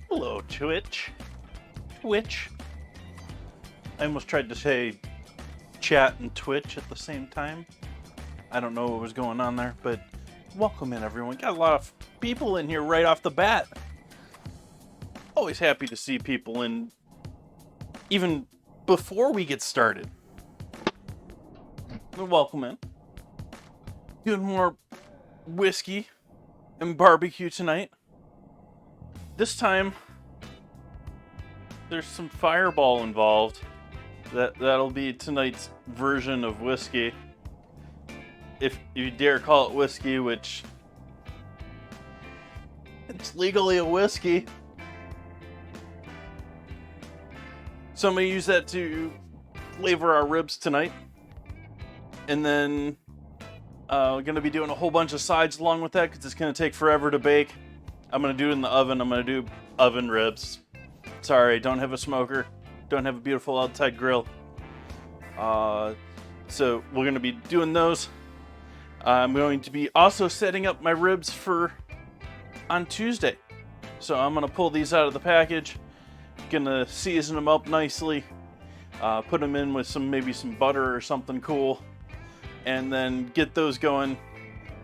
Hello, Twitch. I almost tried to say chat and Twitch at the same time. I don't know what was going on there, but welcome in, everyone. Got a lot of people in here right off the bat. Always happy to see people in, even before we get started. Welcome in. Doing more whiskey and barbecue tonight. This time, there's some fireball involved. That'll be tonight's version of whiskey. If you dare call it whiskey, which it's legally a whiskey. So I'm gonna use that to flavor our ribs tonight. And then we're gonna be doing a whole bunch of sides along with that because it's gonna take forever to bake. I'm gonna do it in the oven. I'm gonna do oven ribs. Sorry, don't have a smoker. Don't have a beautiful outside grill. So we're going to be doing those. I'm going to be also setting up my ribs on Tuesday. So I'm going to pull these out of the package. Gonna season them up nicely. Put them in with maybe some butter or something cool. And then get those going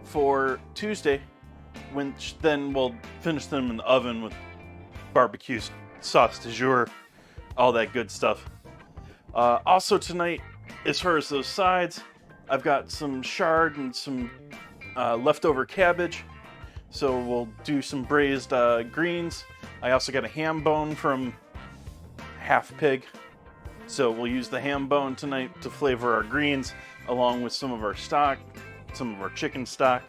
for Tuesday. Which then we'll finish them in the oven with barbecue sauce du jour, all that good stuff. Also tonight, as far as those sides, I've got some chard and some leftover cabbage. So we'll do some braised greens. I also got a ham bone from Half Pig. So we'll use the ham bone tonight to flavor our greens, along with some of our stock, some of our chicken stock.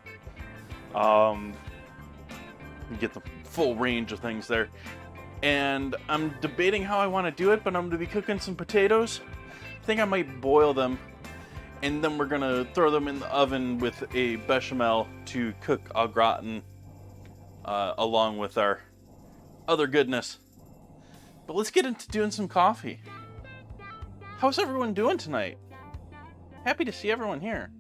Get the full range of things there. And I'm debating how I want to do it, but I'm going to be cooking some potatoes. I think I might boil them, and then we're going to throw them in the oven with a bechamel to cook au gratin along with our other goodness. But let's get into doing some coffee. How's everyone doing tonight? Happy to see everyone here.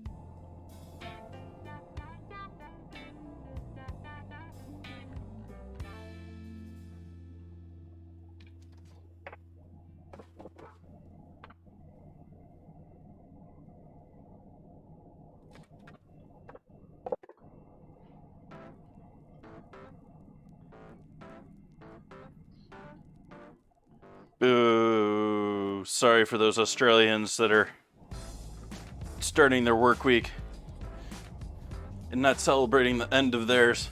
Boo. Sorry for those Australians that are starting their work week and not celebrating the end of theirs.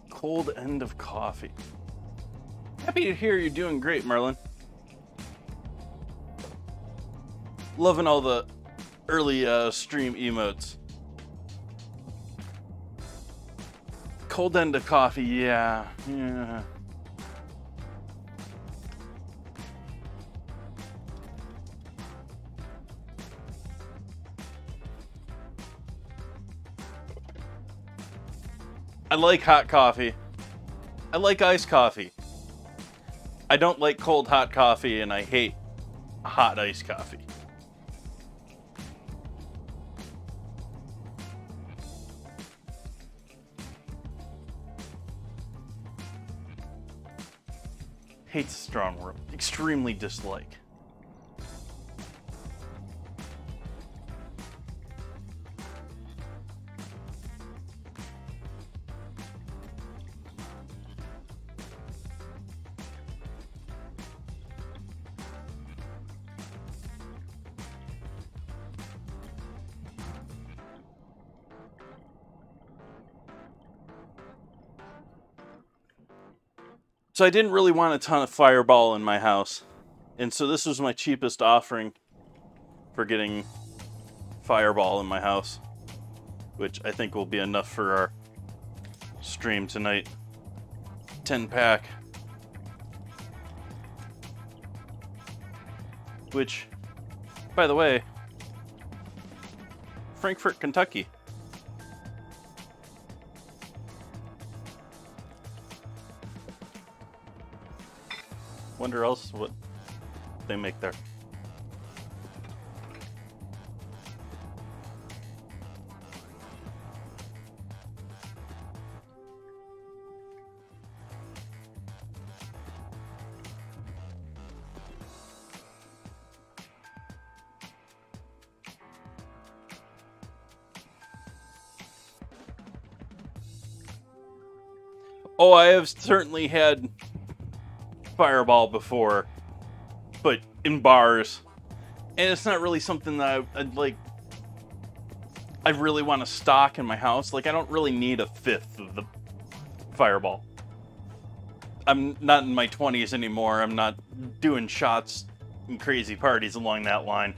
Cold end of coffee. Happy to hear you're doing great, Merlin. Loving all the early stream emotes. Cold end of coffee, yeah. I like hot coffee. I like iced coffee. I don't like cold hot coffee, and I hate hot iced coffee. Hate's a strong word. Extremely dislike. So I didn't really want a ton of Fireball in my house. And so this was my cheapest offering for getting Fireball in my house, which I think will be enough for our stream tonight. 10-pack. Which, by the way, Frankfort, Kentucky. Wonder else what they make there. Oh, I have certainly had Fireball before, but in bars, and it's not really something that I'd like. I really want to stock in my house. Like, I don't really need a fifth of the Fireball. I'm not in my 20s anymore. I'm not doing shots and crazy parties along that line.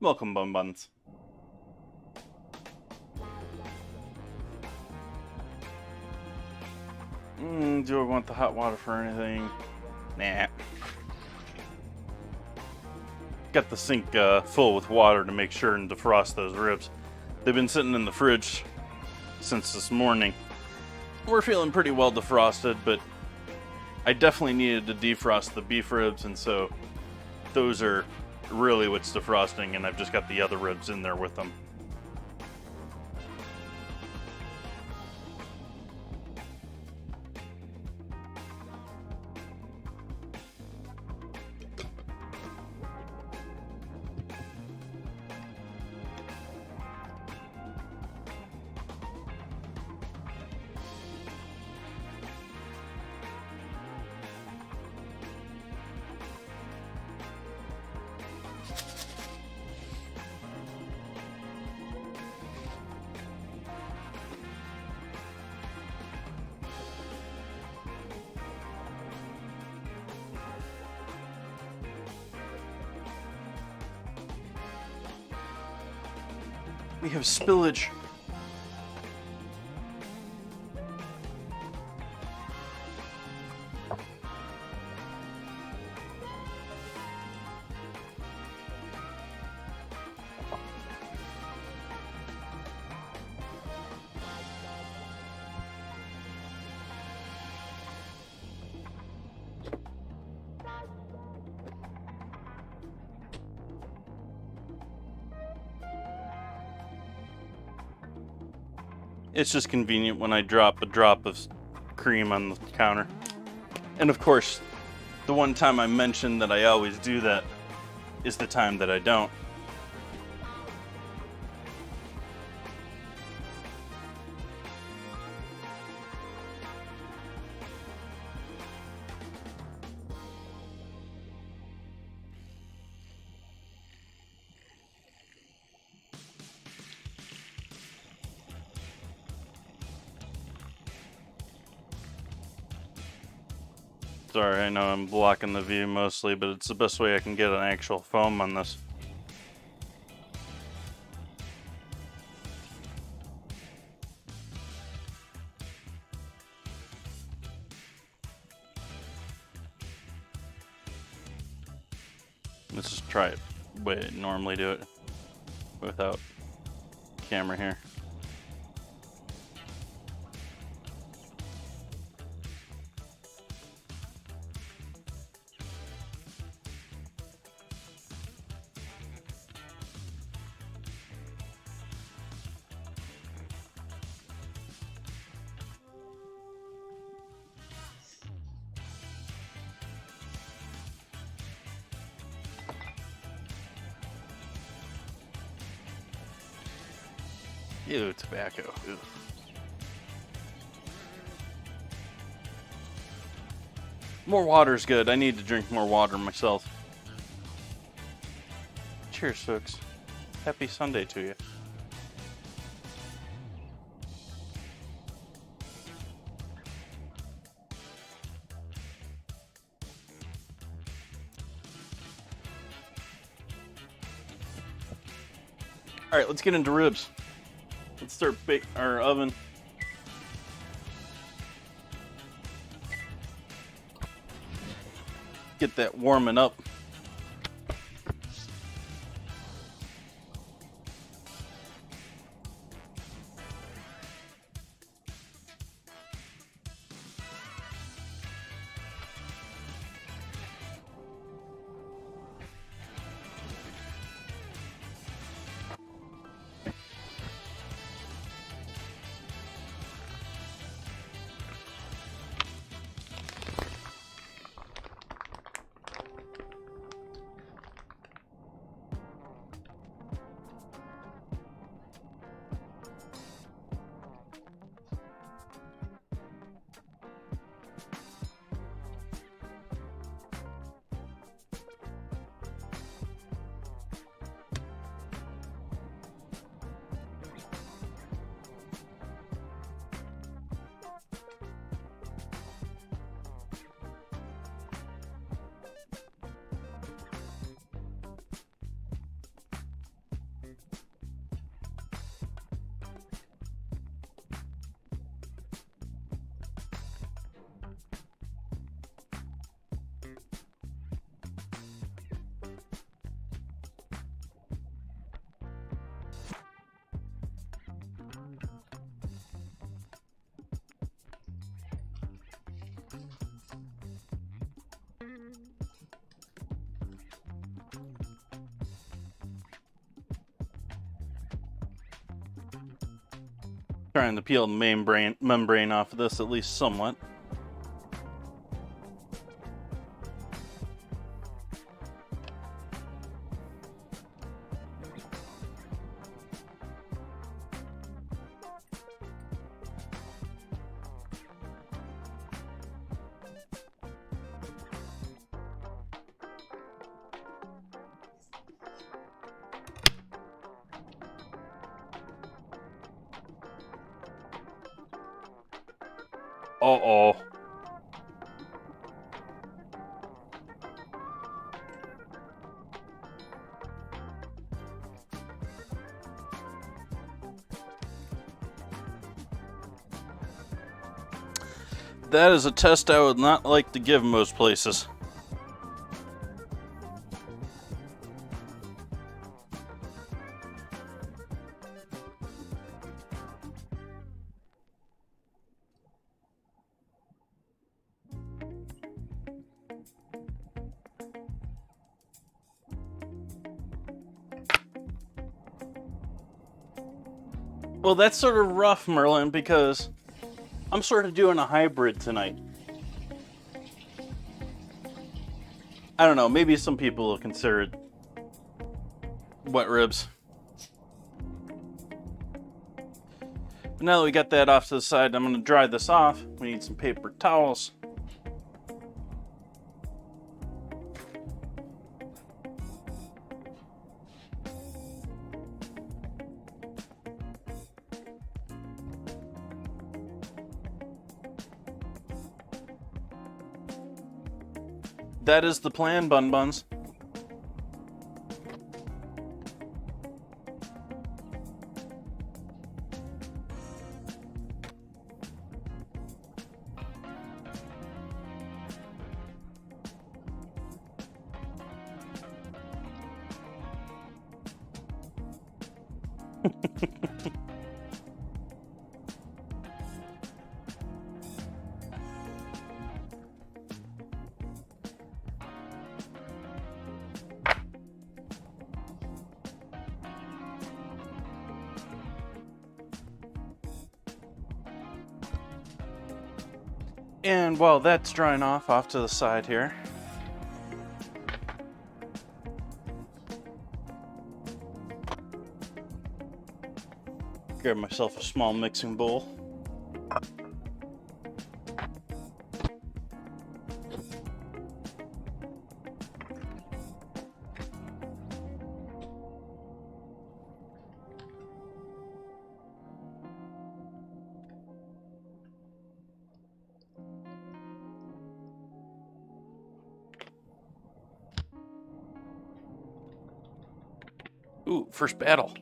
Welcome, Bun Buns. Do I want the hot water for anything? Nah. Got the sink full with water to make sure and defrost those ribs. They've been sitting in the fridge since this morning. We're feeling pretty well defrosted, but I definitely needed to defrost the beef ribs, and so those are really what's defrosting, and I've just got the other ribs in there with them. We have spillage. It's just convenient when I drop a drop of cream on the counter. And of course, the one time I mentioned that I always do that is the time that I don't. Sorry, I know I'm blocking the view mostly, but it's the best way I can get an actual foam on this. Let's just try it the way I normally do it without camera here. Ew, tobacco. Ew. More water's good. I need to drink more water myself. Cheers, folks. Happy Sunday to you. All right, let's get into ribs. Let's start bake our oven. Get that warming up. Trying to peel the membrane off of this at least somewhat. Uh-oh. That is a test I would not like to give most places. Well, that's sort of rough, Merlin, because I'm sort of doing a hybrid tonight. I don't know, maybe some people will consider it wet ribs. But now that we got that off to the side, I'm going to dry this off. We need some paper towels. That is the plan, Bun Buns. And while that's drying off to the side here, Grab myself a small mixing bowl. Ooh, first battle.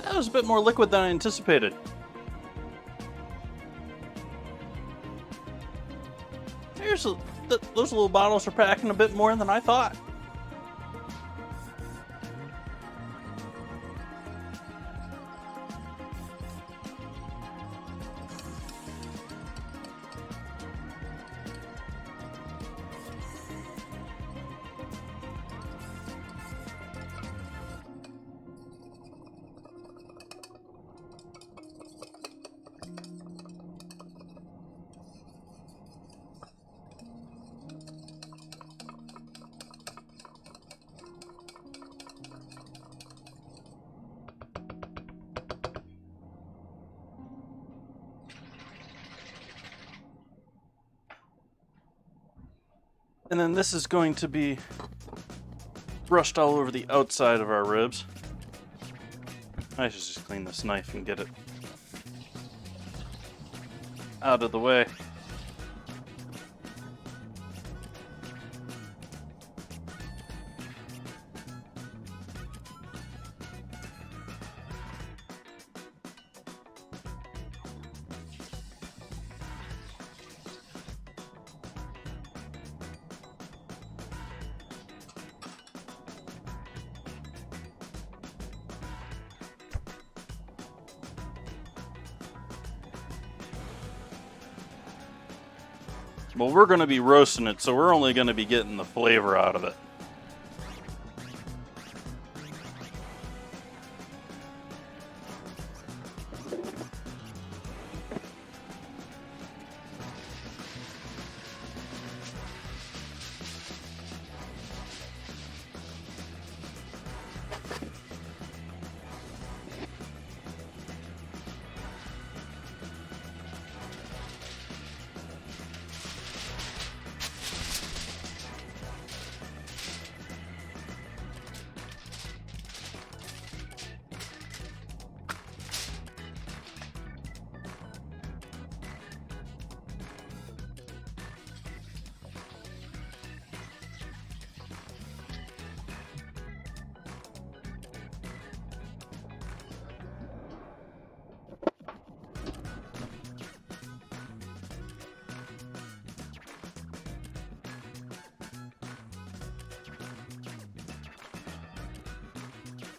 That was a bit more liquid than I anticipated. Those little bottles are packing a bit more than I thought. And then this is going to be brushed all over the outside of our ribs. I should just clean this knife and get it out of the way. Well, we're going to be roasting it, so we're only going to be getting the flavor out of it.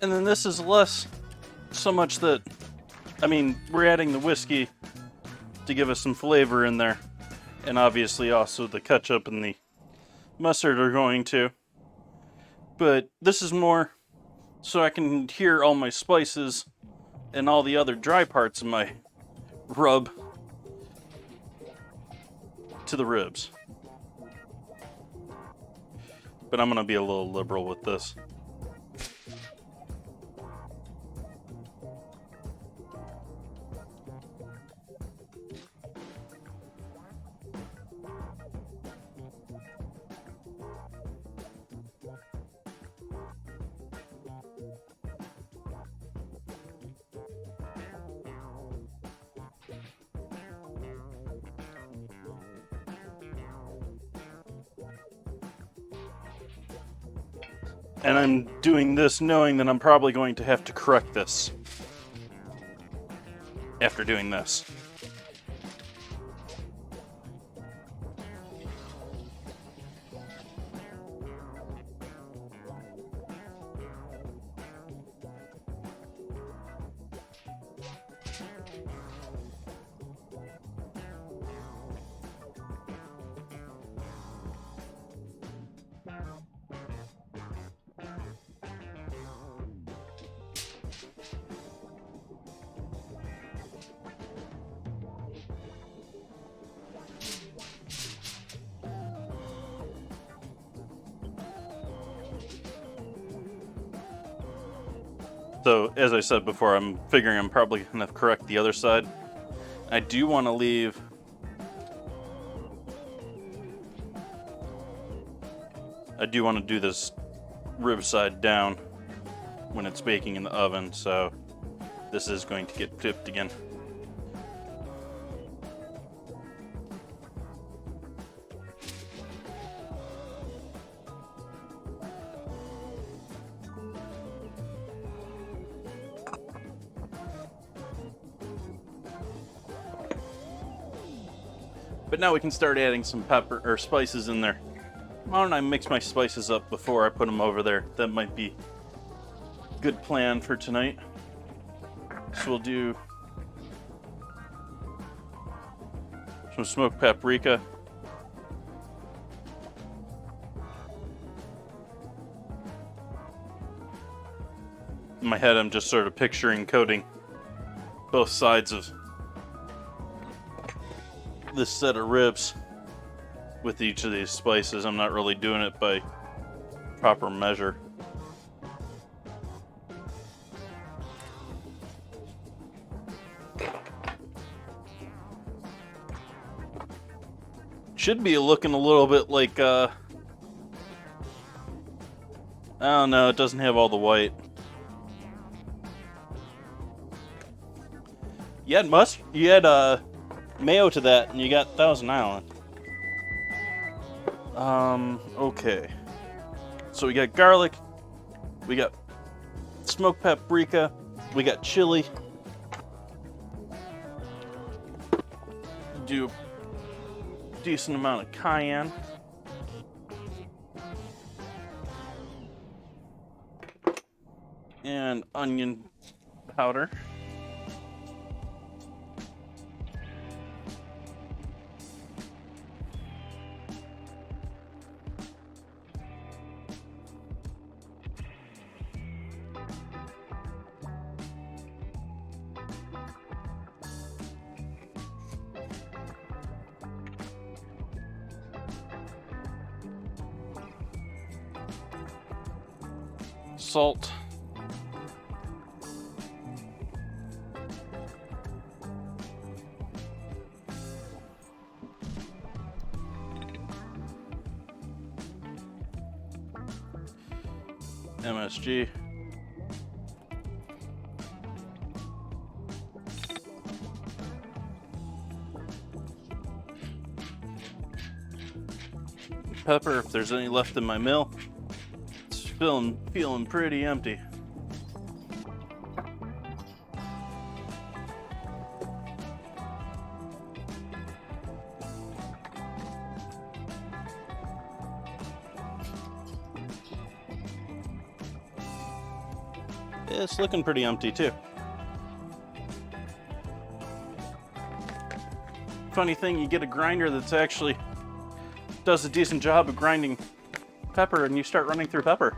And then this is less so much that, I mean, we're adding the whiskey to give us some flavor in there. And obviously also the ketchup and the mustard are going to. But this is more so I can hear all my spices and all the other dry parts of my rub to the ribs. But I'm going to be a little liberal with this. And I'm doing this knowing that I'm probably going to have to correct this after doing this. So, as I said before, I'm figuring I'm probably going to correct the other side. I do want to leave do this rib side down when it's baking in the oven, so this is going to get dipped again. But now we can start adding some pepper or spices in there. Why don't I mix my spices up before I put them over there? That might be a good plan for tonight. So we'll do some smoked paprika. In my head, I'm just sort of picturing coating both sides of this set of ribs with each of these spices. I'm not really doing it by proper measure. Should be looking a little bit like I don't know, it doesn't have all the white. You had mayo to that, and you got Thousand Island. Okay. So we got garlic, we got smoked paprika, we got chili. Do a decent amount of cayenne. And onion powder. Salt. MSG. Pepper, if there's any left in my mill. It's feeling pretty empty. It's looking pretty empty too. Funny thing, you get a grinder that's actually does a decent job of grinding pepper, and you start running through pepper.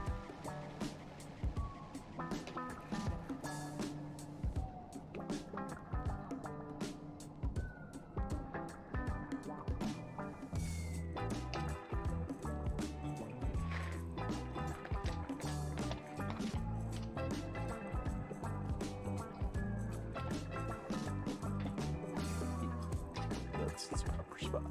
That's the proper spot.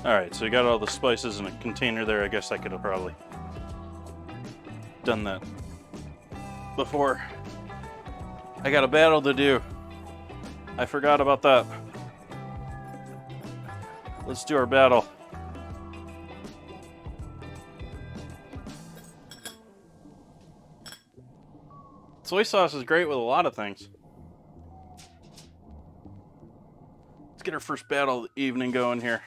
Alright, so we got all the spices in a container there. I guess I could have probably done that before. I got a battle to do. I forgot about that. Let's do our battle. Soy sauce is great with a lot of things. Let's get our first battle of the evening going here.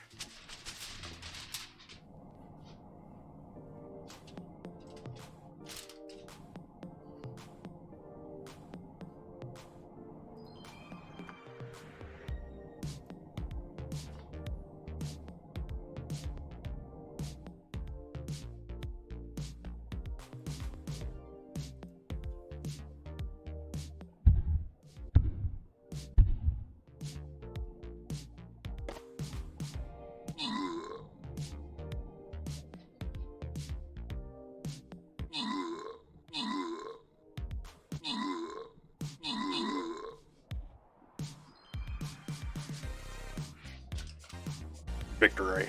Victory.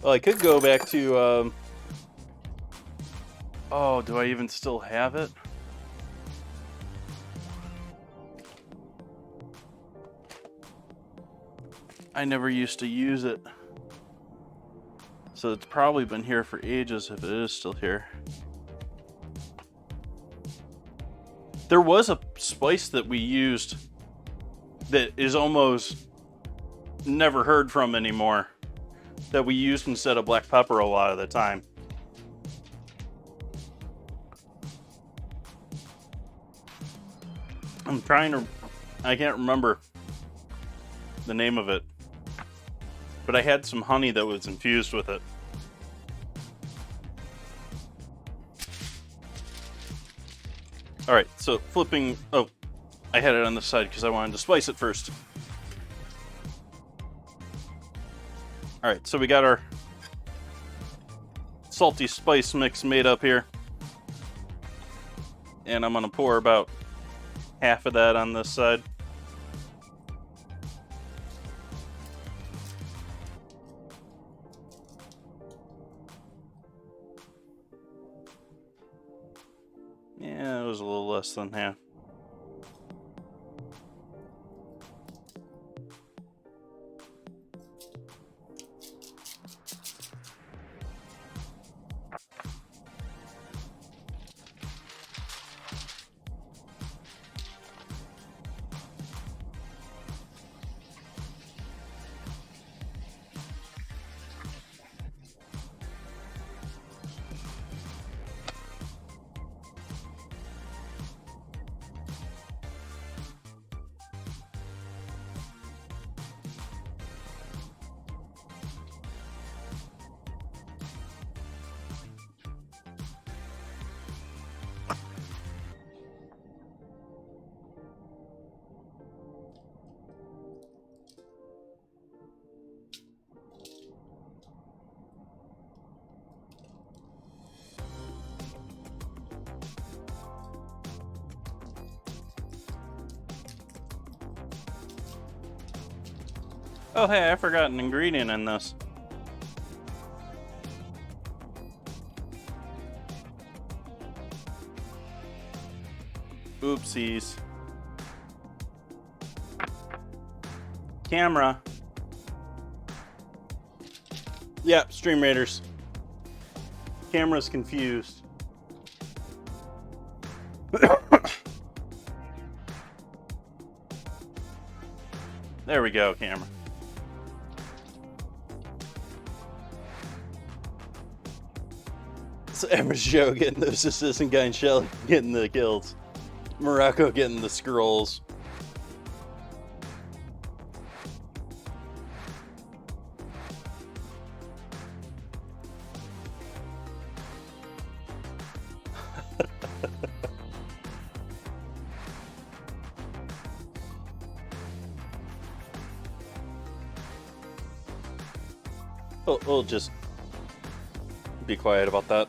Well, I could go back to, oh, do I even still have it? I never used to use it. So it's probably been here for ages if it is still here. There was a spice that we used that is almost never heard from anymore, that we used instead of black pepper a lot of the time. I can't remember the name of it, but I had some honey that was infused with it. Alright, so flipping... Oh, I had it on the side because I wanted to spice it first. Alright, so we got our salty spice mix made up here. And I'm going to pour about half of that on this side. Yeah, it was a little less than half. Oh hey, I forgot an ingredient in this. Oopsies. Camera. Yep, Stream Raiders. Camera's confused. There we go, camera. So average Joe getting those assists and Guy and Shelly getting the kills. Morocco getting the scrolls. We'll just be quiet about that.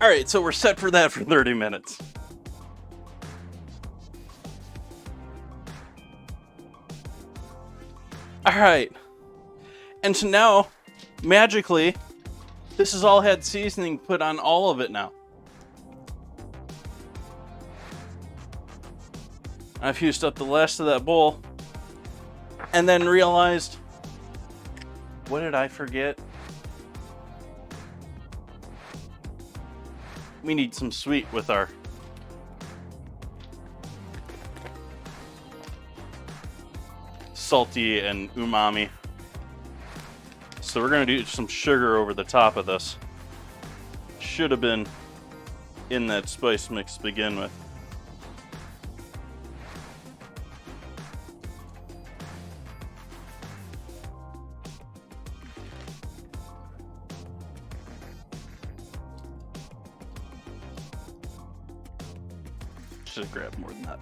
All right, so we're set for that for 30 minutes. All right. And so now, magically, this has all had seasoning put on all of it now. I've used up the last of that bowl. And then realized, what did I forget? We need some sweet with our salty and umami. So we're gonna do some sugar over the top of this. Should have been in that spice mix to begin with. Should have grabbed more than that.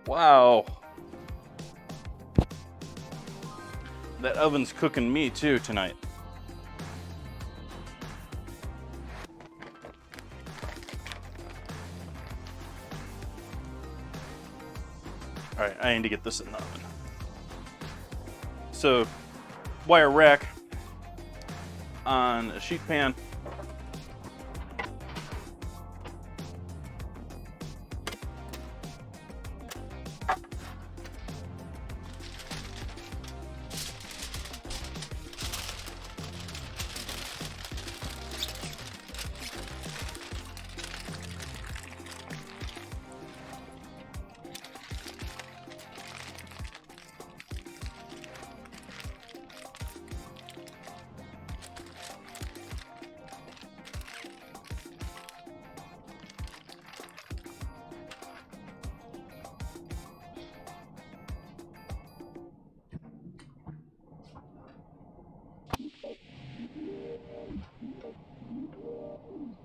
Wow. That oven's cooking me too tonight. All right, I need to get this in the oven. So, wire rack on a sheet pan.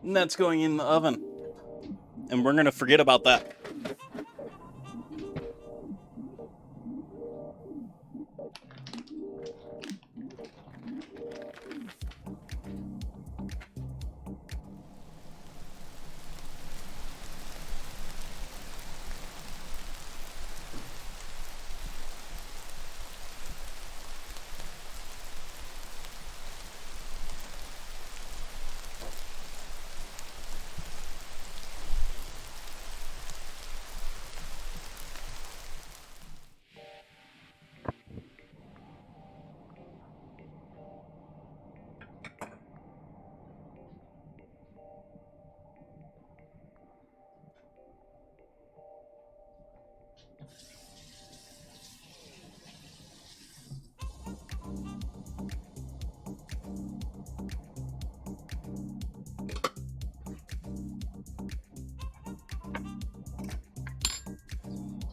And that's going in the oven. And we're gonna forget about that.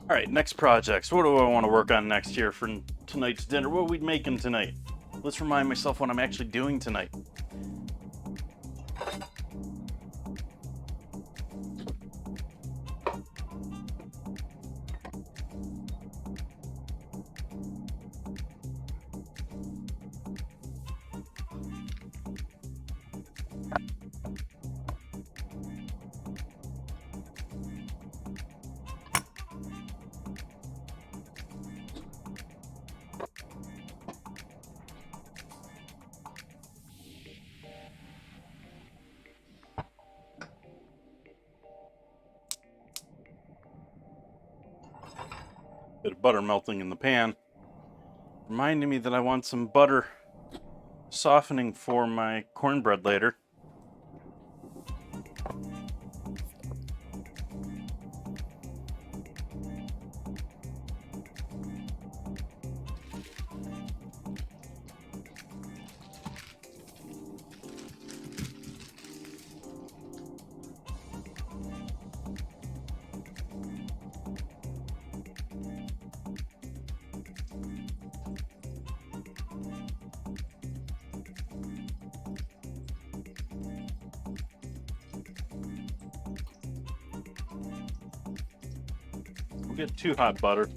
All right, next projects. What do I want to work on next here for tonight's dinner? What are we making tonight? Let's remind myself what I'm actually doing tonight. Bit of butter melting in the pan. Reminding me that I want some butter softening for my cornbread later. get too hot butter.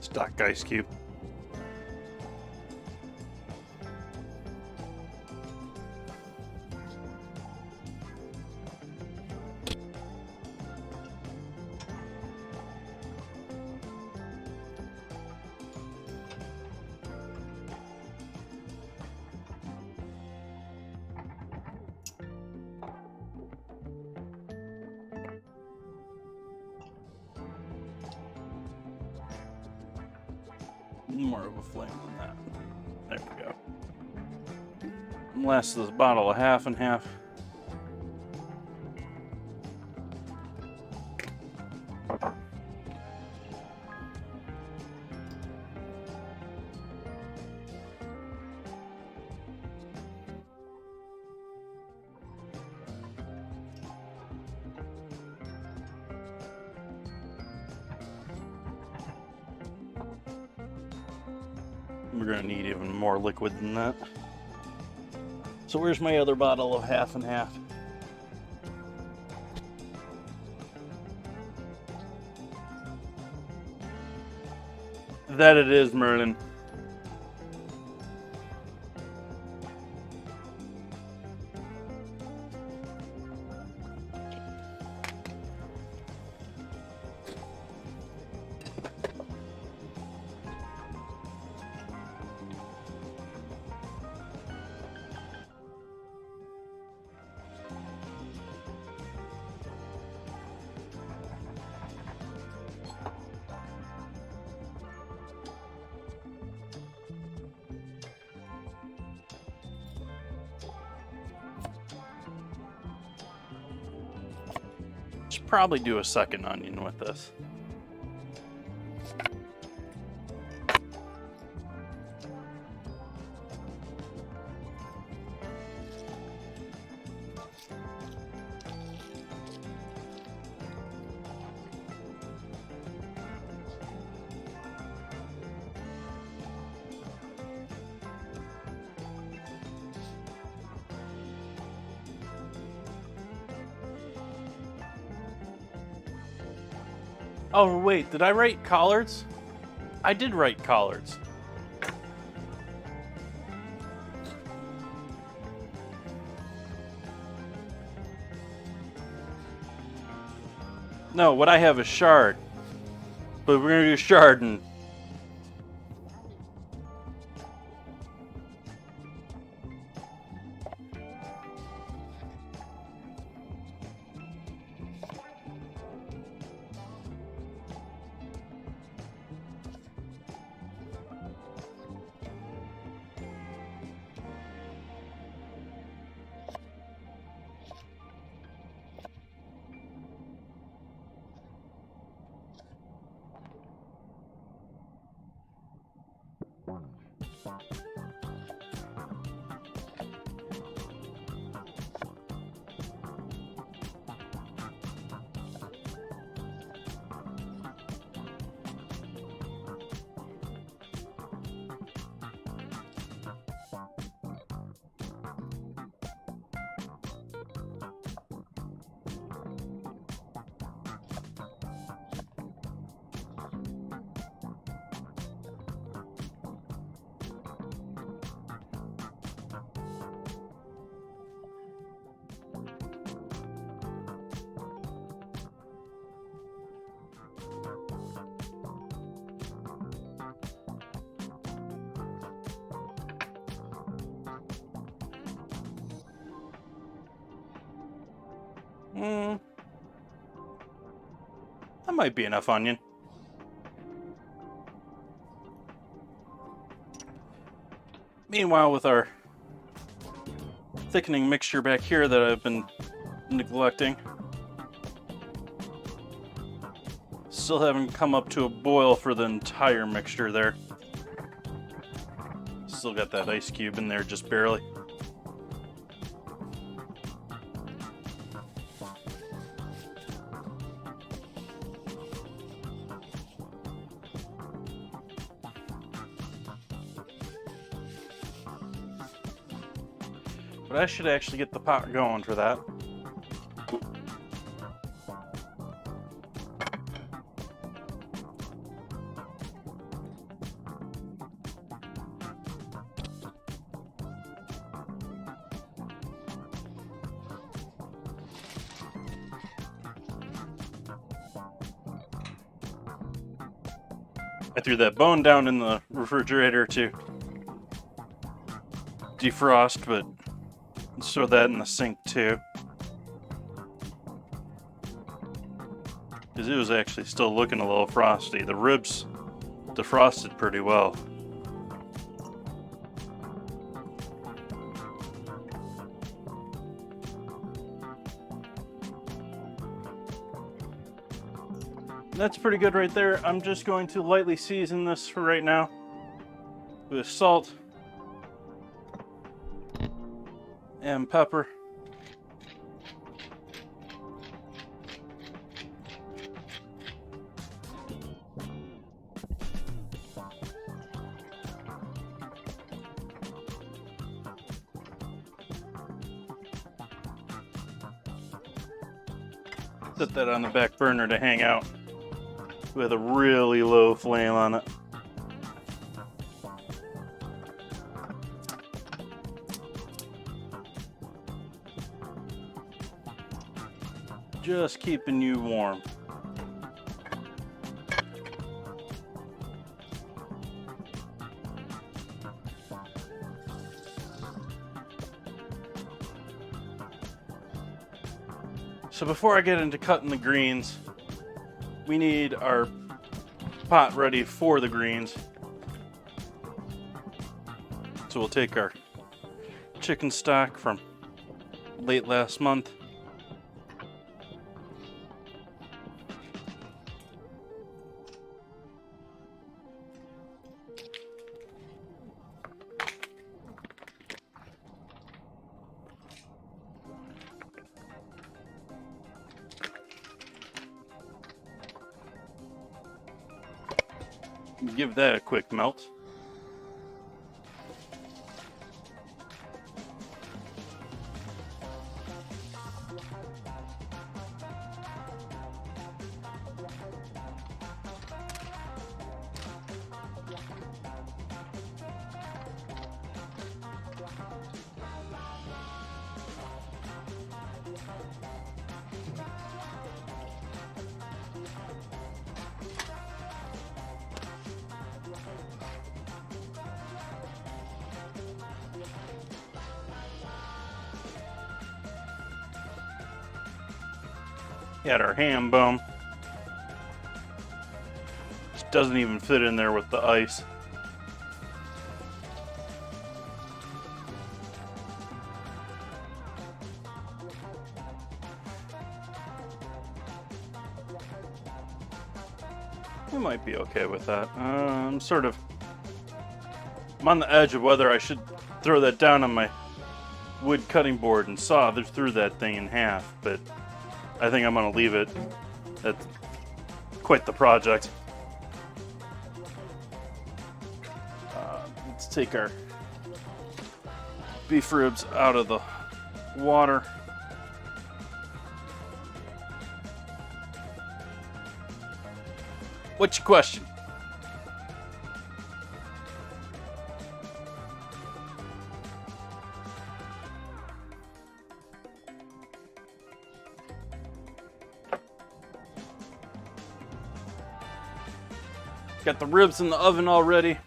Stock ice cube. More of a flame than that. There we go. Last of this bottle of half and half. We're going to need even more liquid than that. So where's my other bottle of half and half? That it is, Merlin. Should probably do a second onion with this. Oh, wait, did I write collards? I did write collards. No, what I have is shard. But we're going to do chardon. That might be enough onion. Meanwhile, with our thickening mixture back here that I've been neglecting, still haven't come up to a boil for the entire mixture there. Still got that ice cube in there just barely. But I should actually get the pot going for that. I threw that bone down in the refrigerator to defrost, but let's throw that in the sink too. Because it was actually still looking a little frosty. The ribs defrosted pretty well. That's pretty good right there. I'm just going to lightly season this for right now with salt and pepper. Set that on the back burner to hang out with a really low flame on it. Just keeping you warm. So before I get into cutting the greens, we need our pot ready for the greens. So we'll take our chicken stock from late last month. Give that a quick melt. Got our ham bone. Just doesn't even fit in there with the ice. We might be okay with that. I'm sort of I'm on the edge of whether I should throw that down on my wood cutting board and saw through that thing in half, but I think I'm gonna leave it. That's quite the project. Let's take our beef ribs out of the water. What's your question? Got the ribs in the oven already.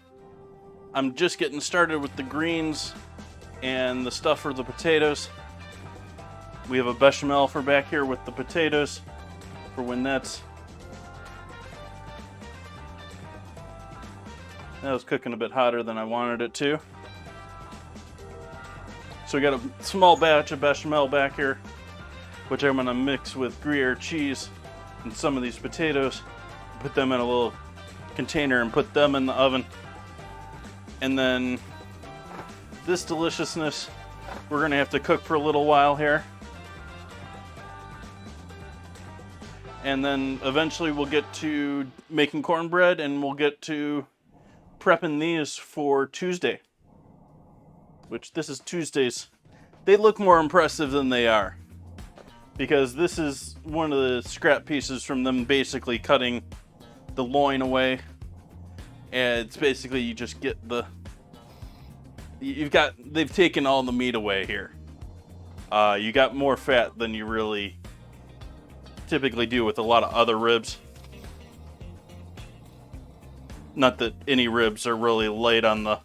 I'm just getting started with the greens and the stuff for the potatoes. We have a bechamel for back here with the potatoes for when that was cooking a bit hotter than I wanted it to. So we got a small batch of bechamel back here, which I'm gonna mix with Gruyere cheese and some of these potatoes, put them in a little container and put them in the oven. And then this deliciousness we're gonna have to cook for a little while here. And then eventually we'll get to making cornbread and we'll get to prepping these for Tuesday. Which this is Tuesdays. They look more impressive than they are, because this is one of the scrap pieces from them basically cutting the loin away, and it's basically you just get they've taken all the meat away here. You got more fat than you really typically do with a lot of other ribs. Not that any ribs are really light on the...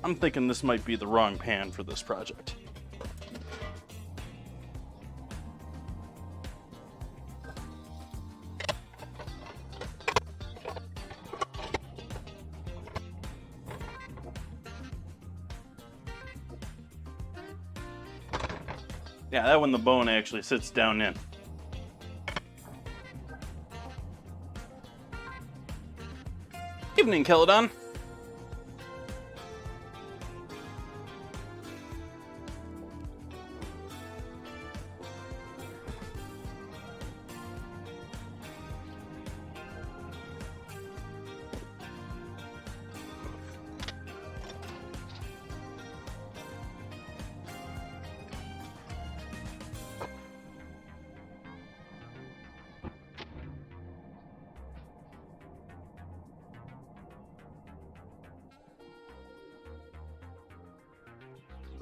I'm thinking this might be the wrong pan for this project. Yeah, that one the bone actually sits down in. Evening, Celadon.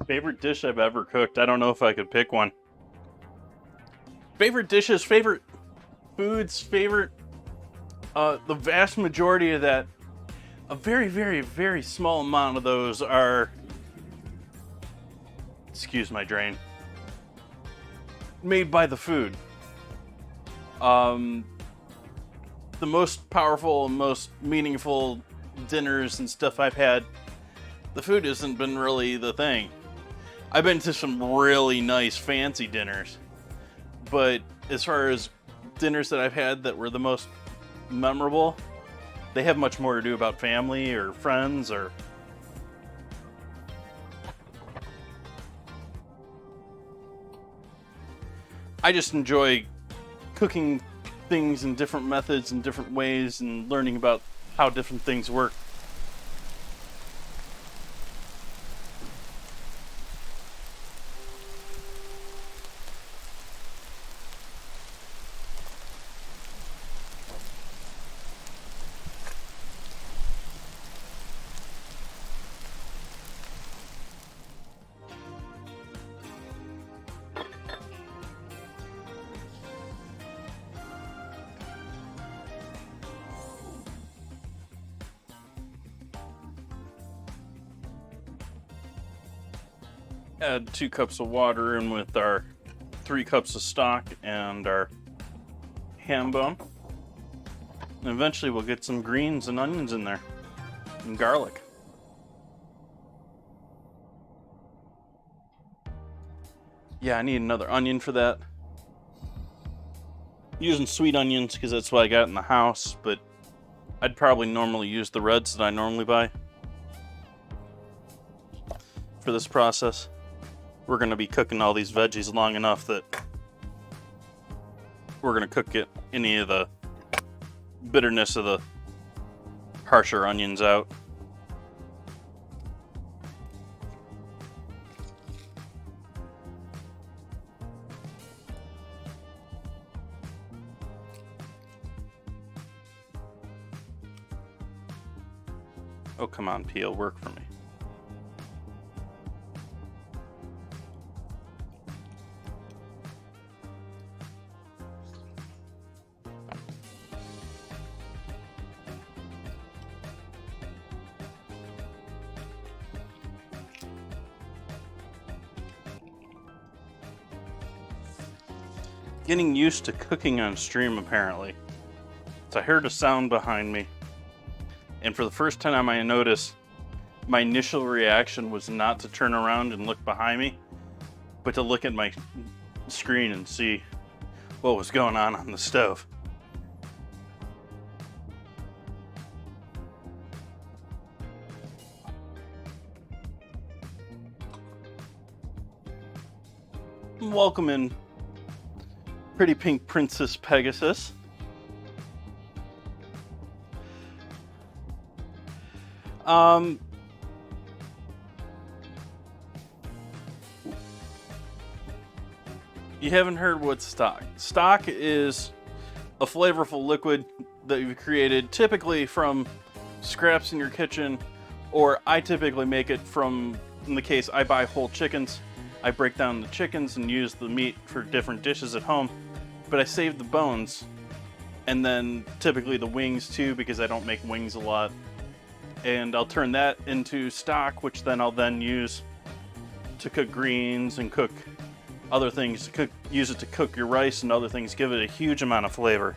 Favorite dish I've ever cooked. I don't know if I could pick one. Favorite dishes, favorite foods, favorite... the vast majority of that, a very, very, very small amount of those are... Excuse my drain. Made by the food. The most powerful and most meaningful dinners and stuff I've had, the food hasn't been really the thing. I've been to some really nice fancy dinners, but as far as dinners that I've had that were the most memorable, they have much more to do about family or friends or... I just enjoy cooking things in different methods and different ways and learning about how different things work. Add 2 cups of water in with our 3 cups of stock and our ham bone. And eventually we'll get some greens and onions in there and garlic. Yeah, I need another onion for that. Using sweet onions because that's what I got in the house, but I'd probably normally use the reds that I normally buy. for this process. We're going to be cooking all these veggies long enough that we're going to cook any of the bitterness of the harsher onions out. Oh, come on, peel, work for me. Getting used to cooking on stream, apparently. So I heard a sound behind me, and for the first time I noticed, my initial reaction was not to turn around and look behind me, but to look at my screen and see what was going on the stove. Welcome in, Pretty Pink Princess Pegasus. You haven't heard what's stock. Stock is a flavorful liquid that you've created typically from scraps in your kitchen, or I typically make it from, in the case I buy whole chickens, I break down the chickens and use the meat for different dishes at home, but I save the bones, and then typically the wings too, because I don't make wings a lot, and I'll turn that into stock, which then I'll use to cook greens and cook other things, use it to cook your rice and other things, give it a huge amount of flavor.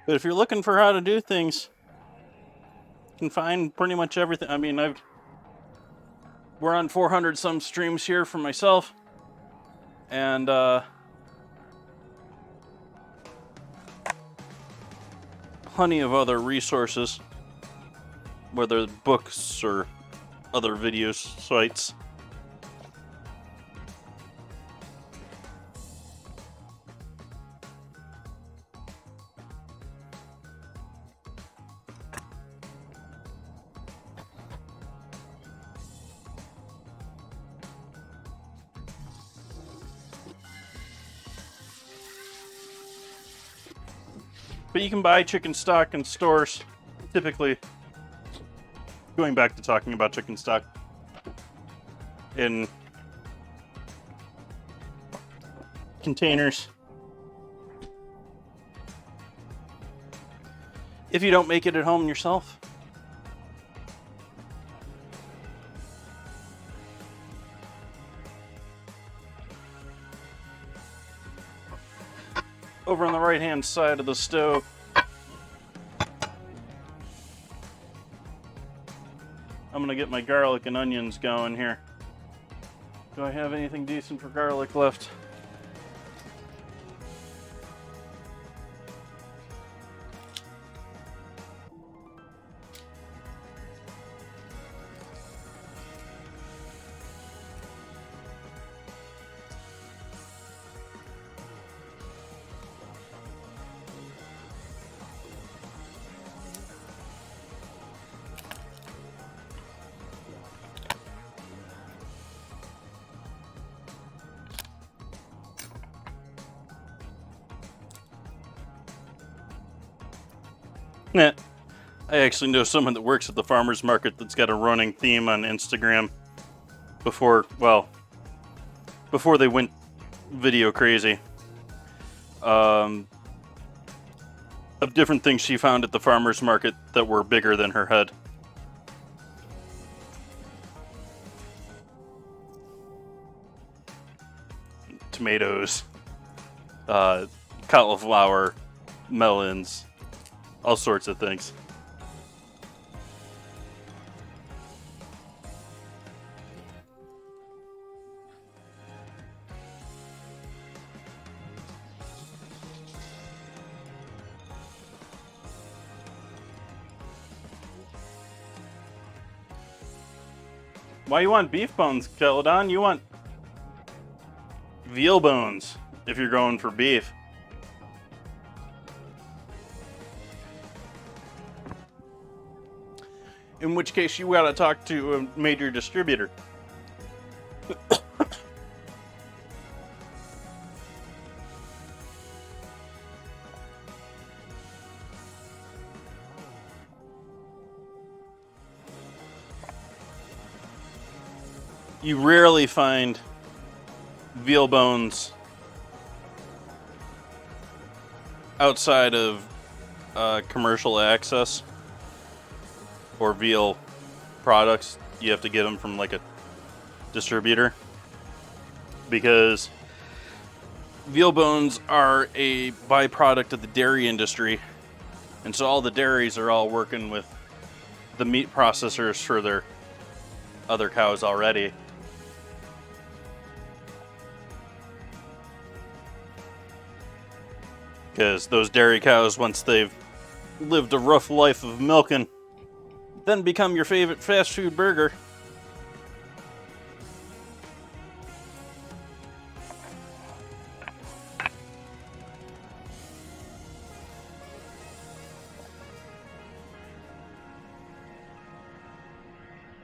But if you're looking for how to do things, you can find pretty much everything. I mean, we're on 400 some streams here for myself, and plenty of other resources, whether books or other video sites. But you can buy chicken stock in stores, typically, going back to talking about chicken stock, in containers. If you don't make it at home yourself. Over on the right-hand side of the stove, I'm gonna get my garlic and onions going here. Do I have anything decent for garlic left? Yeah, I actually know someone that works at the farmer's market that's got a running theme on Instagram before before they went video crazy. Of different things she found at the farmer's market that were bigger than her head. Tomatoes, cauliflower, melons, all sorts of things. Why you want beef bones, Celadon? You want veal bones if you're going for beef. In which case you gotta talk to a major distributor. You rarely find veal bones outside of commercial access or veal products. You have to get them from like a distributor, because veal bones are a byproduct of the dairy industry, and so all the dairies are all working with the meat processors for their other cows already. Because those dairy cows, once they've lived a rough life of milking, then become your favorite fast food burger.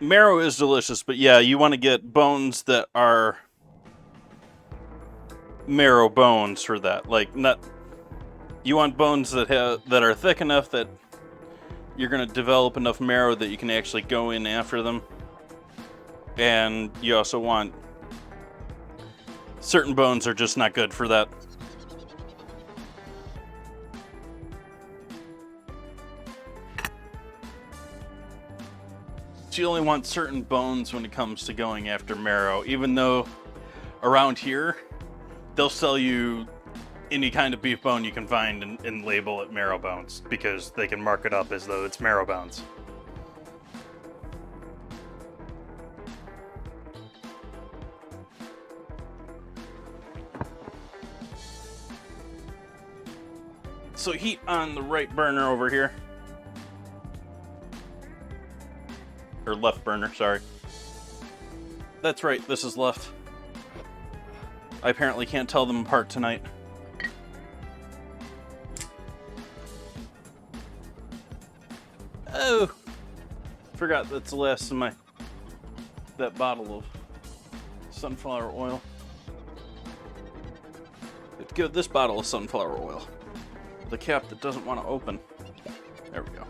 Marrow is delicious, but yeah, you want to get bones that are marrow bones for that. Like, not... You want bones that are thick enough that you're going to develop enough marrow that you can actually go in after them. And you also want... Certain bones are just not good for that. So you only want certain bones when it comes to going after marrow, even though around here they'll sell you any kind of beef bone you can find and label it marrow bones, because they can mark it up as though it's marrow bones. So heat on the right burner over here. Or left burner, sorry. That's right, this is left. I apparently can't tell them apart tonight. Oh! Forgot that's the last of that bottle of sunflower oil. Let's give this bottle of sunflower oil the cap that doesn't want to open. There we go.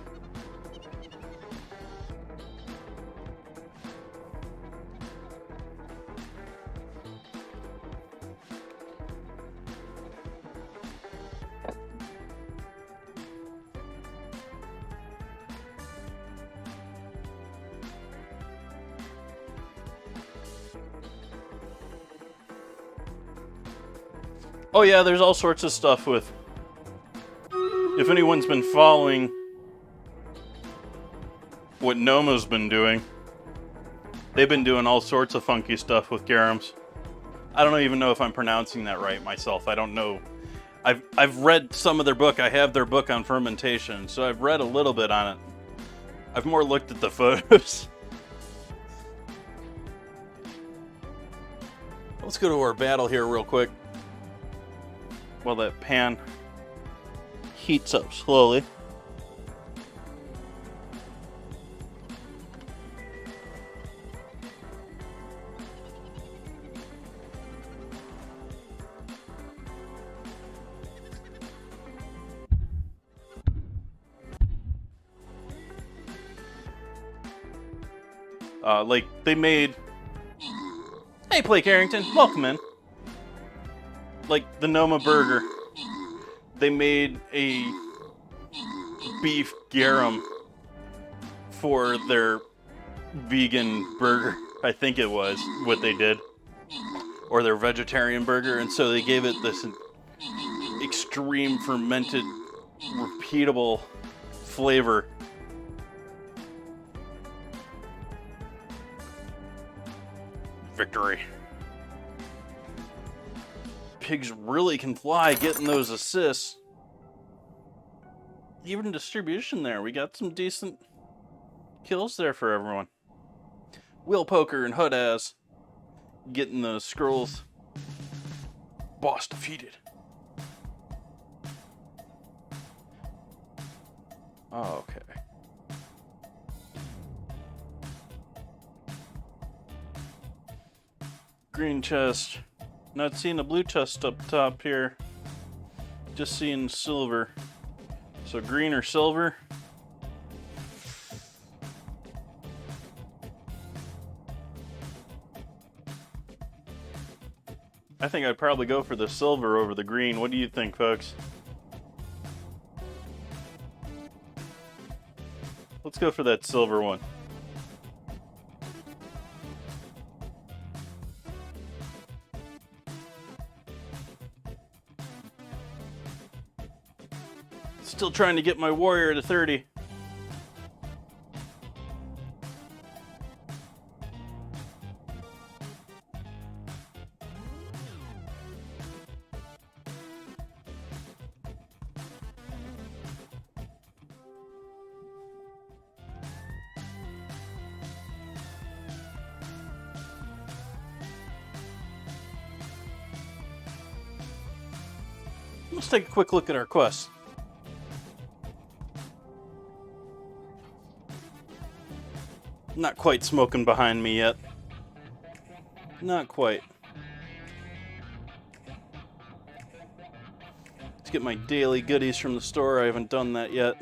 Oh yeah, there's all sorts of stuff with... If anyone's been following what Noma's been doing, they've been doing all sorts of funky stuff with garums. I don't even know if I'm pronouncing that right myself. I don't know. I've read some of their book. I have their book on fermentation, so I've read a little bit on it. I've more looked at the photos. Let's go to our battle here real quick, while that pan heats up slowly. Like, they made... Hey, Blake Harrington, welcome in. like the Noma burger, they made a beef garum for their vegan burger. I think it was what they did. Or their vegetarian burger, and so they gave it this extreme fermented, repeatable flavor. Victory. Pigs really can fly, getting those assists. Even distribution there, we got some decent kills there for everyone. Will Poker and Hudaz getting the scrolls. Boss defeated. Oh, okay. Green chest. Not seeing a blue chest up top here. Just seeing silver. So green or silver. I think I'd probably go for the silver over the green. What do you think, folks? Let's go for that silver one. Still trying to get my warrior to 30. Let's take a quick look at our quests. Not quite smoking behind me yet. Not quite. Let's get my daily goodies from the store. I haven't done that yet.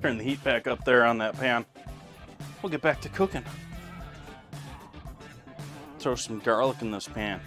Turn the heat back up there on that pan. We'll get back to cooking. Throw some garlic in this pan.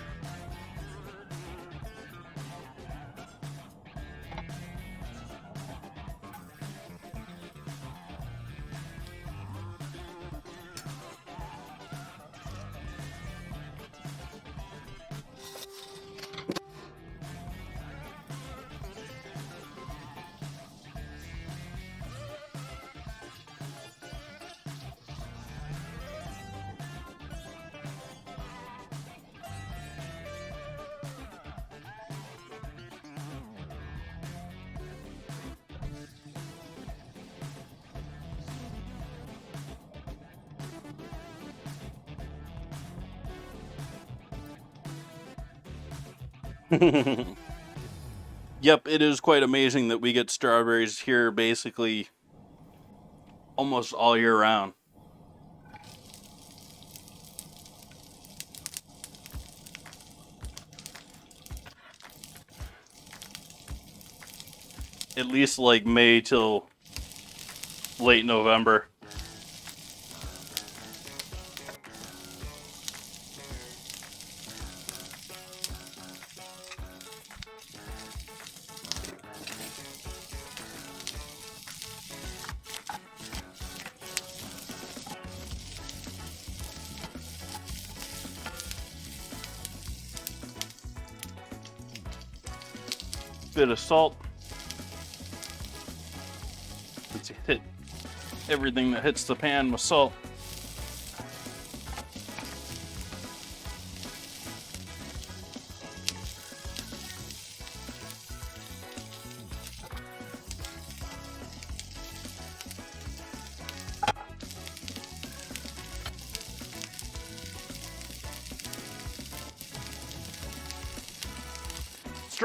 Yep, it is quite amazing that we get strawberries here basically almost all year round. At least like May till late November. Bit of salt. Let's hit everything that hits the pan with salt.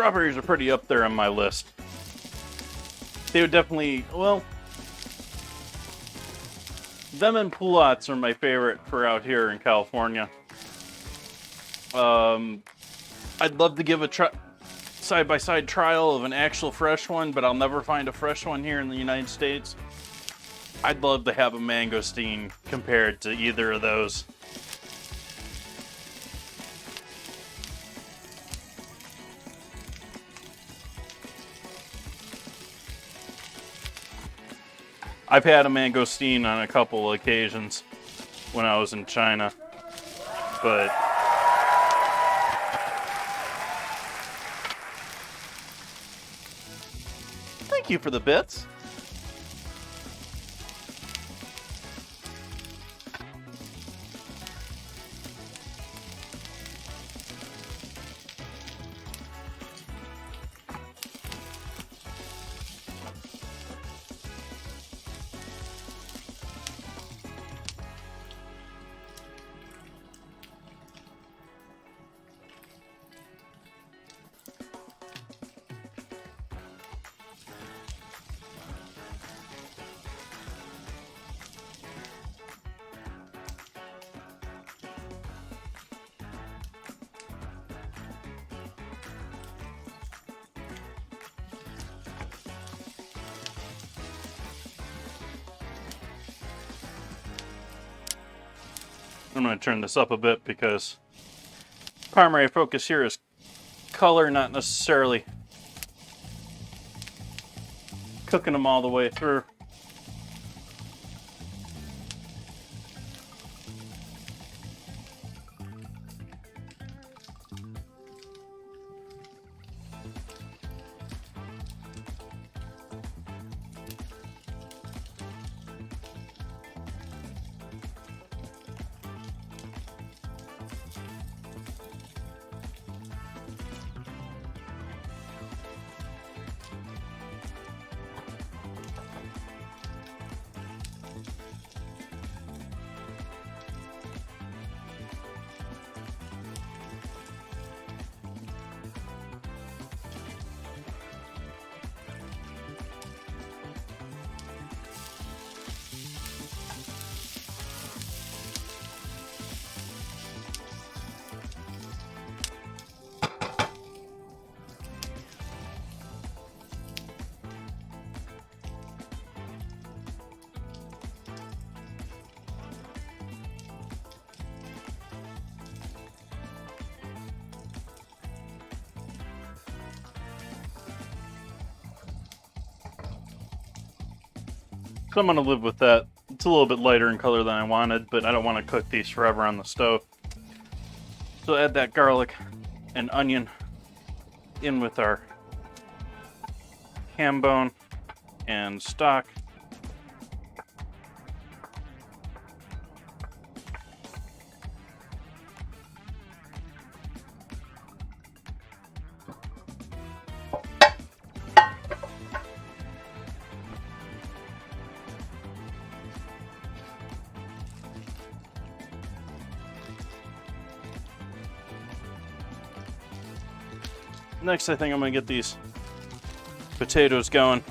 strawberries are pretty up there on my list. They would definitely, well, them and poulots are my favorite for out here in California. I'd love to give a side-by-side trial of an actual fresh one, but I'll never find a fresh one here in the United States. I'd love to have a mangosteen compared to either of those. I've had a mangosteen on a couple of occasions when I was in China, but thank you for the bits. I'm going to turn this up a bit because primary focus here is color, not necessarily cooking them all the way through. So I'm going to live with that. It's a little bit lighter in color than I wanted, but I don't want to cook these forever on the stove. So add that garlic and onion in with our ham bone and stock. Next, I think I'm going to get these potatoes going.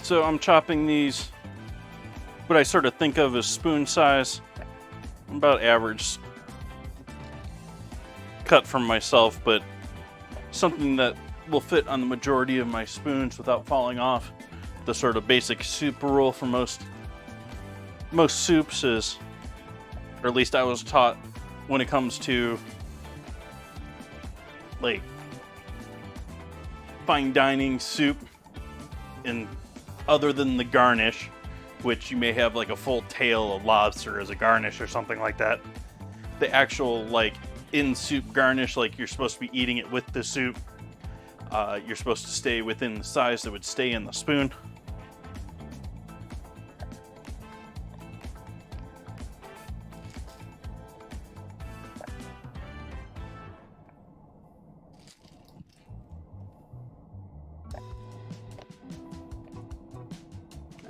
So I'm chopping these, what I sort of think of as spoon size, about average cut from myself, but something that will fit on the majority of my spoons without falling off. The sort of basic soup rule for most soups is, or at least I was taught when it comes to like fine dining soup, and other than the garnish, which you may have like a full tail of lobster as a garnish or something like that, the actual like in soup garnish, like you're supposed to be eating it with the soup, you're supposed to stay within the size that would stay in the spoon.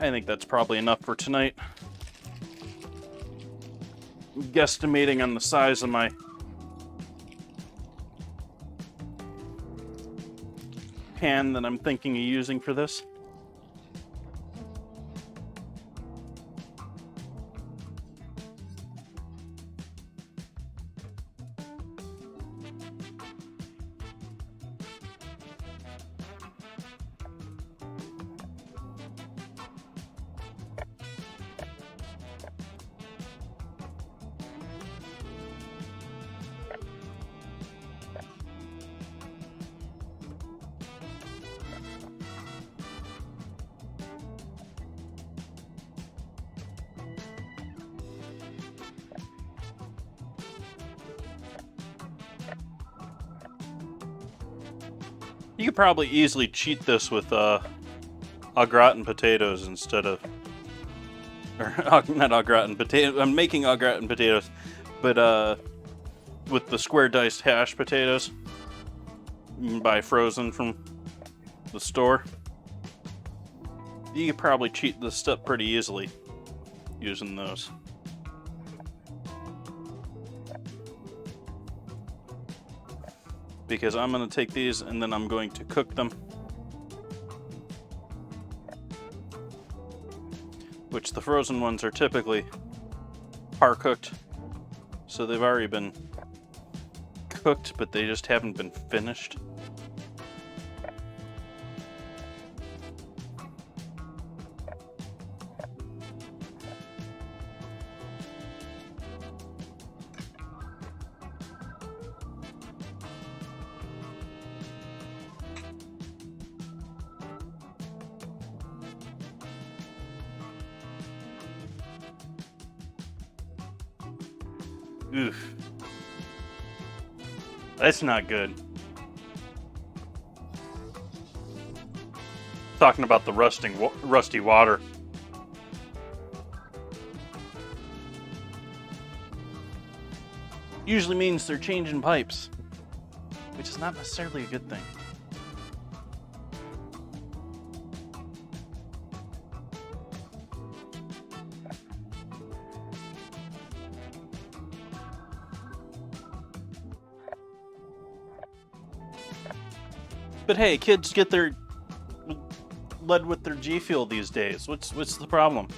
I think that's probably enough for tonight. guesstimating on the size of my pan that I'm thinking of using for this. You could probably easily cheat this with au gratin potatoes instead of, or not au gratin potatoes. I'm making au gratin potatoes, but with the square diced hash potatoes you can buy frozen from the store. You could probably cheat this up pretty easily using those. Because I'm going to take these and then I'm going to cook them. Which the frozen ones are typically par cooked. So they've already been cooked, but they just haven't been finished. Oof. That's not good. Talking about the rusty water. Usually means they're changing pipes, which is not necessarily a good thing. But hey, kids get their lead with their G Fuel these days. What's the problem?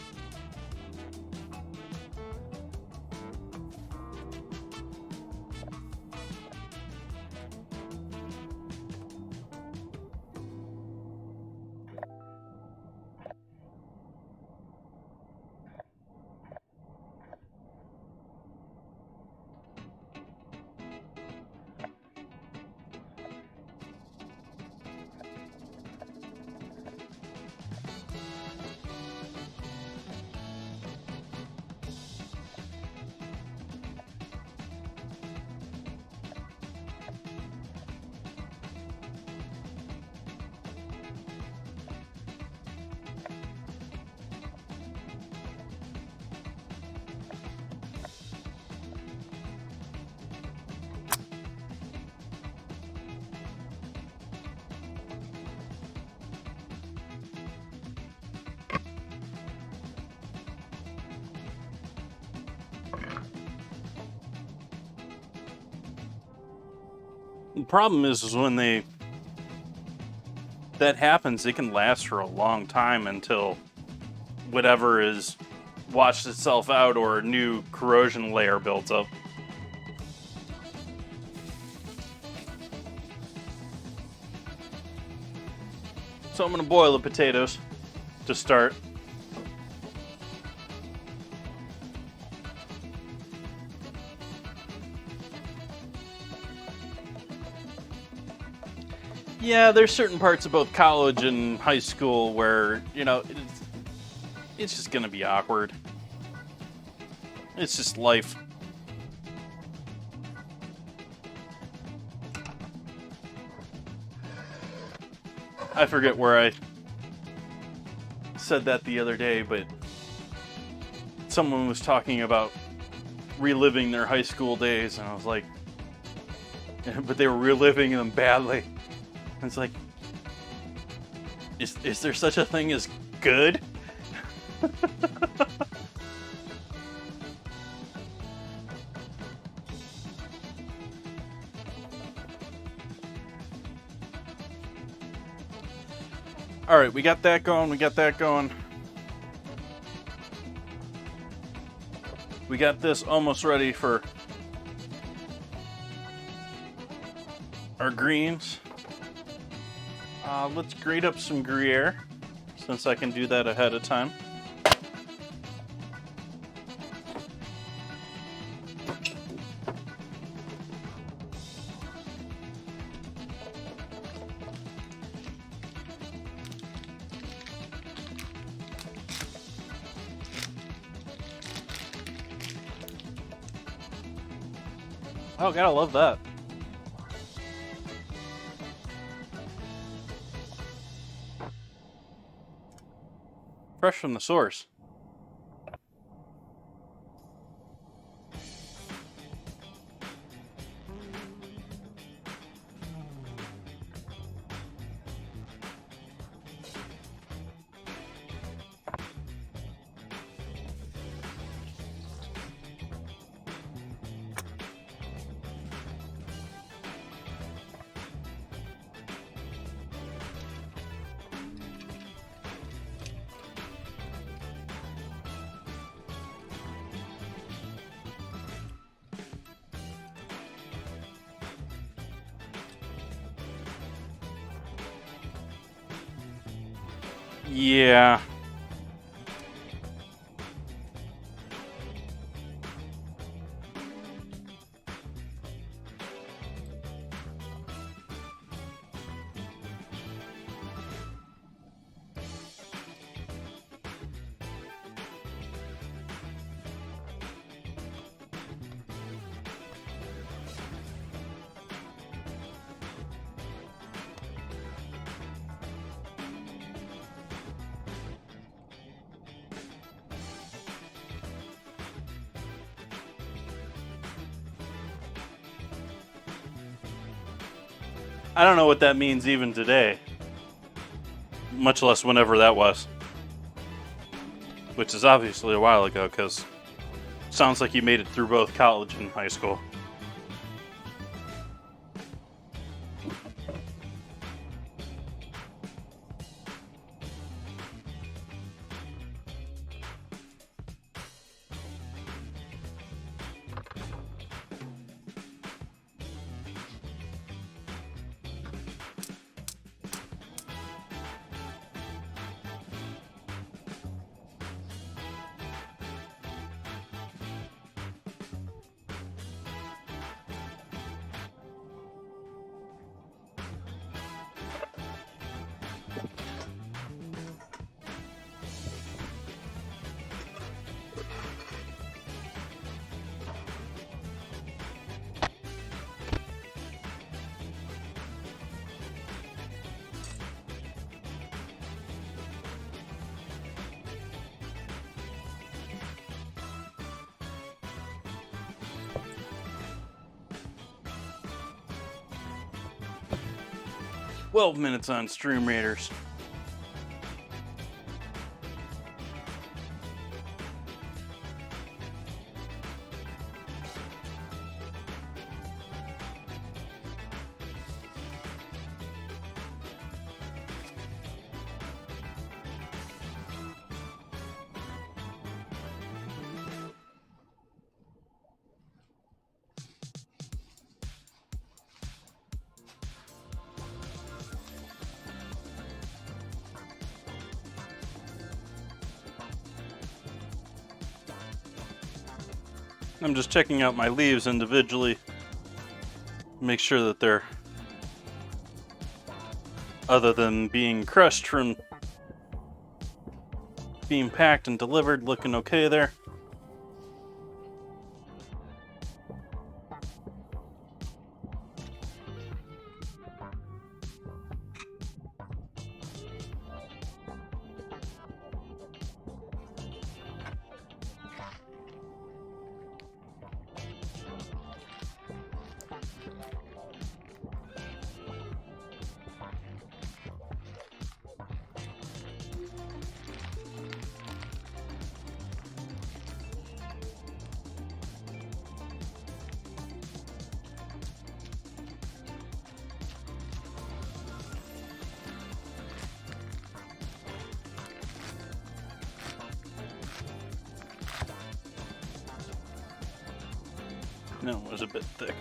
The problem is when that happens, it can last for a long time until whatever is washed itself out or a new corrosion layer builds up. So I'm going to boil the potatoes to start. Yeah, there's certain parts of both college and high school where, you know, it's just gonna be awkward. It's just life. I forget where I said that the other day, but someone was talking about reliving their high school days, and I was like, but they were reliving them badly. It's like, is there such a thing as good? All right, we got that going. We got that going. We got this almost ready for our greens. Let's grate up some Gruyere, since I can do that ahead of time. Oh, gotta love that. Fresh from the source. Yeah. I don't know what that means even today, much less whenever that was. Which is obviously a while ago, because sounds like you made it through both college and high school. "12 minutes on Stream Raiders." I'm just checking out my leaves individually. Make sure that they're, other than being crushed from being packed and delivered, looking okay there. No, it was a bit thick.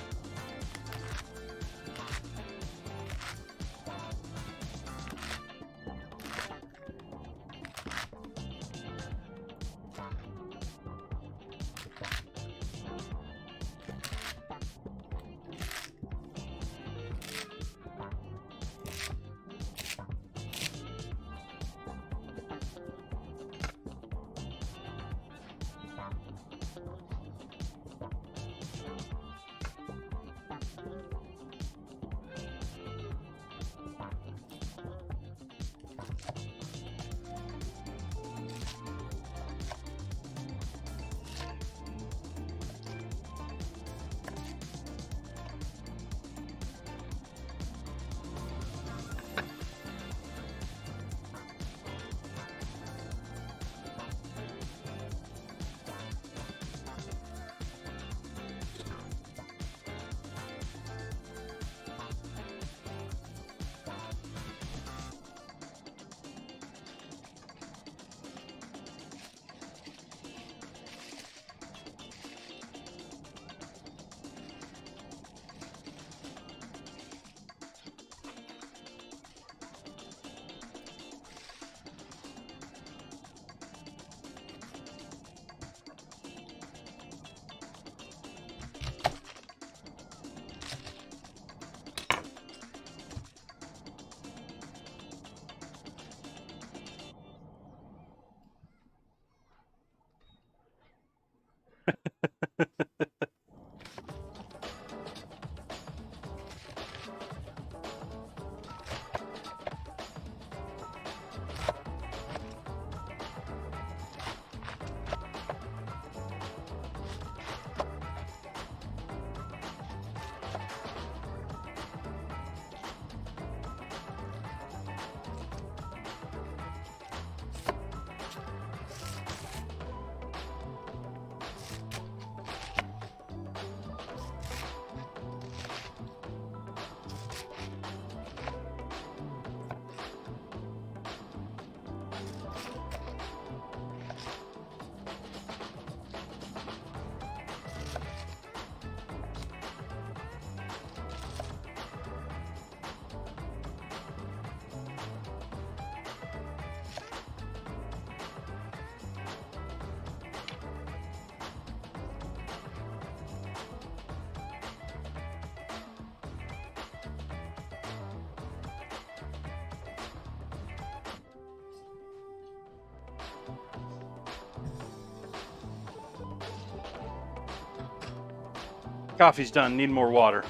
Coffee's done, need more water.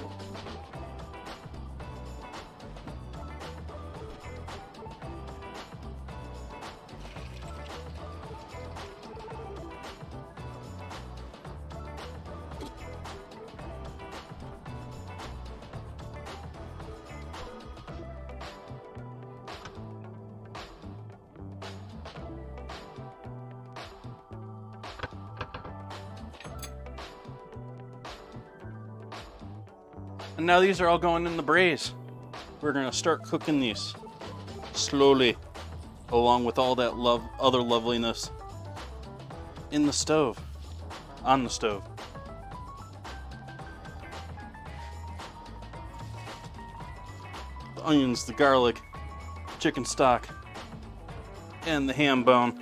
And now these are all going in the braise. We're gonna start cooking these slowly, along with all that other loveliness in the stove, on the stove. The onions, the garlic, chicken stock, and the ham bone.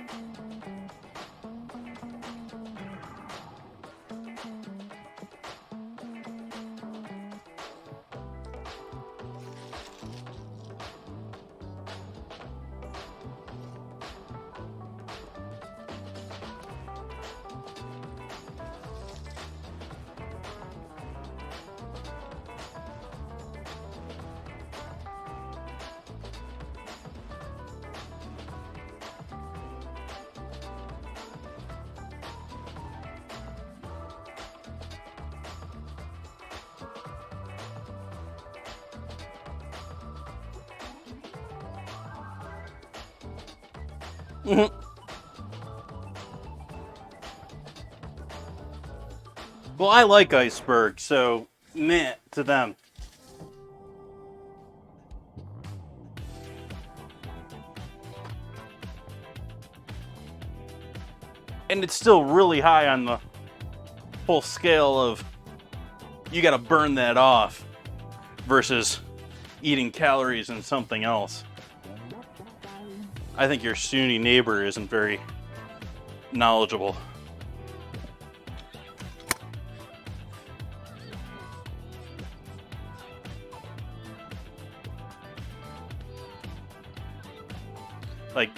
Well, I like iceberg, so meh to them. And it's still really high on the whole scale of you got to burn that off versus eating calories and something else. I think your Sunni neighbor isn't very knowledgeable. Like,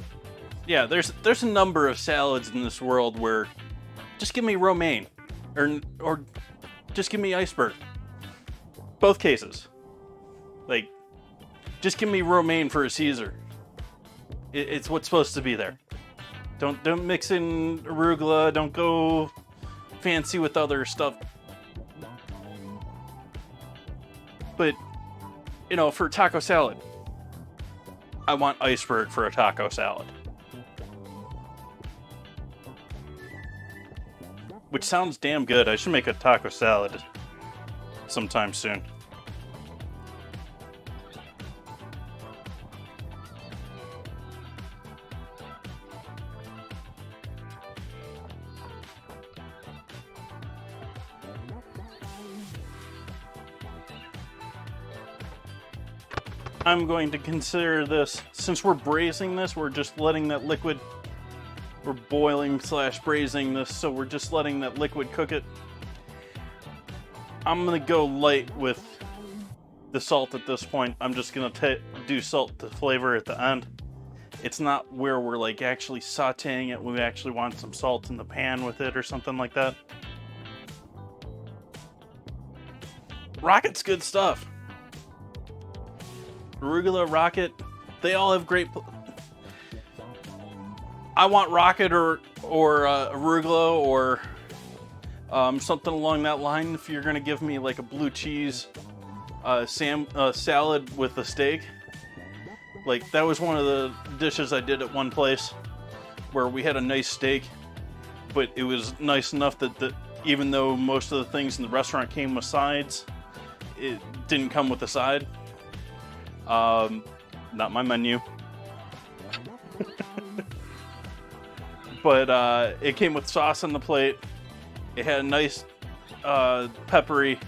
yeah, there's a number of salads in this world where just give me romaine or just give me iceberg. Both cases. Like, just give me romaine for a Caesar. It's what's supposed to be there. Don't mix in arugula. Don't go fancy with other stuff. But, you know, for taco salad, I want iceberg for a taco salad. Which sounds damn good. I should make a taco salad sometime soon. I'm going to consider this, since we're braising this, we're just letting that liquid, we're boiling / braising this, so we're just letting that liquid cook it. I'm going to go light with the salt at this point. I'm just going to do salt to flavor at the end. It's not where we're like actually sauteing it. We actually want some salt in the pan with it or something like that. Rocket's good stuff. Arugula, rocket, they all have great. I want rocket or arugula or something along that line. If you're gonna give me like a blue cheese salad with a steak, like that was one of the dishes I did at one place where we had a nice steak, but it was nice enough that even though most of the things in the restaurant came with sides, it didn't come with a side. Not my menu. But it came with sauce on the plate. It had a nice peppery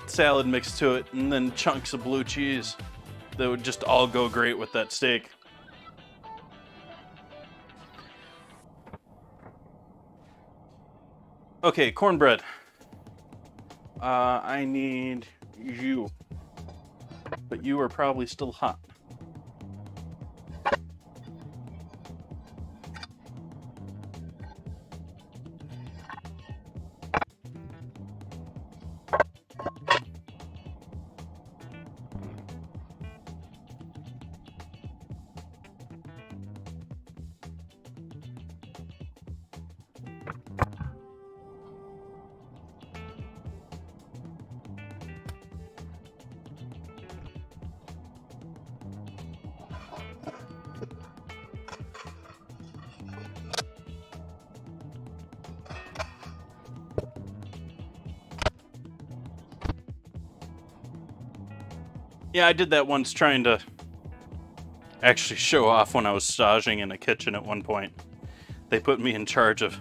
salad mix to it, and then chunks of blue cheese that would just all go great with that steak. Okay, cornbread. I need you. But you are probably still hot. Yeah, I did that once trying to actually show off when I was staging in a kitchen at one point. They put me in charge of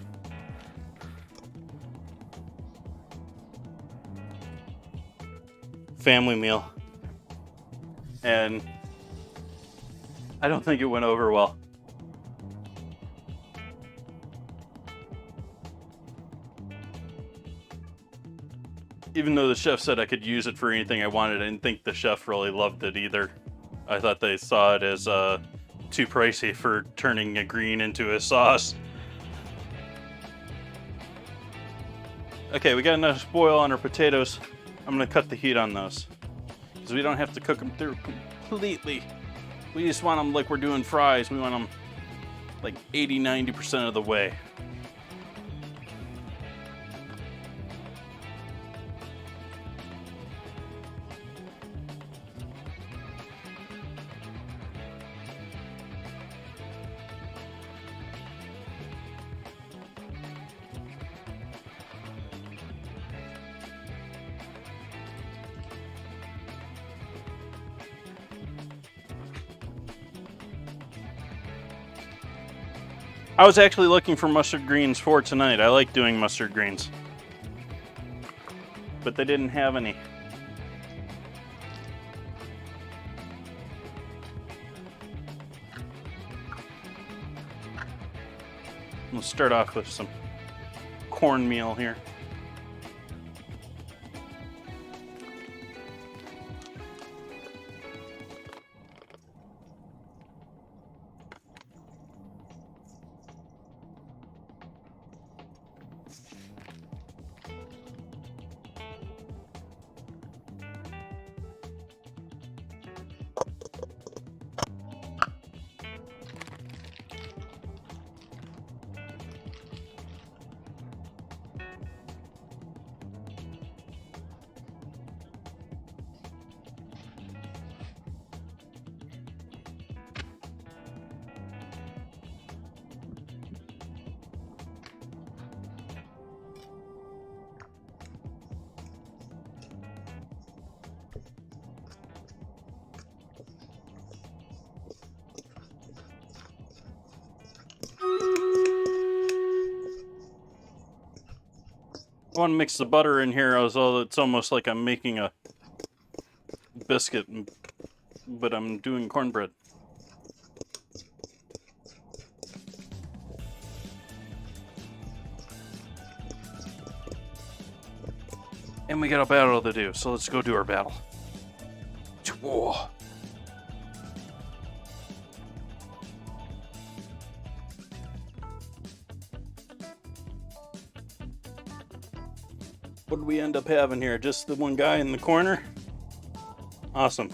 family meal. And I don't think it went over well. Even though the chef said I could use it for anything I wanted, I didn't think the chef really loved it either. I thought they saw it as too pricey for turning a green into a sauce. Okay, we got enough boil on our potatoes. I'm gonna cut the heat on those, because we don't have to cook them through completely. We just want them like we're doing fries. We want them like 80-90% of the way. I was actually looking for mustard greens for tonight. I like doing mustard greens. but they didn't have any. We'll start off with some cornmeal here. I want to mix the butter in here, although it's almost like I'm making a biscuit, but I'm doing cornbread. And we got a battle to do, so let's go do our battle. Whoa. What did we end up having here? Just the one guy in the corner? Awesome.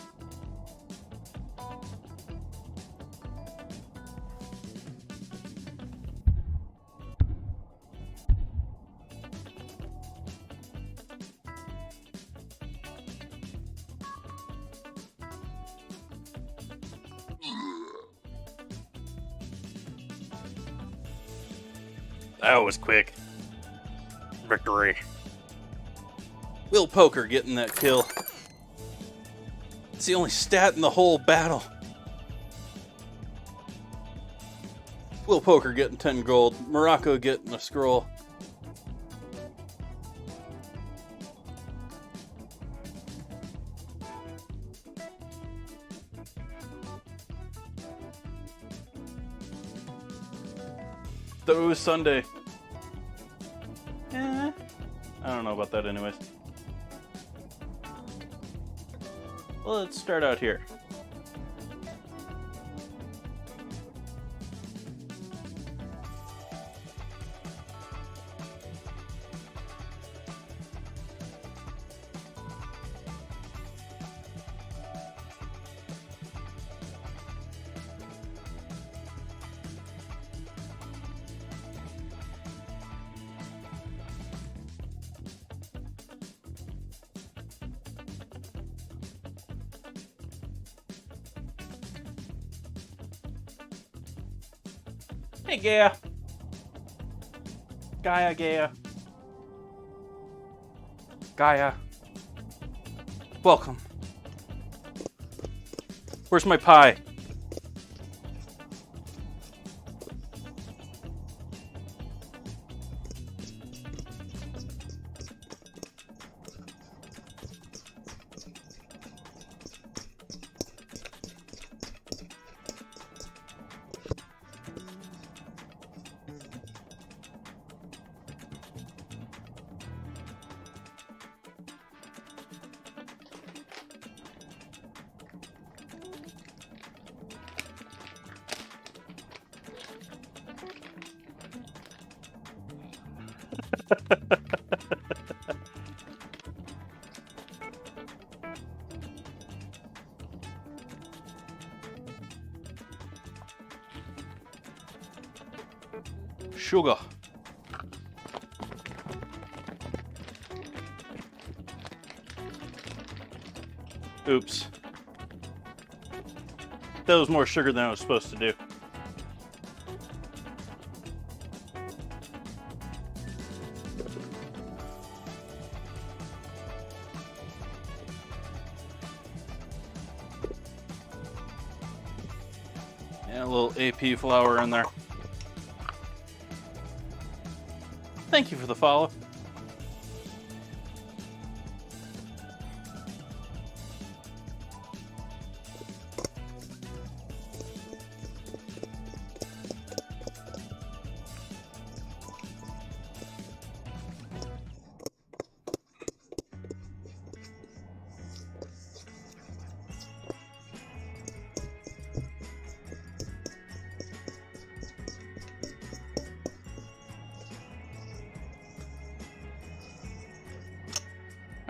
That was quick. Victory. Will Poker getting that kill. It's the only stat in the whole battle. Will Poker getting 10 gold. Morocco getting a scroll. Thought it was Sunday. I don't know about that anyways. Well, let's start out here. Hey, Gaia. Gaia. Gaia. Welcome. Where's my pie? Sugar. Oops. That was more sugar than I was supposed to do. And a little AP flour in there. Thank you for the follow.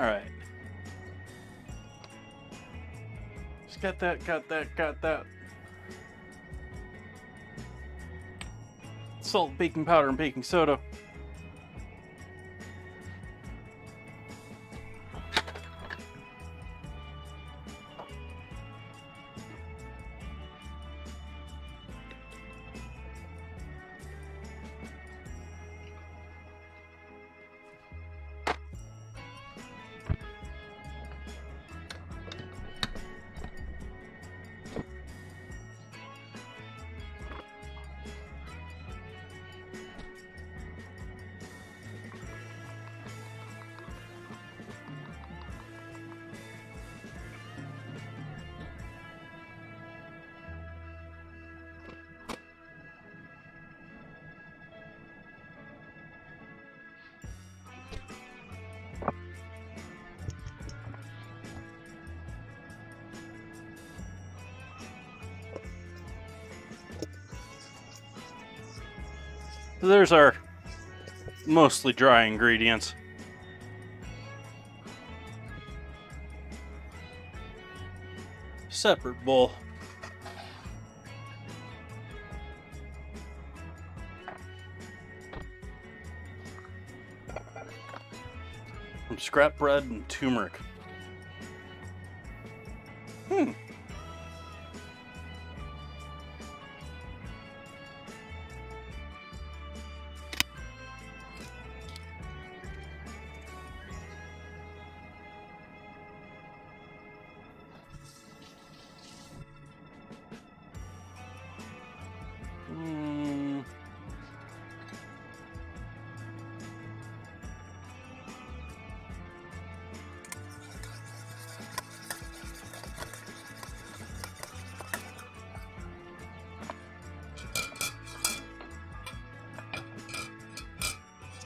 Alright. Just got that. Salt, baking powder, and baking soda. So there's our mostly dry ingredients. Separate bowl. Some scrap bread and turmeric.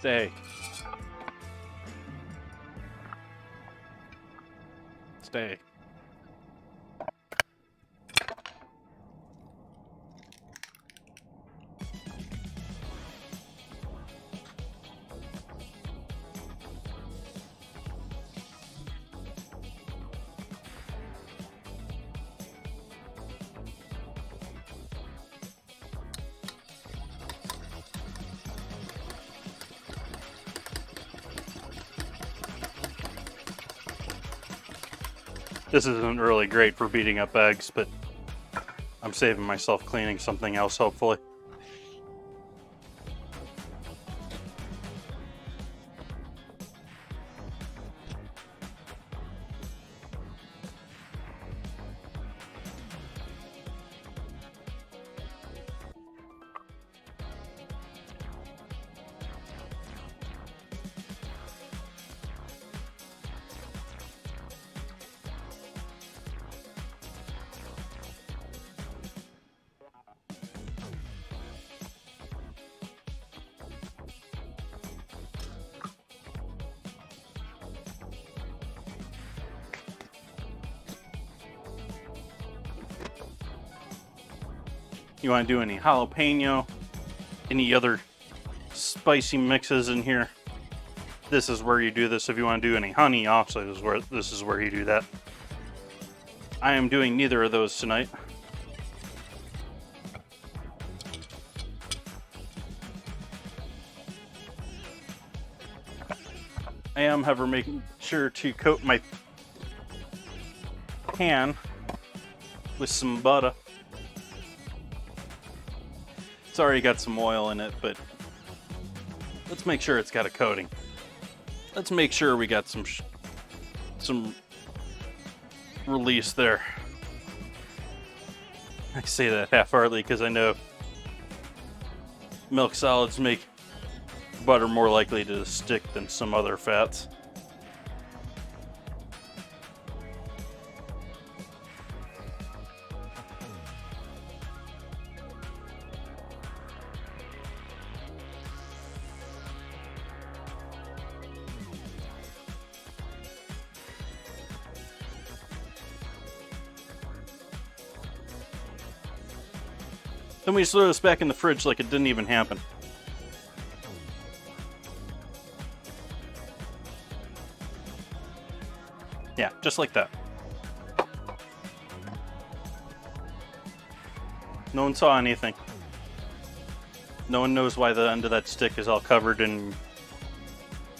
Stay. Stay. This isn't really great for beating up eggs, but I'm saving myself cleaning something else, hopefully. You want to do any jalapeno, any other spicy mixes in here, this is where you do this. If you want to do any honey, also this is where you do that. I am doing neither of those tonight. I am, however, making sure to coat my pan with some butter. It's already got some oil in it, but let's make sure it's got a coating. Let's make sure we got some release there. I say that half-heartedly because I know milk solids make butter more likely to stick than some other fats. Then we just throw this back in the fridge like it didn't even happen. Yeah, just like that. No one saw anything. No one knows why the end of that stick is all covered in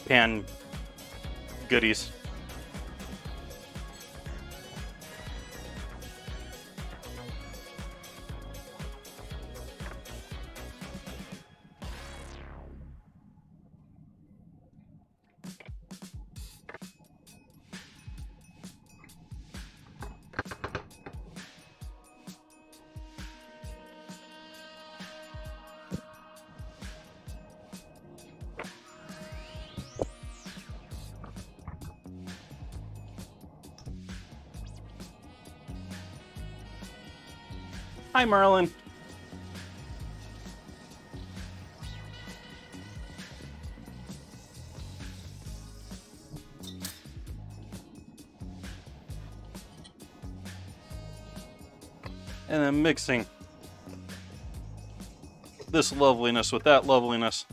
pan goodies. Hi, Merlin. And then mixing this loveliness with that loveliness.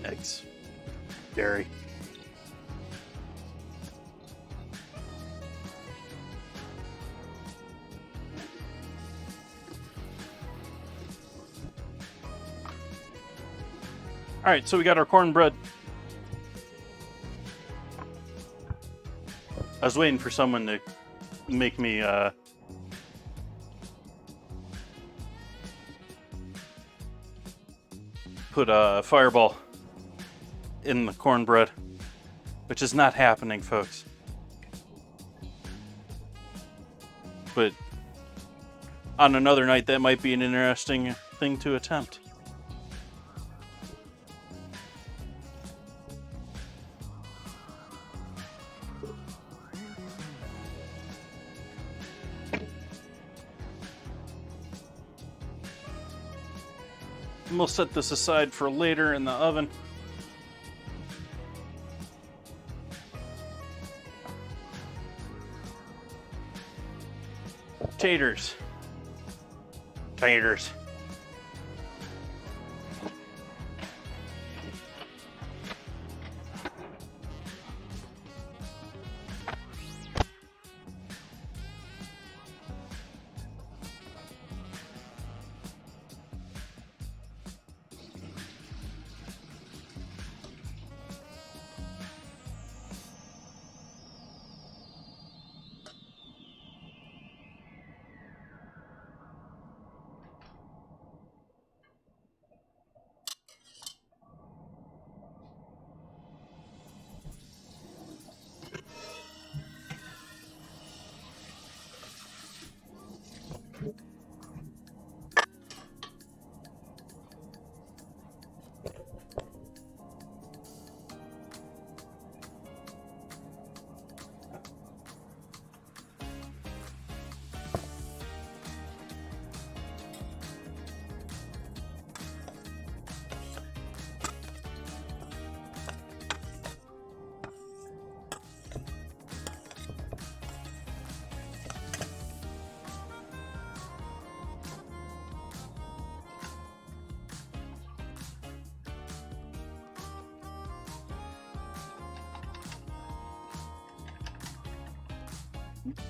Eggs. Dairy. All right, so we got our cornbread. I was waiting for someone to make me put a fireball in the cornbread, which is not happening, folks. But on another night, that might be an interesting thing to attempt. And we'll set this aside for later in the oven. Taters. Taters.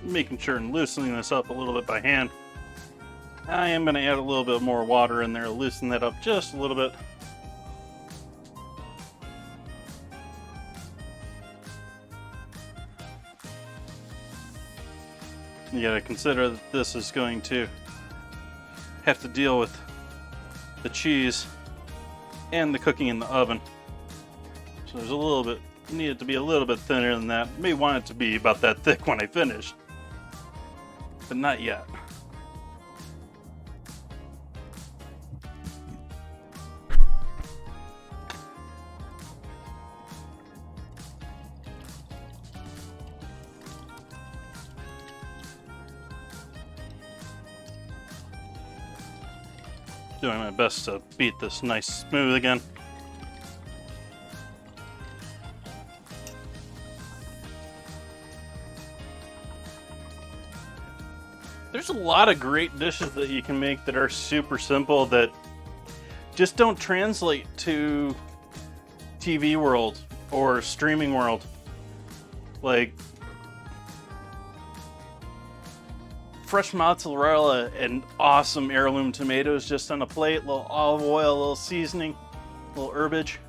Making sure and loosening this up a little bit by hand. I am going to add a little bit more water in there to loosen that up just a little bit. You gotta consider that this is going to have to deal with the cheese and the cooking in the oven. So there's a little bit, need it to be a little bit thinner than that. May want it to be about that thick when I finish, but not yet. Doing my best to beat this nice smooth again. There's a lot of great dishes that you can make that are super simple that just don't translate to TV world or streaming world. Like fresh mozzarella and awesome heirloom tomatoes just on a plate, a little olive oil, a little seasoning, a little herbage.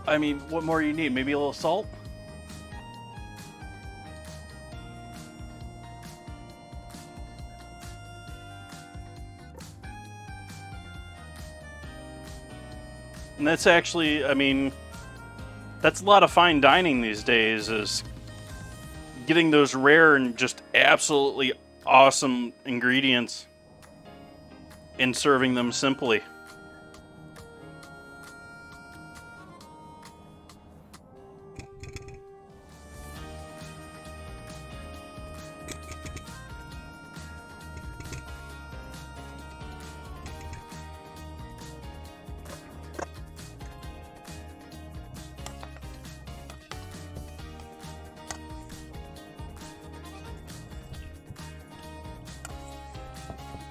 I mean, what more do you need? Maybe a little salt? And that's actually, I mean, that's a lot of fine dining these days, is getting those rare and just absolutely awesome ingredients and serving them simply.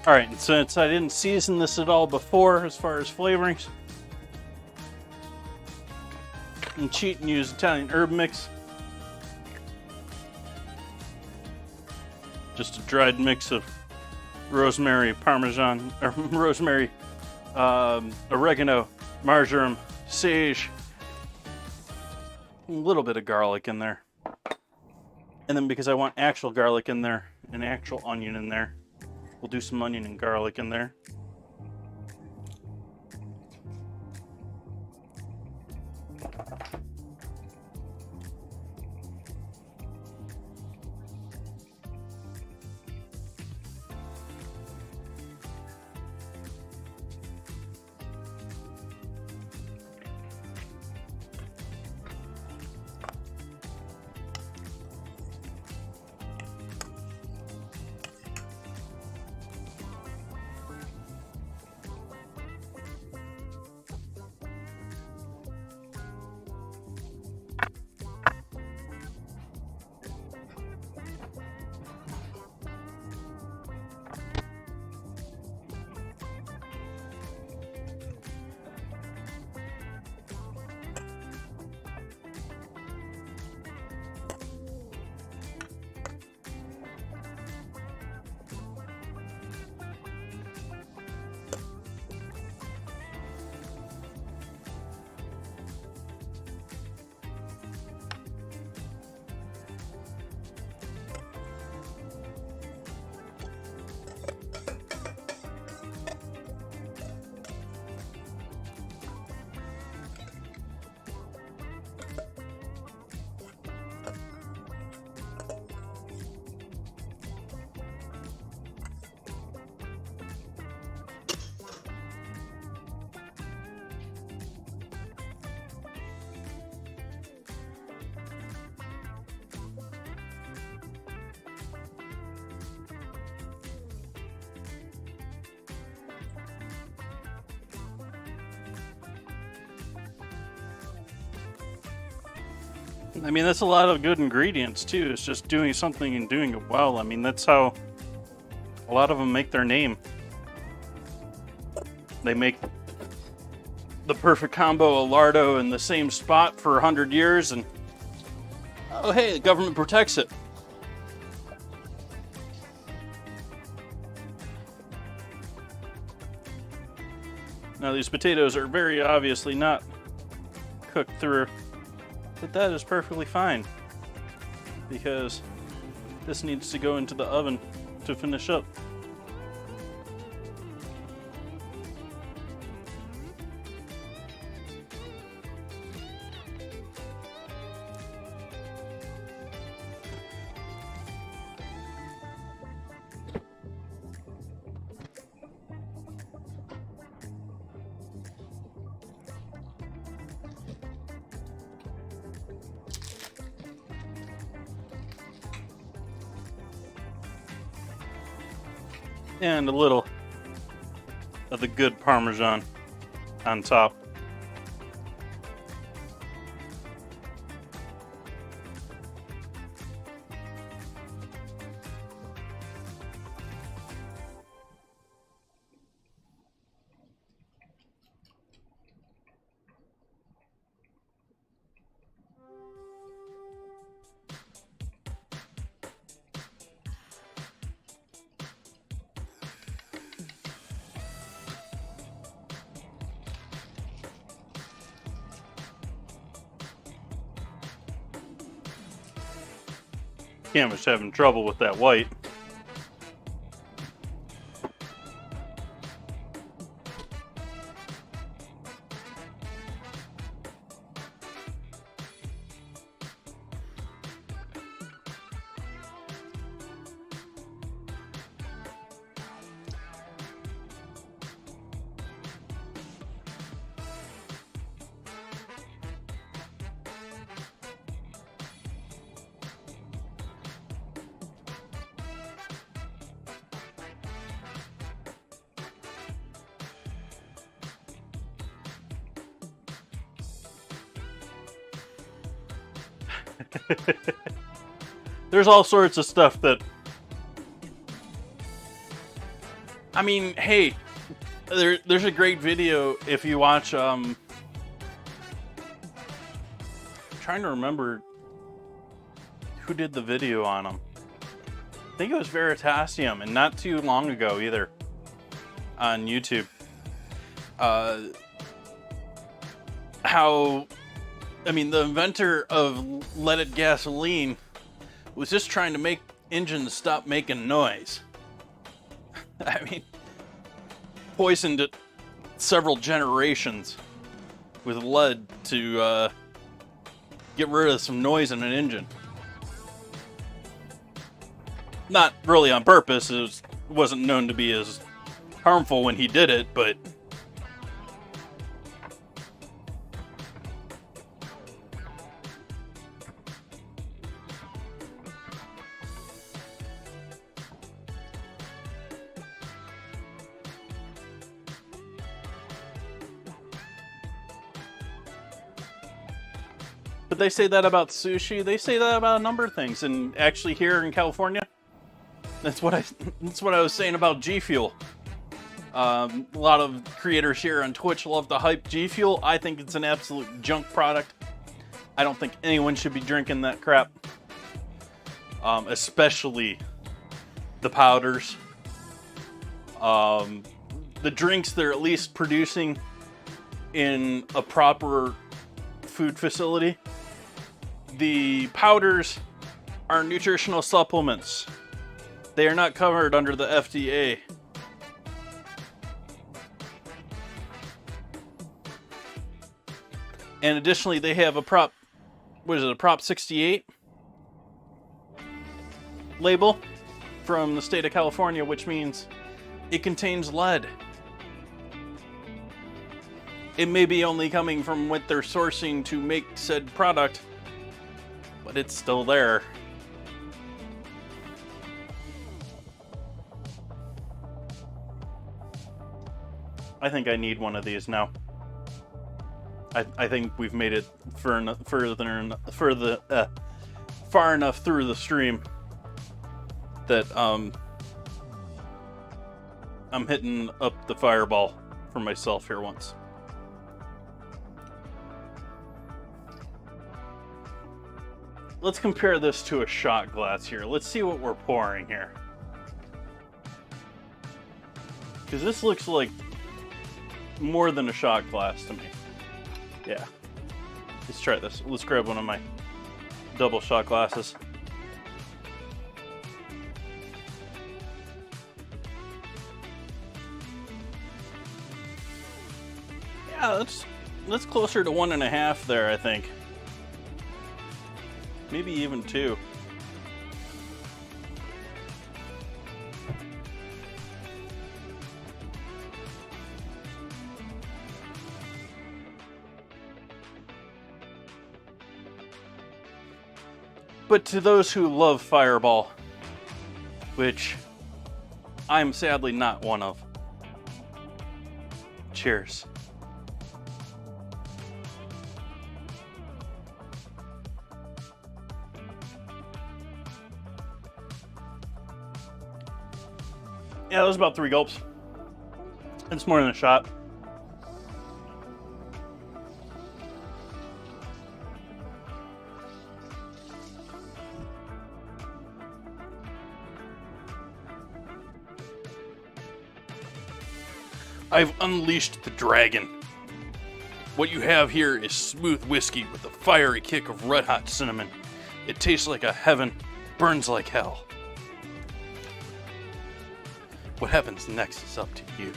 Alright, and since I didn't season this at all before as far as flavorings, I'm cheat and use Italian herb mix. Just a dried mix of rosemary, parmesan, or rosemary, oregano, marjoram, sage, a little bit of garlic in there. And then because I want actual garlic in there, and actual onion in there, we'll do some onion and garlic in there. I mean, that's a lot of good ingredients too. It's just doing something and doing it well. I mean, that's how a lot of them make their name. They make the perfect combo of lardo in the same spot for 100 years and, oh hey, the government protects it. Now these potatoes are very obviously not cooked through, but that is perfectly fine because This needs to go into the oven to finish up. And a little of the good Parmesan on top. Camera's having trouble with that white. There's all sorts of stuff that, I mean, hey, there's a great video if you watch, I'm trying to remember who did the video on them. I think it was Veritasium, and not too long ago either, on YouTube. How, I mean, the inventor of leaded gasoline was just trying to make engines stop making noise. I mean, poisoned it several generations with lead to get rid of some noise in an engine. Not really on purpose. It wasn't known to be as harmful when he did it, but they say that about sushi. They say that about a number of things. And actually, here in California, that's what I was saying about G Fuel. A lot of creators here on Twitch love to hype G Fuel. I think it's an absolute junk product. I don't think anyone should be drinking that crap. Especially the powders. The drinks they're at least producing in a proper food facility. The powders are nutritional supplements. They are not covered under the FDA. And additionally, they have a Prop 68 label from the state of California, which means it contains lead. It may be only coming from what they're sourcing to make said product, but it's still there. I think I need one of these now. I think we've made it far enough through the stream that I'm hitting up the fireball for myself here once. Let's compare this to a shot glass here. Let's see what we're pouring here. Because this looks like more than a shot glass to me. Yeah. Let's try this. Let's grab one of my double shot glasses. Yeah, that's closer to 1.5 there, I think. Maybe even 2. But to those who love Fireball, which I'm sadly not one of, cheers. Yeah, that was about 3 gulps. It's more than a shot. I've unleashed the dragon. What you have here is smooth whiskey with a fiery kick of red-hot cinnamon. It tastes like a heaven, burns like hell. What happens next is up to you.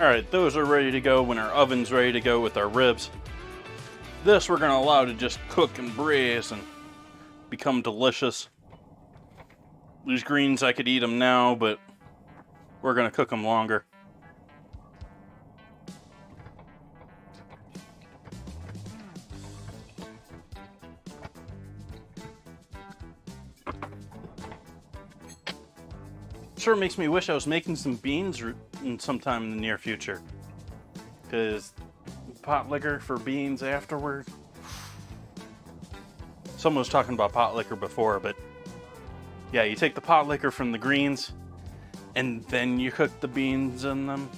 Alright, those are ready to go when our oven's ready to go with our ribs. This we're going to allow to just cook and braise and become delicious. These greens, I could eat them now, but we're going to cook them longer. Sure makes me wish I was making some beans sometime in the near future. Because pot liquor for beans afterward. Someone was talking about pot liquor before, but yeah, you take the pot liquor from the greens and then you cook the beans in them,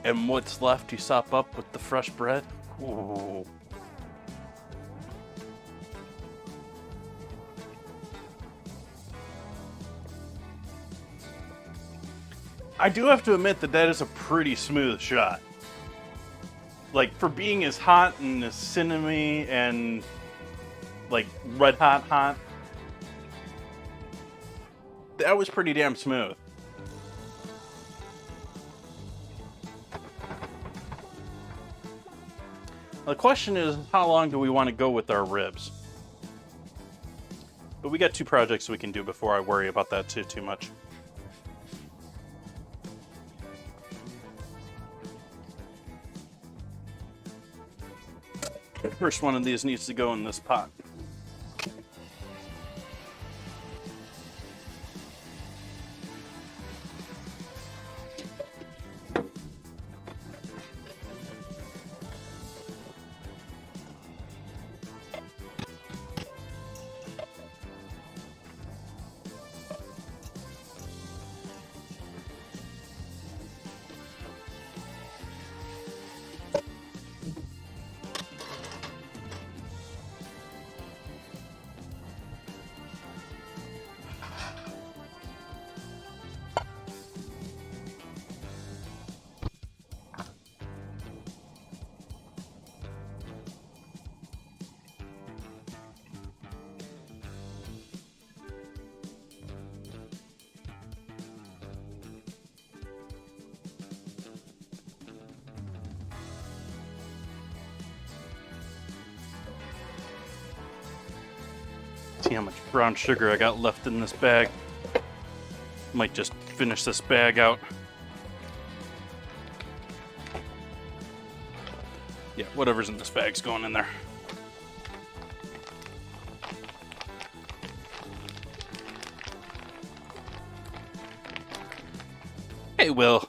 and what's left you sop up with the fresh bread. Ooh. I do have to admit that is a pretty smooth shot. Like, for being as hot and as cinnamony and like red hot, that was pretty damn smooth. The question is, how long do we want to go with our ribs? But we got 2 projects we can do before I worry about that too much. First one of these needs to go in this pot. See how much brown sugar I got left in this bag. Might just finish this bag out. Yeah, whatever's in this bag's going in there. Hey, Will.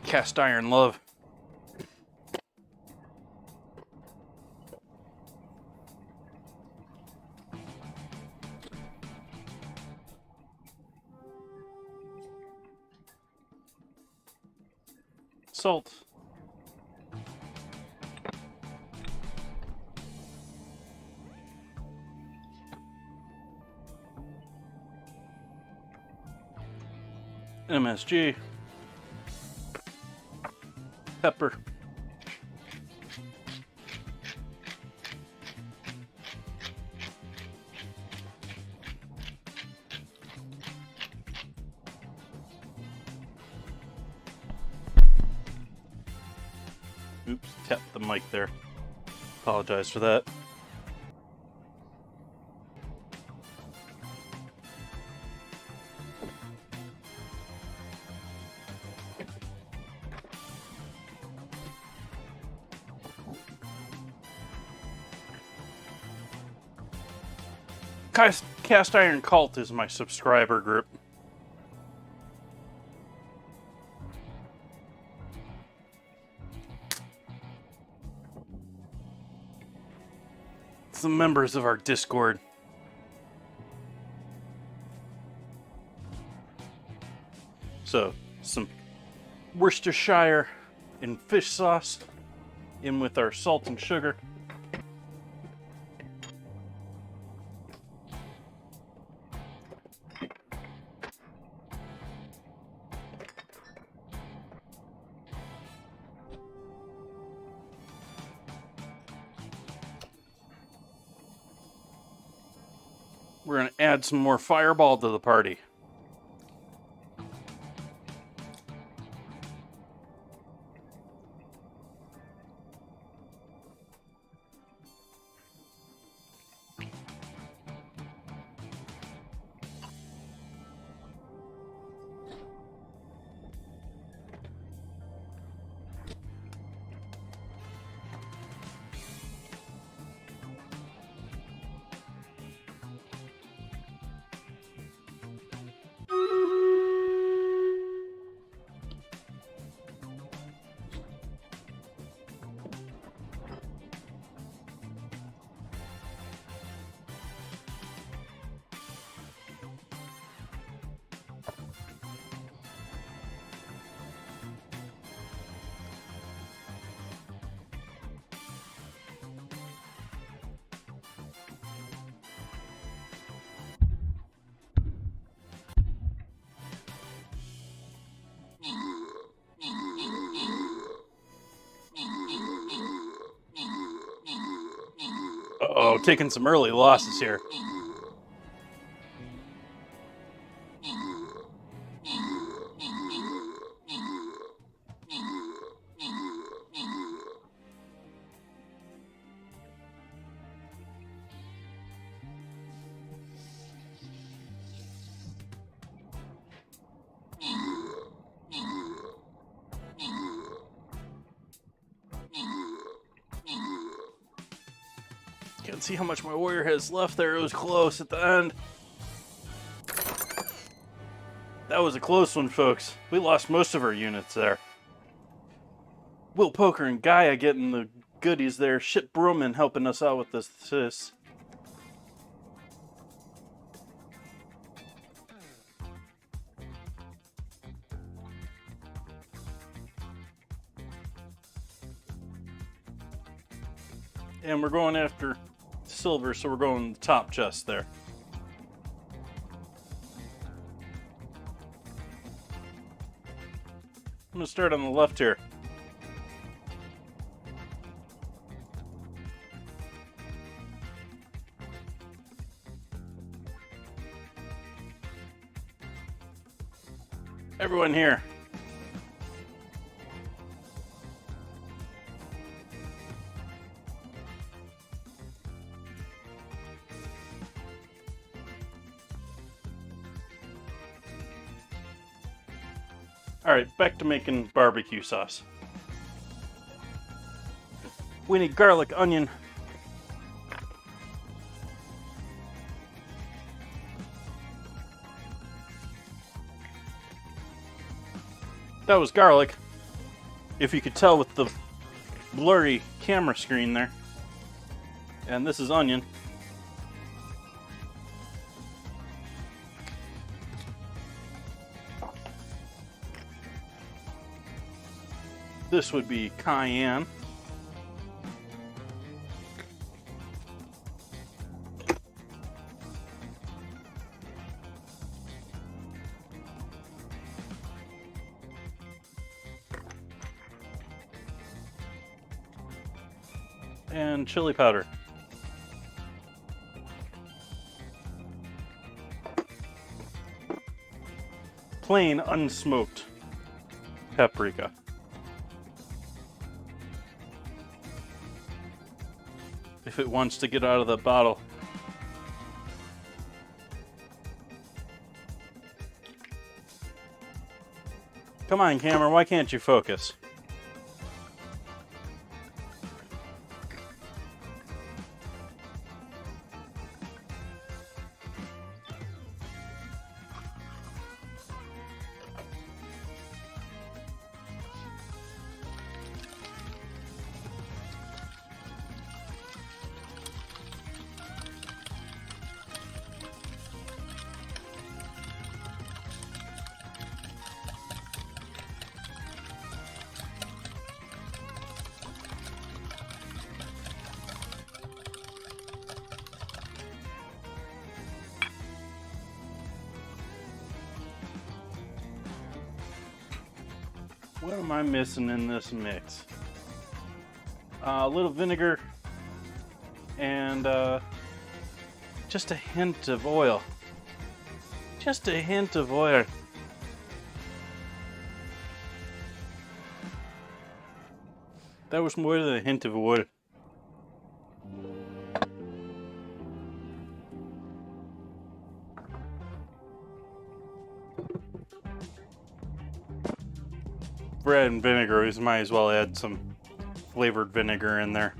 Cast iron love. Salt. MSG. Pepper. Oops, tapped the mic there. Apologize for that. Cast Iron Cult is my subscriber group. It's the members of our Discord. So, some Worcestershire and fish sauce in with our salt and sugar. We're going to add some more Fireball to the party. Uh-oh, taking some early losses here. Can't see how much my warrior has left there. It was close at the end. That was a close one, folks. We lost most of our units there. Will Poker and Gaia getting the goodies there. Ship Broman helping us out with this. And we're going after silver, so we're going the top chest there. I'm going to start on the left here. Everyone here. Alright, back to making barbecue sauce. We need garlic, onion. That was garlic, if you could tell with the blurry camera screen there. And this is onion. This would be cayenne. And chili powder. Plain unsmoked paprika. if it wants to get out of the bottle. Come on, camera, why can't you focus? What am I missing in this mix? A little vinegar and just a hint of oil. Just a hint of oil. That was more than a hint of oil. For adding vinegar, we might as well add some flavored vinegar in there.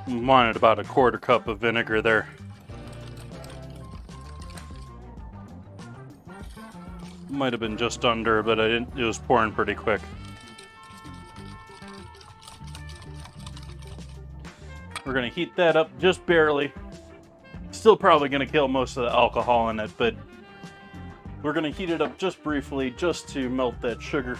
Wanted about a quarter cup of vinegar there. Might have been just under, but it was pouring pretty quick. We're gonna heat that up just barely. Still probably gonna kill most of the alcohol in it, but we're gonna heat it up just briefly just to melt that sugar.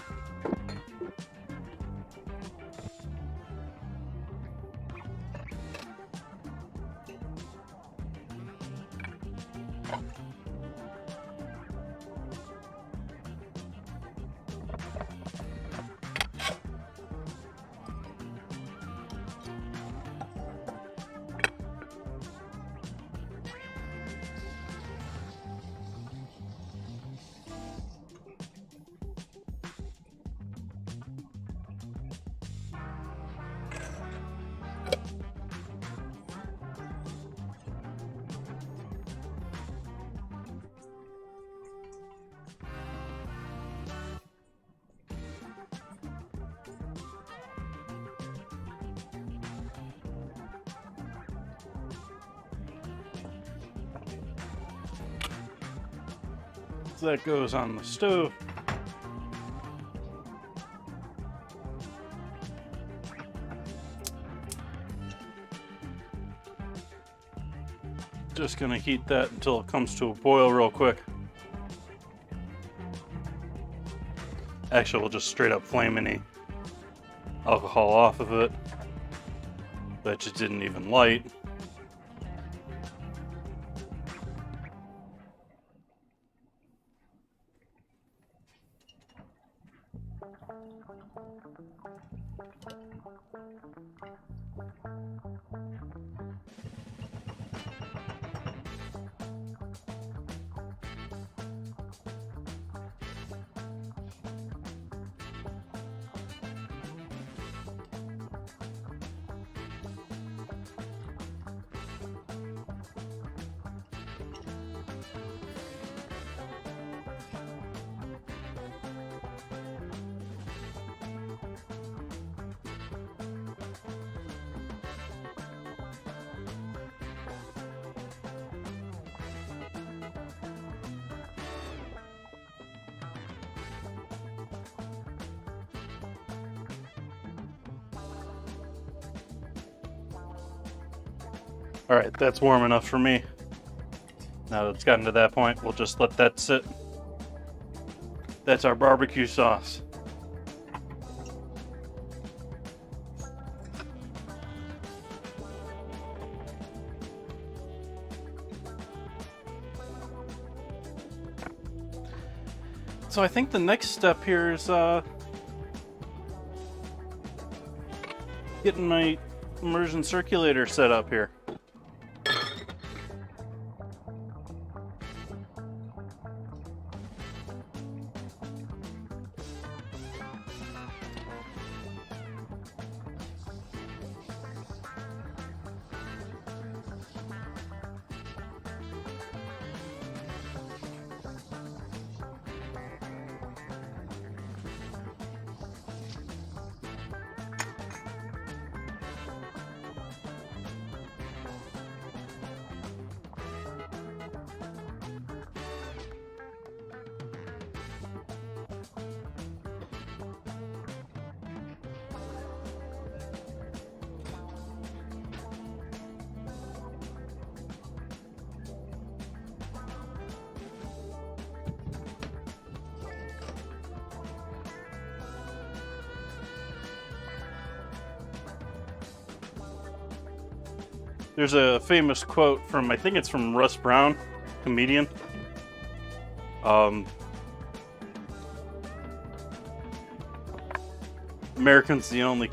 So that goes on the stove. Just gonna heat that until it comes to a boil real quick. Actually, we'll just straight up flame any alcohol off of it. That just didn't even light. Alright, that's warm enough for me. Now that it's gotten to that point, we'll just let that sit. That's our barbecue sauce. So I think the next step here is Getting my immersion circulator set up here. There's a famous quote from, I think it's from Russ Brown, comedian. Americans the only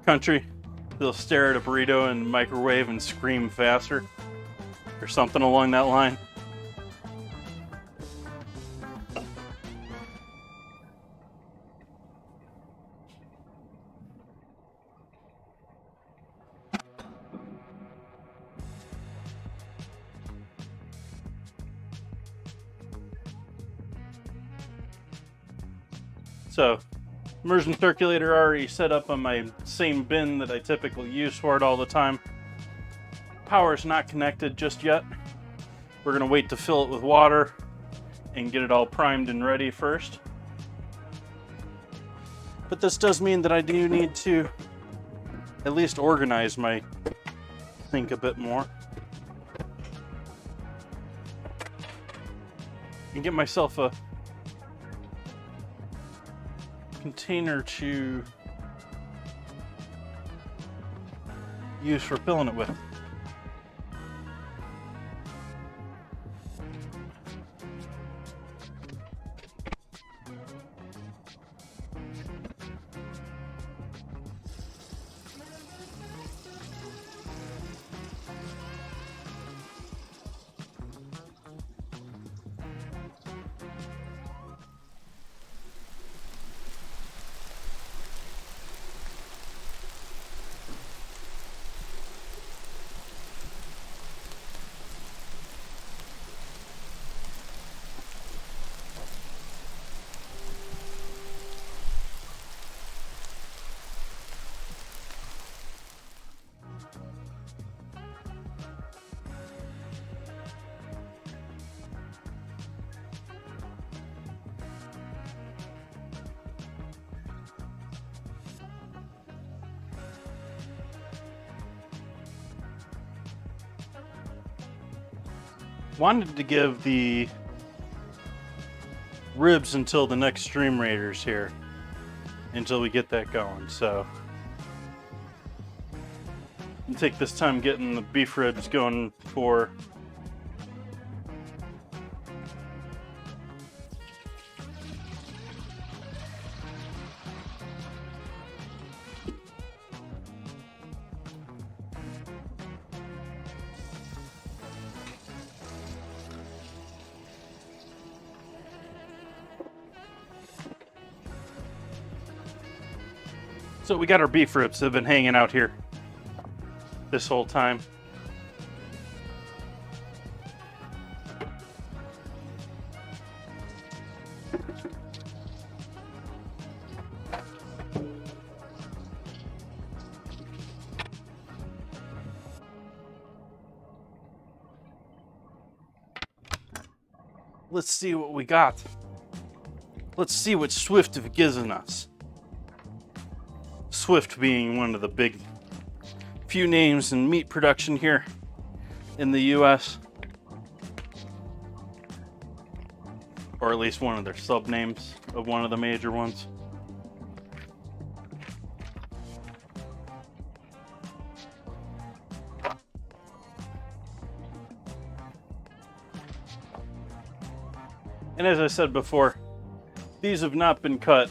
country that'll stare at a burrito and microwave and scream faster, or something along that line. So, immersion circulator already set up on my same bin that I typically use for it all the time. Power's not connected just yet. We're gonna wait to fill it with water and get it all primed and ready first. But this does mean that I do need to at least organize my sink a bit more. And get myself a container to use for filling it with. Wanted to give the ribs until the next Stream Raiders here, until we get that going. So I'll take this time getting the beef ribs going for So we got our beef ribs that have been hanging out here this whole time. Let's see what we got. Let's see what Swift have given us. Swift being one of the big few names in meat production here in the US, or at least one of their sub names of one of the major ones. And as I said before, these have not been cut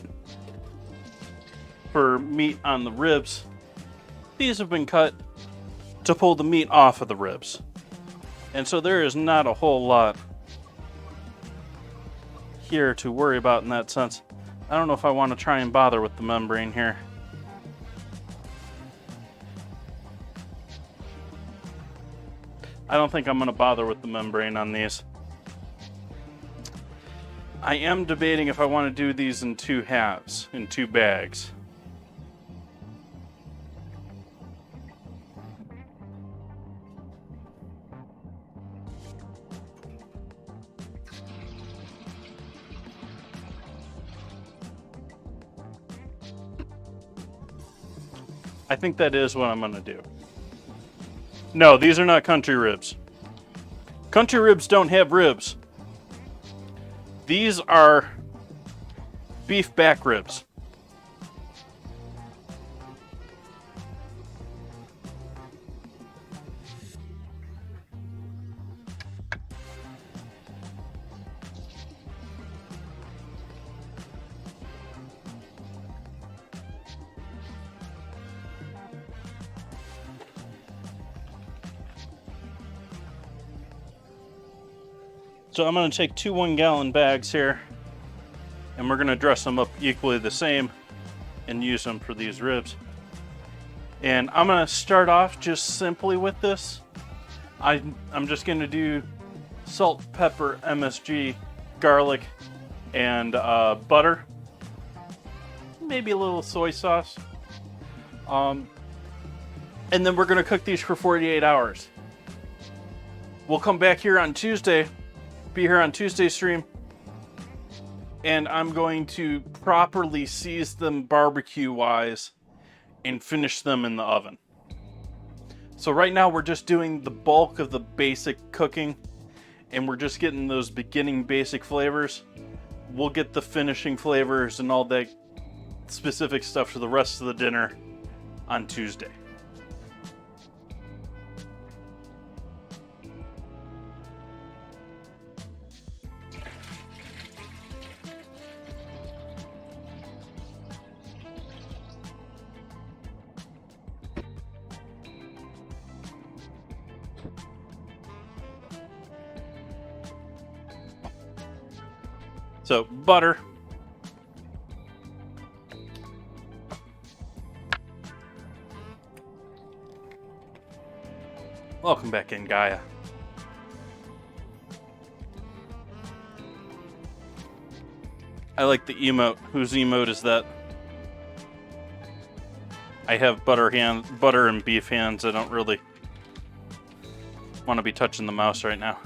for meat on the ribs. These have been cut to pull the meat off of the ribs. And so there is not a whole lot here to worry about in that sense. I don't know if I want to try and bother with the membrane here. I don't think I'm going to bother with the membrane on these. I am debating if I want to do these in 2 halves, in 2 bags. I think that is what I'm going to do. No, these are not country ribs. Country ribs don't have ribs. These are beef back ribs. So I'm going to take 2 1-gallon bags here, and we're going to dress them up equally the same and use them for these ribs. And I'm going to start off just simply with this. I'm just going to do salt, pepper, MSG, garlic, and butter. Maybe a little soy sauce. And then we're going to cook these for 48 hours. We'll come back here on Tuesday. Be here on Tuesday's stream, and I'm going to properly season them barbecue wise and finish them in the oven. So right now we're just doing the bulk of the basic cooking, and we're just getting those beginning basic flavors. We'll get the finishing flavors and all that specific stuff for the rest of the dinner on Tuesday. So, butter. Welcome back in, Gaia. I like the emote. Whose emote is that? I have butter and beef hands. I don't really want to be touching the mouse right now.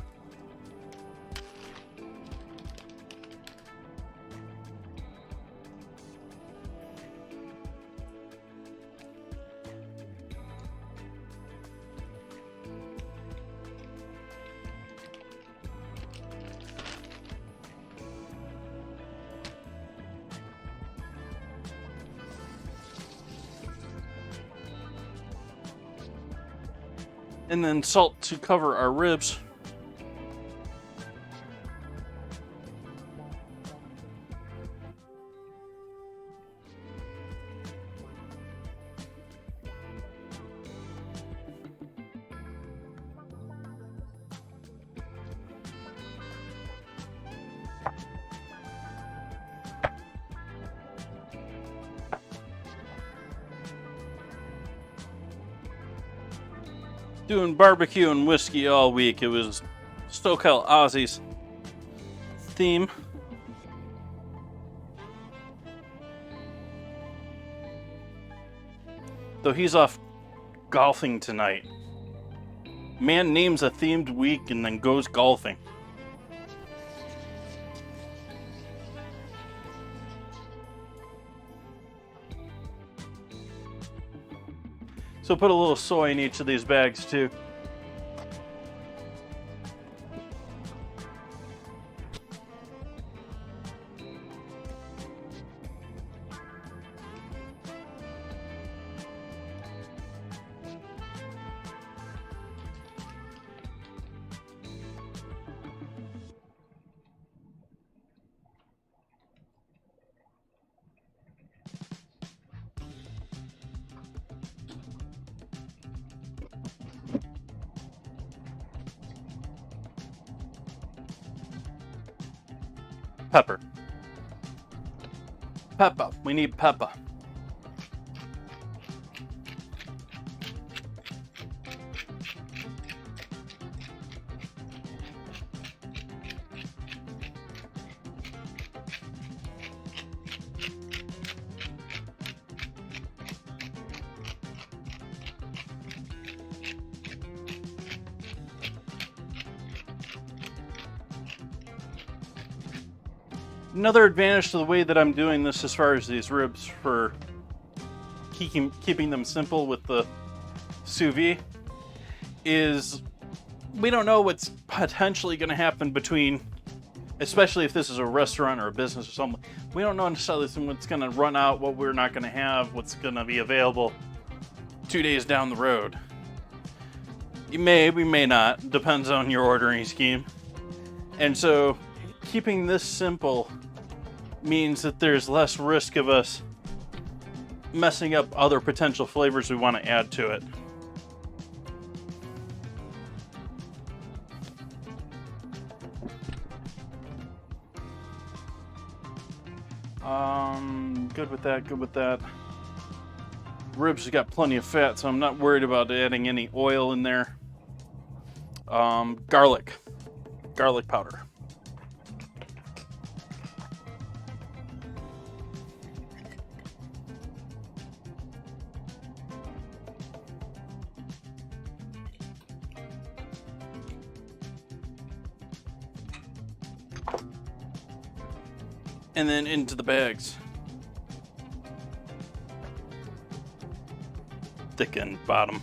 And then salt to cover our ribs. Doing barbecue and whiskey all week. It was SoCal Ozzy's theme. Though he's off golfing tonight. Man names a themed week and then goes golfing. So put a little soy in each of these bags too. Pepper. Pepper. We need pepper. Another advantage to the way that I'm doing this as far as these ribs for keeping them simple with the sous vide is we don't know what's potentially going to happen between, especially if this is a restaurant or a business or something. We don't know necessarily what's going to run out, what we're not going to have, what's going to be available 2 days down the road. We may not, depends on your ordering scheme. And so keeping this simple means that there's less risk of us messing up other potential flavors we want to add to it. Good with that, good with that. Ribs have got plenty of fat, so I'm not worried about adding any oil in there. Garlic powder. And then into the bags. Thicken bottom.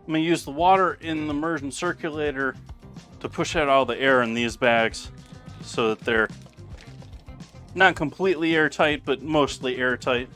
I'm going to use the water in the immersion circulator to push out all the air in these bags so that they're not completely airtight, but mostly airtight.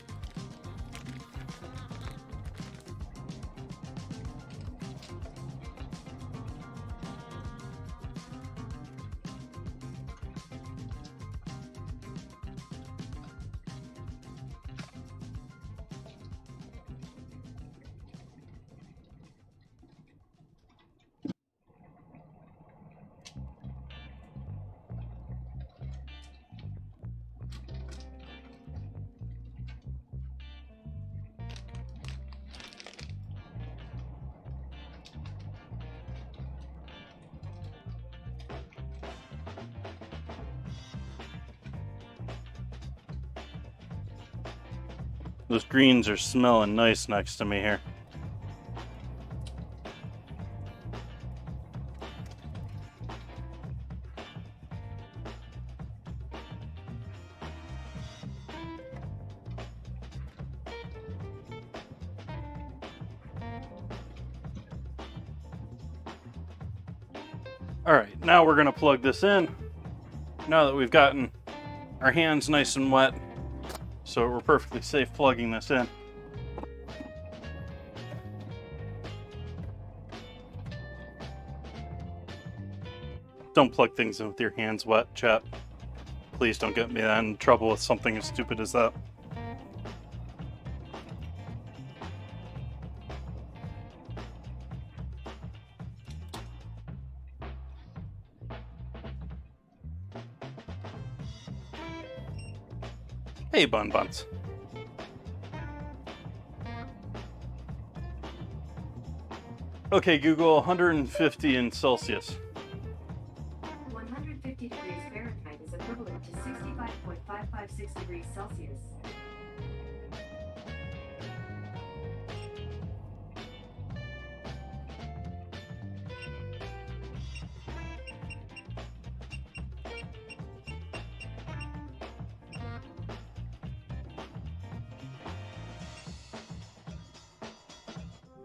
Those greens are smelling nice next to me here. All right, now we're gonna plug this in. Now that we've gotten our hands nice and wet, so we're perfectly safe plugging this in. Don't plug things in with your hands wet, chat. Please don't get me in trouble with something as stupid as that. Hey, Bun Buns. Okay, Google, 150 in Celsius. 150 degrees Fahrenheit is equivalent to 65.556 degrees Celsius.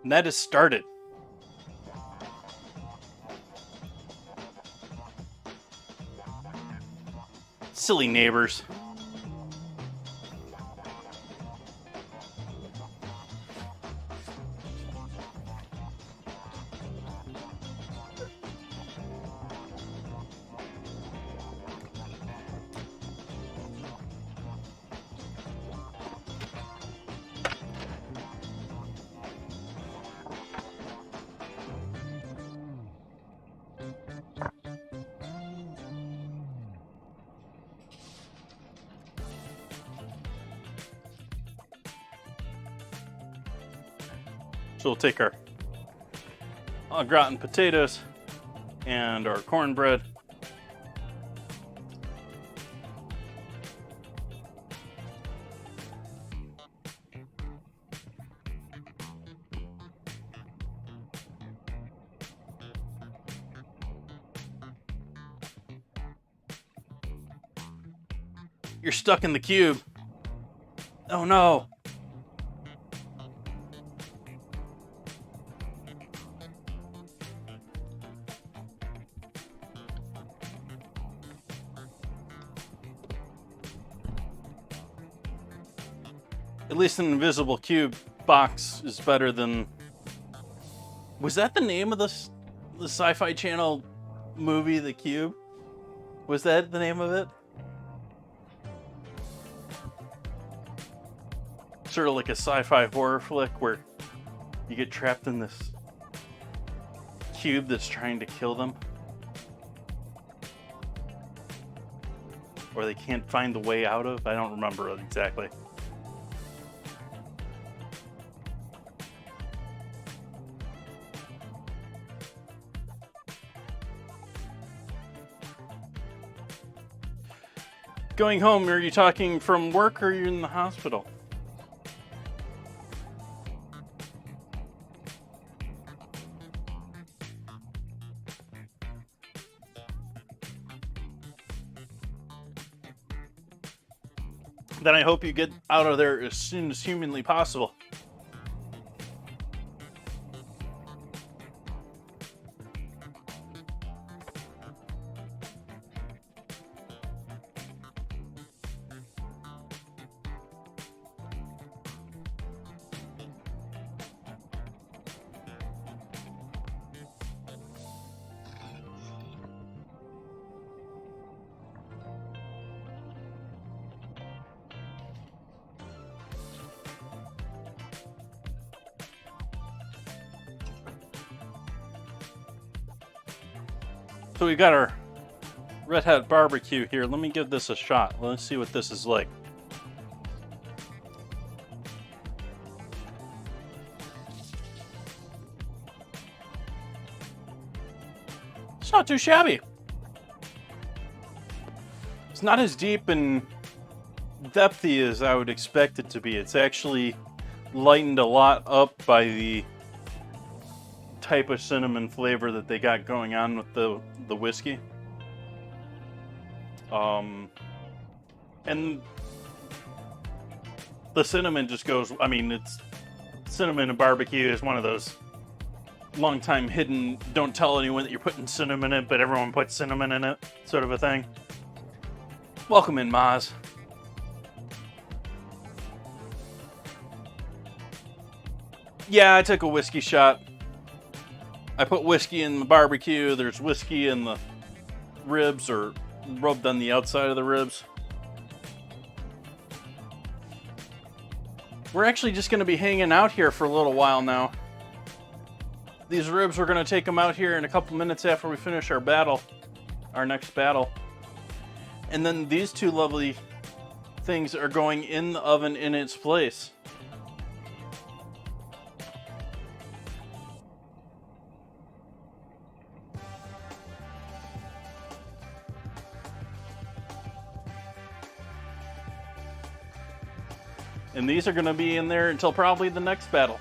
And that has started. Silly neighbors. So we'll take our au gratin potatoes and our cornbread. You're stuck in the cube. Oh no. At least an invisible cube box is better than... Was that the name of the Sci-Fi Channel movie, The Cube? Was that the name of it? Sort of like a sci-fi horror flick where you get trapped in this cube that's trying to kill them. Or they can't find the way out of. I don't remember exactly. Going home, are you talking from work or are you in the hospital? Then I hope you get out of there as soon as humanly possible. So we got our Red Hat barbecue here. Let me give this a shot. Let's see what this is like. It's not too shabby. It's not as deep and depthy as I would expect it to be. It's actually lightened a lot up by the type of cinnamon flavor that they got going on with the whiskey. And the cinnamon just goes, I mean, it's cinnamon and barbecue is one of those long time hidden, don't tell anyone that you're putting cinnamon in it, but everyone puts cinnamon in it, sort of a thing. Welcome in, Maz. Yeah, I took a whiskey shot. I put whiskey in the barbecue. There's whiskey in the ribs, or rubbed on the outside of the ribs. We're actually just going to be hanging out here for a little while now. These ribs, we're going to take them out here in a couple minutes after we finish our next battle. And then these two lovely things are going in the oven in its place. And these are going to be in there until probably the next battle.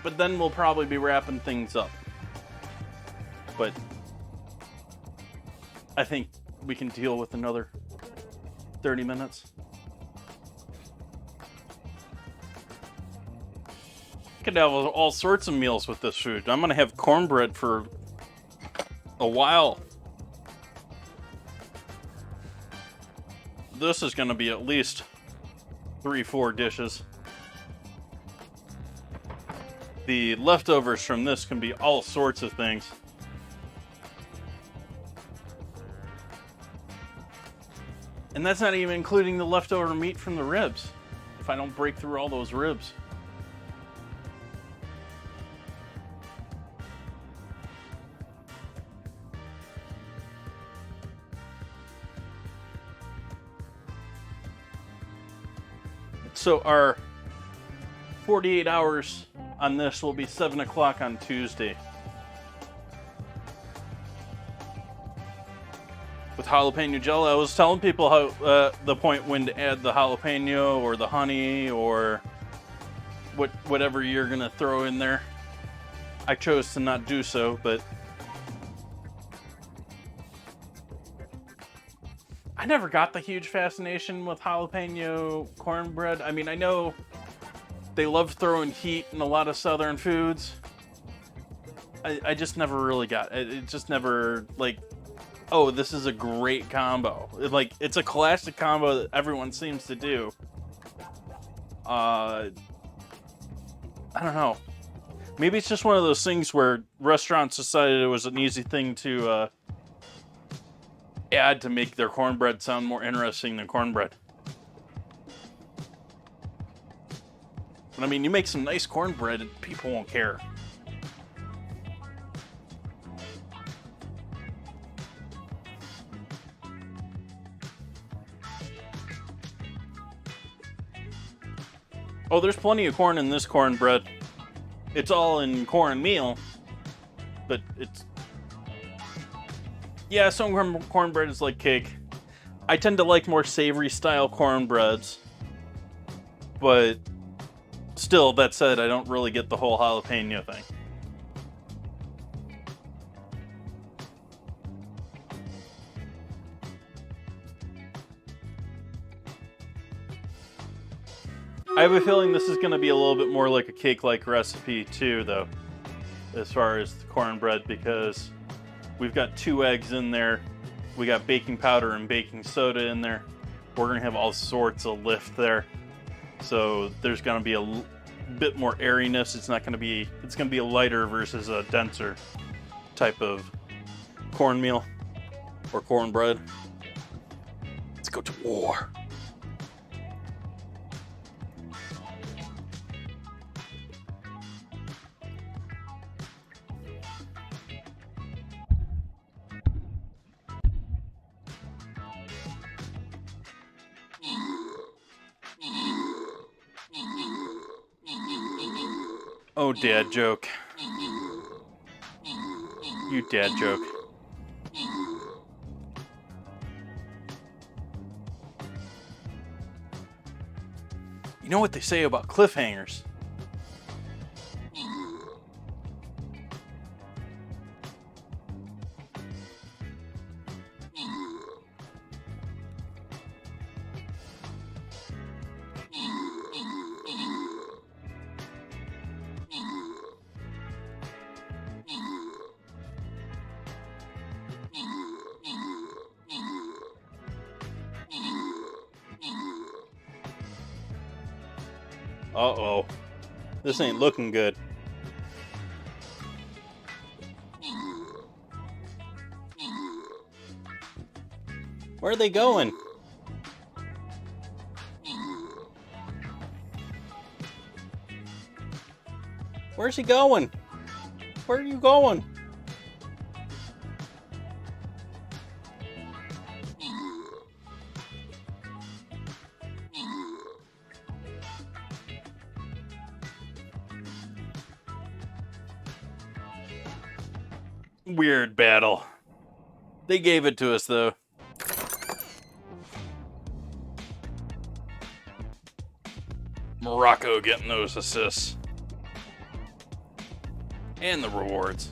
But then we'll probably be wrapping things up. But I think we can deal with another 30 minutes. Could have all sorts of meals with this food. I'm going to have cornbread for a while. This is going to be at least 3-4 dishes. The leftovers from this can be all sorts of things. And that's not even including the leftover meat from the ribs, if I don't break through all those ribs. So our 48 hours on this will be 7 o'clock on Tuesday. With jalapeno jello, I was telling people how the point when to add the jalapeno or the honey or whatever you're gonna throw in there. I chose to not do so, but I never got the huge fascination with jalapeno cornbread. I mean, I know they love throwing heat in a lot of southern foods. I just never really got it. It just never, like, oh, this is a great combo. It's a classic combo that everyone seems to do. I don't know. Maybe it's just one of those things where restaurants decided it was an easy thing to add to make their cornbread sound more interesting than cornbread. But I mean, you make some nice cornbread and people won't care. Oh, there's plenty of corn in this cornbread. It's all in cornmeal, but it's... Yeah, some cornbread is like cake. I tend to like more savory style cornbreads, but still, that said, I don't really get the whole jalapeno thing. I have a feeling this is going to be a little bit more like a cake-like recipe too, though, as far as the cornbread, because we've got 2 eggs in there, we got baking powder and baking soda in there. We're going to have all sorts of lift there, so there's going to be a bit more airiness. It's going to be a lighter versus a denser type of cornmeal or cornbread. Let's go to war. Oh, dad joke. You dad joke. You know what they say about cliffhangers? Uh-oh. This ain't looking good. Where are they going? Where's he going? Where are you going? weird battle. They gave it to us, though. Morocco getting those assists. And the rewards.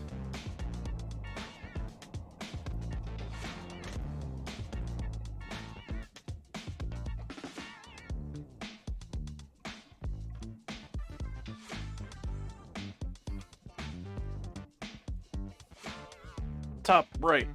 Top right.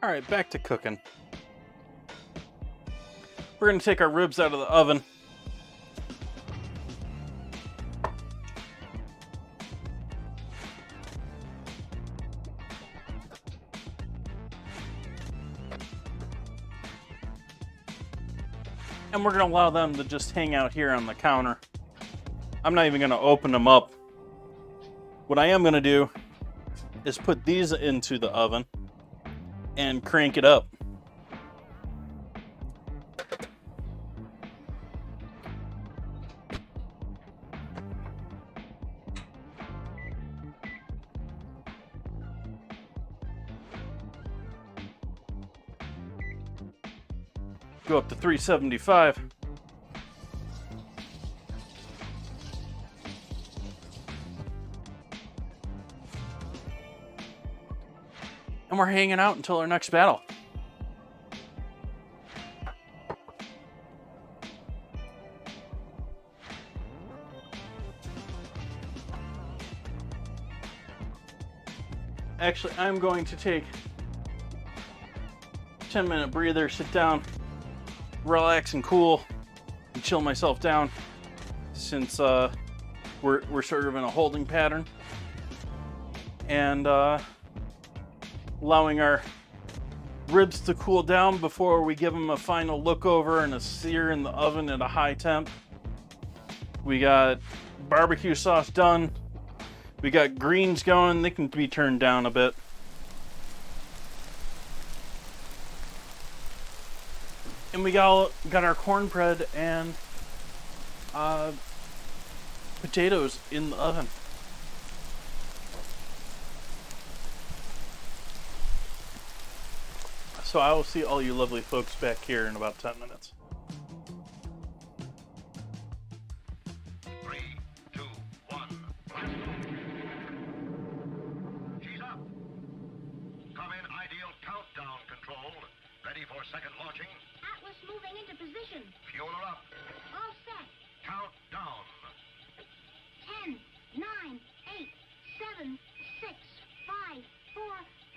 All right, back to cooking. We're going to take our ribs out of the oven. And we're going to allow them to just hang out here on the counter. I'm not even going to open them up. What I am going to do is put these into the oven and crank it up. Go up to 375. And we're hanging out until our next battle. Actually, I'm going to take a 10-minute breather, sit down, relax and cool, and chill myself down, since we're sort of in a holding pattern, and allowing our ribs to cool down before we give them a final look over and a sear in the oven at a high temp. We got barbecue sauce done. We got greens going. They can be turned down a bit. And we got our cornbread and potatoes in the oven. So I will see all you lovely folks back here in about 10 minutes. 3, 2, 1. She's up. Come in ideal countdown control. Ready for second launching. Atlas moving into position. Fuel her up. All set. Count down. 10, 9, 8, 7, 6, 5, 4,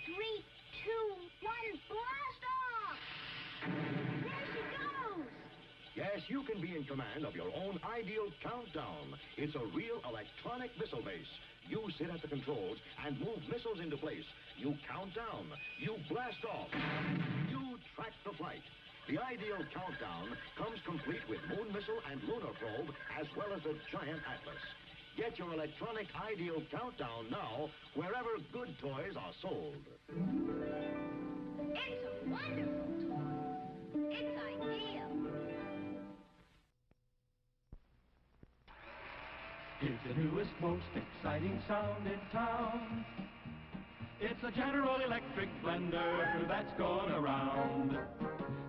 3, 2, 1. Blast off! There she goes! Yes, you can be in command of your own ideal countdown. It's a real electronic missile base. You sit at the controls and move missiles into place. You count down. You blast off. You track the flight. The ideal countdown comes complete with moon missile and lunar probe, as well as a giant atlas. Get your electronic ideal countdown now, wherever good toys are sold. It's a wonderful toy. It's ideal. It's the newest, most exciting sound in town. It's a General Electric blender that's going around.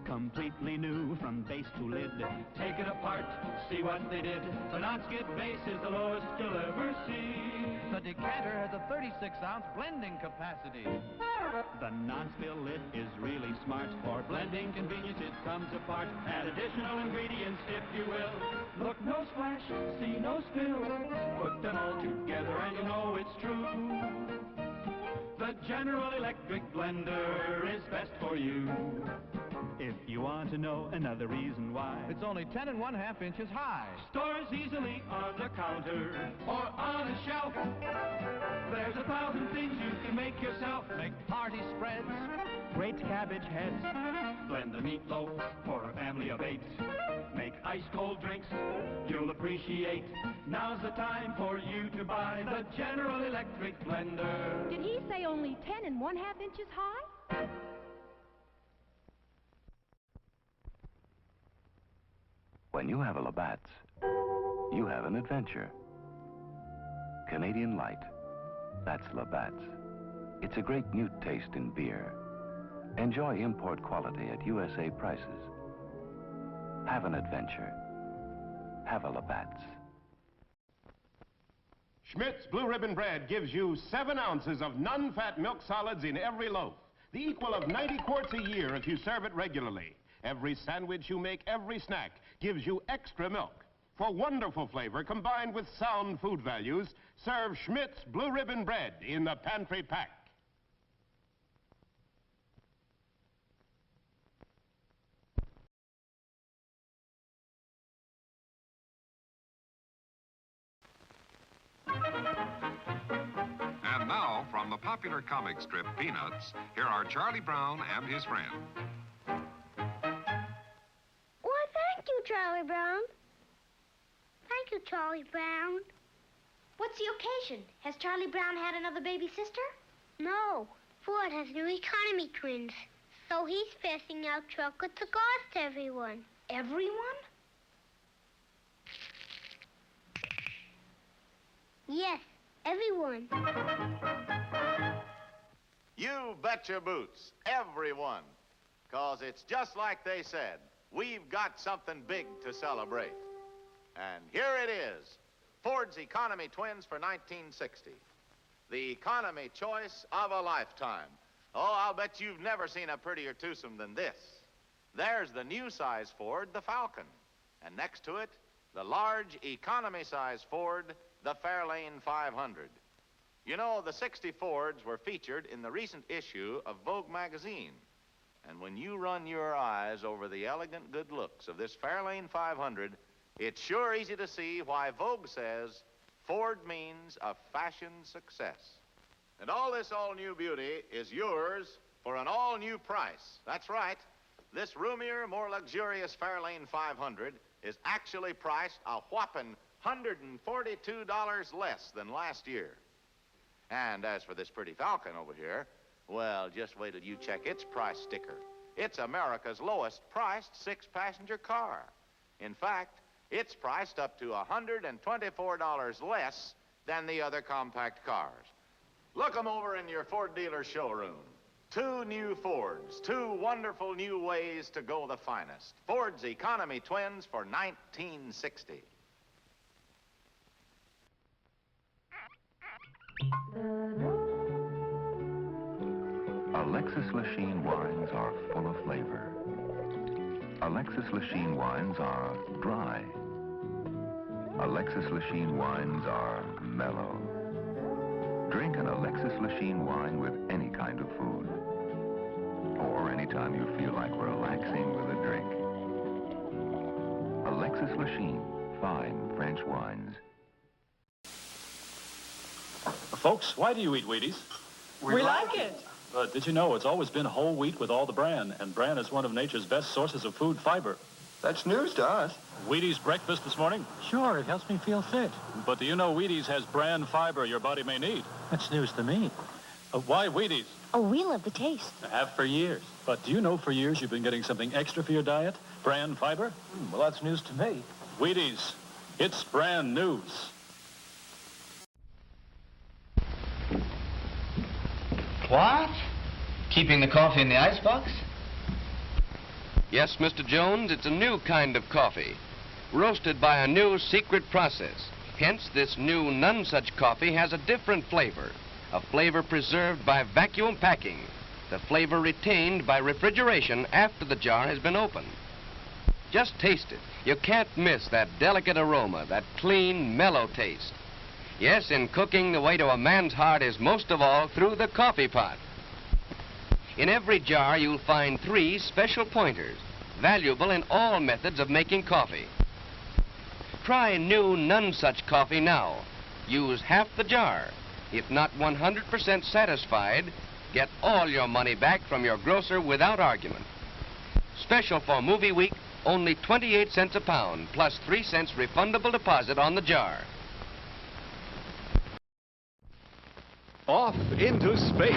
Completely new from base to lid. Take it apart, see what they did. The non-skid base is the lowest you'll ever see. The decanter has a 36-ounce blending capacity. The non-spill lid is really smart. For blending convenience, it comes apart. Add additional ingredients, if you will. Look, no splash, see no spill. Put them all together and you know it's true. The General Electric blender is best for you. If you want to know another reason why, It's only 10 1/2 inches high. stores easily on the counter or on a shelf. There's 1,000 things you can make yourself. Make party spreads, ahead. Blend the meatloaf for a family of 8. Make ice-cold drinks you'll appreciate. Now's the time for you to buy the General Electric blender. Did he say only 10 1/2 inches high? When you have a Labatt's, you have an adventure. Canadian Light, that's Labatt's. It's a great new taste in beer. Enjoy import quality at USA prices. Have an adventure. Have a Labatt's. Schmidt's Blue Ribbon Bread gives you 7 ounces of non-fat milk solids in every loaf, the equal of 90 quarts a year if you serve it regularly. Every sandwich you make, every snack, gives you extra milk. For wonderful flavor combined with sound food values, serve Schmidt's Blue Ribbon Bread in the pantry pack. And now, from the popular comic strip Peanuts, here are Charlie Brown and his friend. Why, thank you, Charlie Brown. Thank you, Charlie Brown. What's the occasion? Has Charlie Brown had another baby sister? No, Ford has new economy twins, so he's passing out chocolate cigars to everyone. Everyone? Yes, everyone. You bet your boots, everyone. 'Cause it's just like they said. We've got something big to celebrate. And here it is, Ford's Economy Twins for 1960. The economy choice of a lifetime. Oh, I'll bet you've never seen a prettier twosome than this. There's the new size Ford, the Falcon. And next to it, the large economy size Ford, the Fairlane 500. You know, the 60 Fords were featured in the recent issue of Vogue magazine. And when you run your eyes over the elegant good looks of this Fairlane 500, it's sure easy to see why Vogue says Ford means a fashion success. And all this all-new beauty is yours for an all-new price. That's right. This roomier, more luxurious Fairlane 500 is actually priced a whopping $142 less than last year. And as for this pretty Falcon over here, well, just wait till you check its price sticker. It's America's lowest priced 6-passenger car. In fact, it's priced up to $124 less than the other compact cars. Look them over in your Ford dealer showroom. 2 new Fords, 2 wonderful new ways to go the finest. Ford's Economy Twins for 1960. Alexis Lachine wines are full of flavor. Alexis Lachine wines are dry. Alexis Lachine wines are mellow. Drink an Alexis Lachine wine with any kind of food. Or anytime you feel like relaxing with a drink. Alexis Lachine, fine French wines. Folks, why do you eat Wheaties? We like it. But did you know it's always been whole wheat with all the bran, and bran is one of nature's best sources of food fiber. That's news to us. Wheaties breakfast this morning? Sure, it helps me feel fit. But do you know Wheaties has bran fiber your body may need? That's news to me. Why Wheaties? Oh, we love the taste. Have for years. But do you know for years you've been getting something extra for your diet? Bran fiber? Well, that's news to me. Wheaties. It's brand news. What? Keeping the coffee in the icebox? Yes, Mr. Jones, it's a new kind of coffee, roasted by a new secret process. Hence, this new none such coffee has a different flavor, a flavor preserved by vacuum packing, the flavor retained by refrigeration after the jar has been opened. Just taste it. You can't miss that delicate aroma, that clean, mellow taste. Yes, in cooking, the way to a man's heart is most of all through the coffee pot. In every jar, you'll find 3 special pointers, valuable in all methods of making coffee. Try new none such coffee now. Use half the jar. If not 100% satisfied, Get all your money back from your grocer without argument. Special for movie week, only 28 cents a pound, plus 3 cents refundable deposit on the jar. Off into space.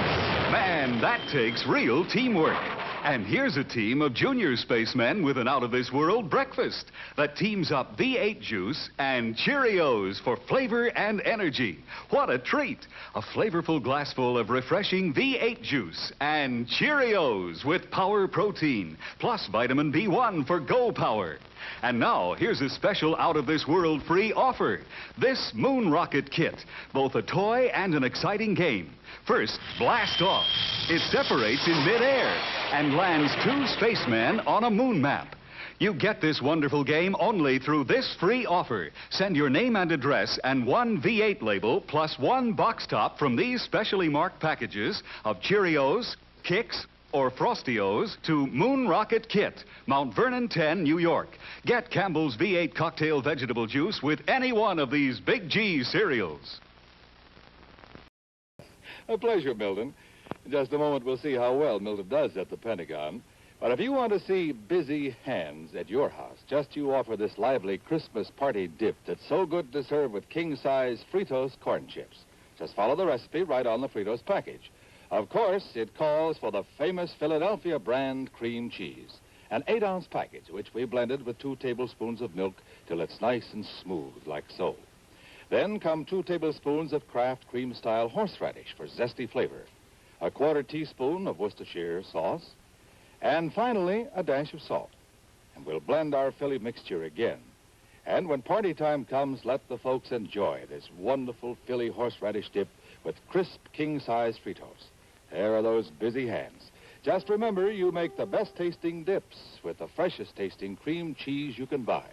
Man, that takes real teamwork. And here's a team of junior spacemen with an out-of-this-world breakfast that teams up V8 juice and Cheerios for flavor and energy. What a treat! A flavorful glassful of refreshing V8 juice and Cheerios with power protein, plus vitamin B1 for Go Power. And now, here's a special out-of-this-world free offer. This Moon Rocket Kit, both a toy and an exciting game. First, blast off. It separates in midair and lands 2 spacemen on a moon map. You get this wonderful game only through this free offer. Send your name and address and 1 V8 label plus 1 box top from these specially marked packages of Cheerios, Kix, or Frostios to Moon Rocket Kit, Mount Vernon 10, New York. Get Campbell's V8 cocktail vegetable juice with any one of these Big G cereals. A pleasure, Milton. In just a moment, we'll see how well Milton does at the Pentagon. But if you want to see busy hands at your house, just you offer this lively Christmas party dip that's so good to serve with king-size Fritos corn chips. Just follow the recipe right on the Fritos package. Of course, it calls for the famous Philadelphia brand cream cheese, an 8-ounce package, which we blended with 2 tablespoons of milk till it's nice and smooth, like so. Then come 2 tablespoons of Kraft cream-style horseradish for zesty flavor, a 1/4 teaspoon of Worcestershire sauce, and finally, a dash of salt. And we'll blend our Philly mixture again. And when party time comes, let the folks enjoy this wonderful Philly horseradish dip with crisp king-size Fritos. There are those busy hands. Just remember, you make the best-tasting dips with the freshest-tasting cream cheese you can buy.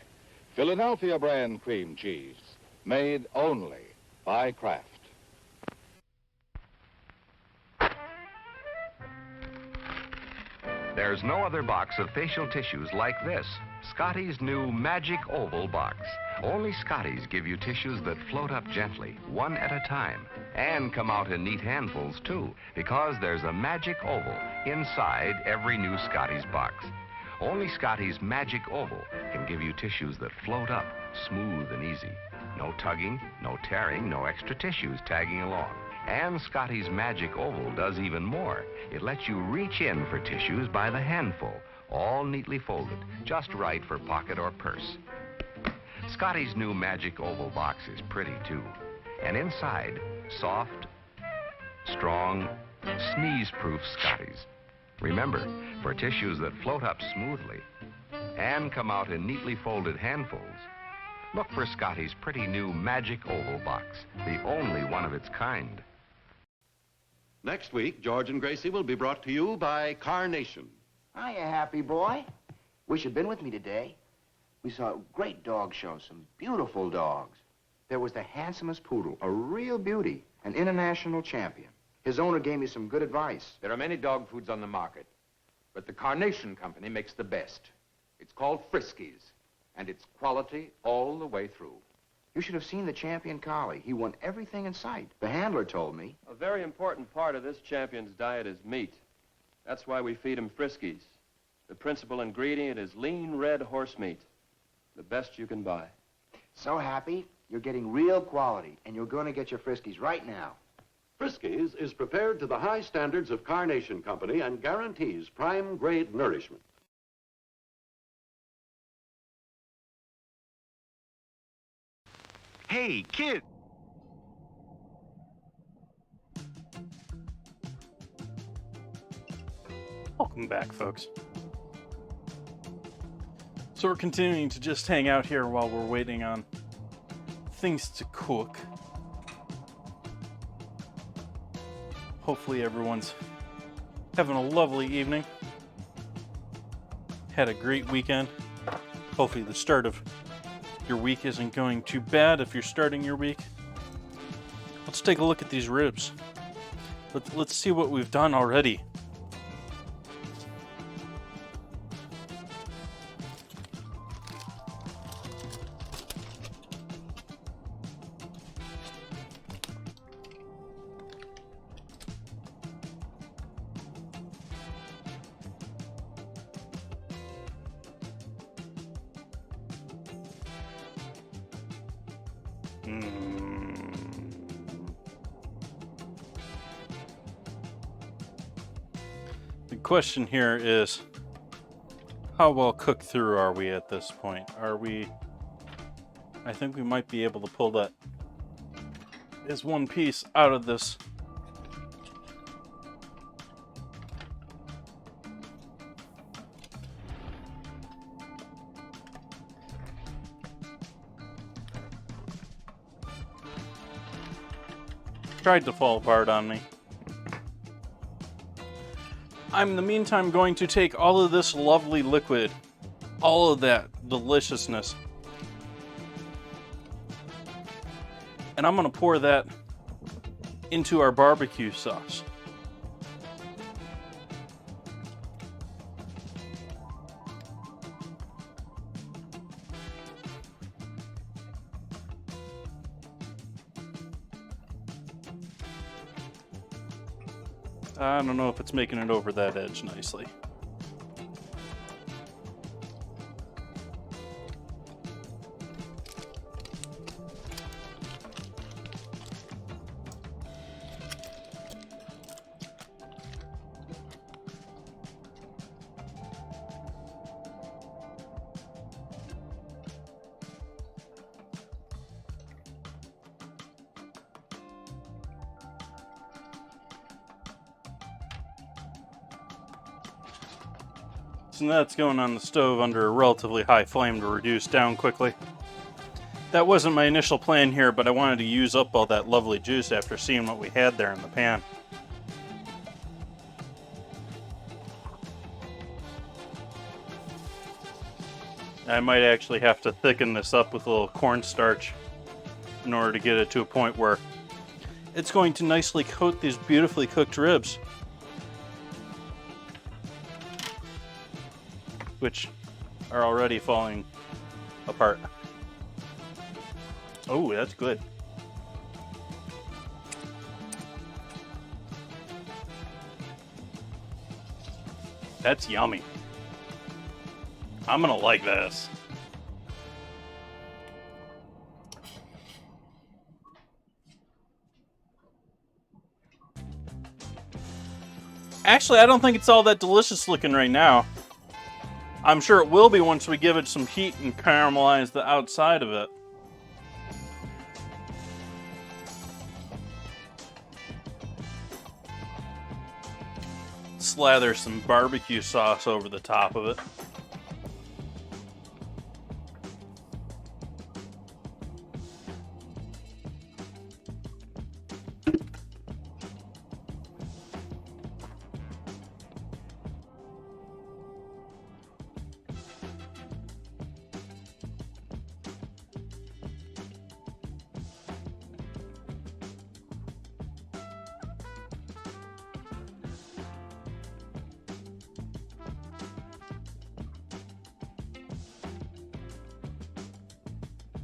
Philadelphia brand cream cheese, made only by Kraft. There's no other box of facial tissues like this. Scotty's new Magic Oval box. Only Scotty's give you tissues that float up gently, one at a time, and come out in neat handfuls, too, because there's a Magic Oval inside every new Scotty's box. Only Scotty's Magic Oval can give you tissues that float up, smooth and easy. No tugging, no tearing, no extra tissues tagging along. And Scotty's Magic Oval does even more. It lets you reach in for tissues by the handful, all neatly folded, just right for pocket or purse. Scotty's new Magic Oval box is pretty, too. And inside, soft, strong, sneeze-proof Scotty's. Remember, for tissues that float up smoothly and come out in neatly folded handfuls, look for Scotty's pretty new Magic Oval box, the only one of its kind. Next week, George and Gracie will be brought to you by Carnation. Hiya, happy boy. Wish you'd been with me today. We saw a great dog show, some beautiful dogs. There was the handsomest poodle, a real beauty, an international champion. His owner gave me some good advice. There are many dog foods on the market, but the Carnation Company makes the best. It's called Friskies, and it's quality all the way through. You should have seen the champion collie. He won everything in sight. The handler told me. A very important part of this champion's diet is meat. That's why we feed him Friskies. The principal ingredient is lean red horse meat, the best you can buy. So happy, you're getting real quality, and you're going to get your Friskies right now. Friskies is prepared to the high standards of Carnation Company and guarantees prime-grade nourishment. Hey, kid! Welcome back, folks. So we're continuing to just hang out here while we're waiting on things to cook. Hopefully everyone's having a lovely evening. Had a great weekend. Hopefully the start of your week isn't going too bad if you're starting your week. Let's take a look at these ribs. Let's see what we've done already. The question here is, how well cooked through are we at this point? Are we... I think we might be able to pull that as one piece out of this. Tried to fall apart on me. I'm in the meantime going to take all of this lovely liquid, all of that deliciousness, and I'm going to pour that into our barbecue sauce. I don't know if it's making it over that edge nicely. So that's going on the stove under a relatively high flame to reduce down quickly. That wasn't my initial plan here, but I wanted to use up all that lovely juice after seeing what we had there in the pan. I might actually have to thicken this up with a little cornstarch in order to get it to a point where it's going to nicely coat these beautifully cooked ribs, which are already falling apart. Oh, that's good. That's yummy. I'm gonna like this. Actually, I don't think it's all that delicious looking right now. I'm sure it will be once we give it some heat and caramelize the outside of it. Slather some barbecue sauce over the top of it.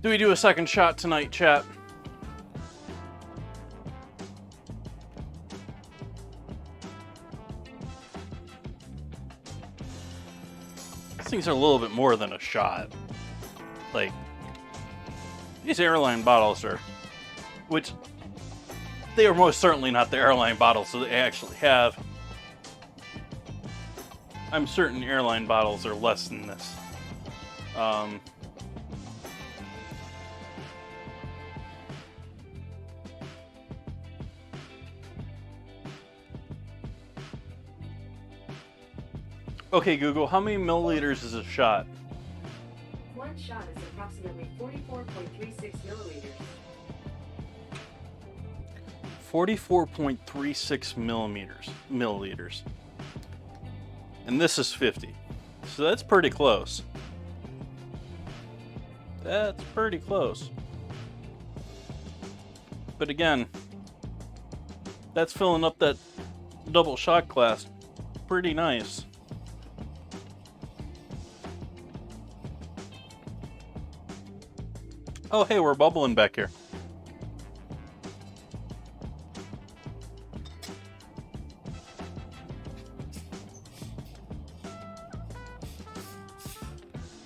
Do we do a second shot tonight, chat? These things are a little bit more than a shot. Like, these airline bottles are, which they are most certainly not the airline bottles that they actually have. I'm certain airline bottles are less than this. Okay, Google, how many milliliters is a shot? One shot is approximately 44.36 milliliters. 44.36 milliliters. And this is 50. So that's pretty close. That's pretty close. But again, that's filling up that double shot glass pretty nice. Oh, hey, we're bubbling back here.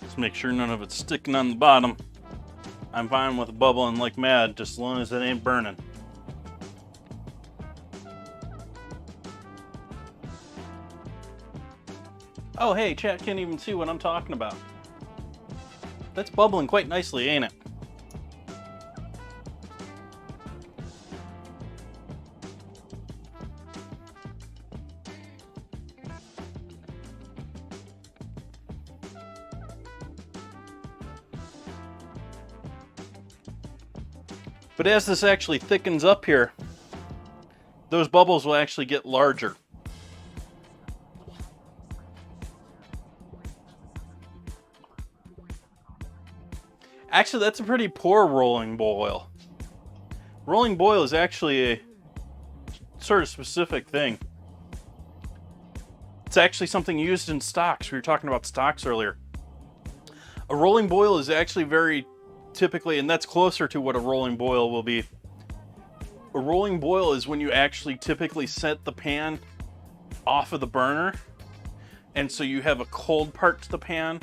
Let's make sure none of it's sticking on the bottom. I'm fine with bubbling like mad, just as long as it ain't burning. Oh, hey, chat can't even see what I'm talking about. That's bubbling quite nicely, ain't it? But as this actually thickens up here, those bubbles will actually get larger. Actually, that's a pretty poor rolling boil. Rolling boil is actually a sort of specific thing. It's actually something used in stocks. We were talking about stocks earlier. A rolling boil is actually very typically, and that's closer to what a rolling boil will be. A rolling boil is when you actually typically set the pan off of the burner, and so you have a cold part to the pan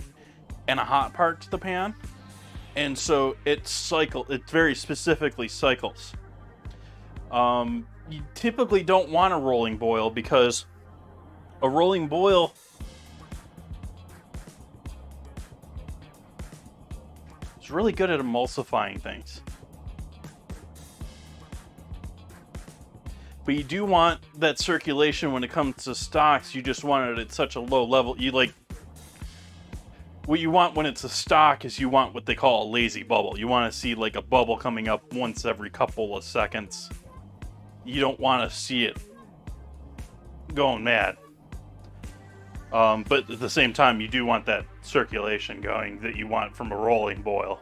and a hot part to the pan, and so it very specifically cycles. You typically don't want a rolling boil because a rolling boil is really good at emulsifying things. But you do want that circulation when it comes to stocks. You just want it at such a low level. What you want when it's a stock is you want what they call a lazy bubble. You want to see like a bubble coming up once every couple of seconds. You don't want to see it going mad. But at the same time, you do want that circulation going that you want from a rolling boil.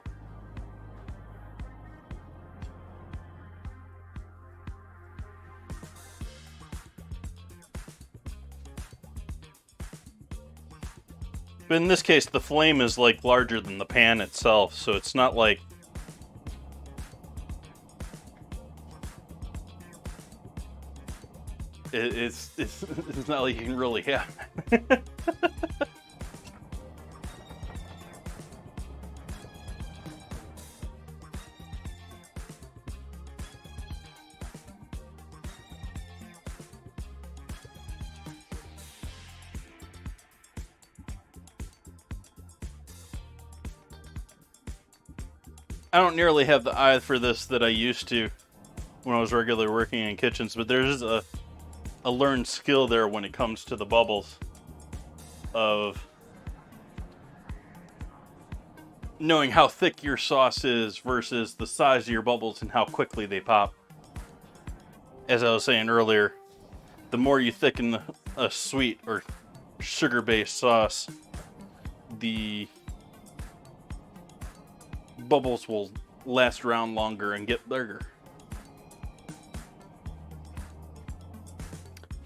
But in this case, the flame is like larger than the pan itself, so it's not like it's not like you can really have. I don't nearly have the eye for this that I used to when I was regularly working in kitchens, but there's a learned skill there when it comes to the bubbles of knowing how thick your sauce is versus the size of your bubbles and how quickly they pop. As I was saying earlier, the more you thicken a sweet or sugar-based sauce, the bubbles will last around longer and get bigger.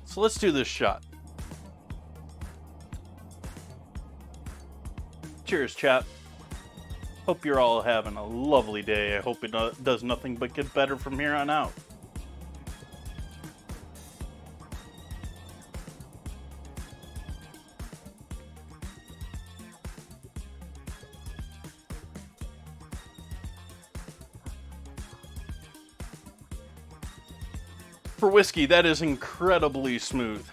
So let's do this shot. Cheers, chat. Hope you're all having a lovely day. I hope it does nothing but get better from here on out. For whiskey, that is incredibly smooth.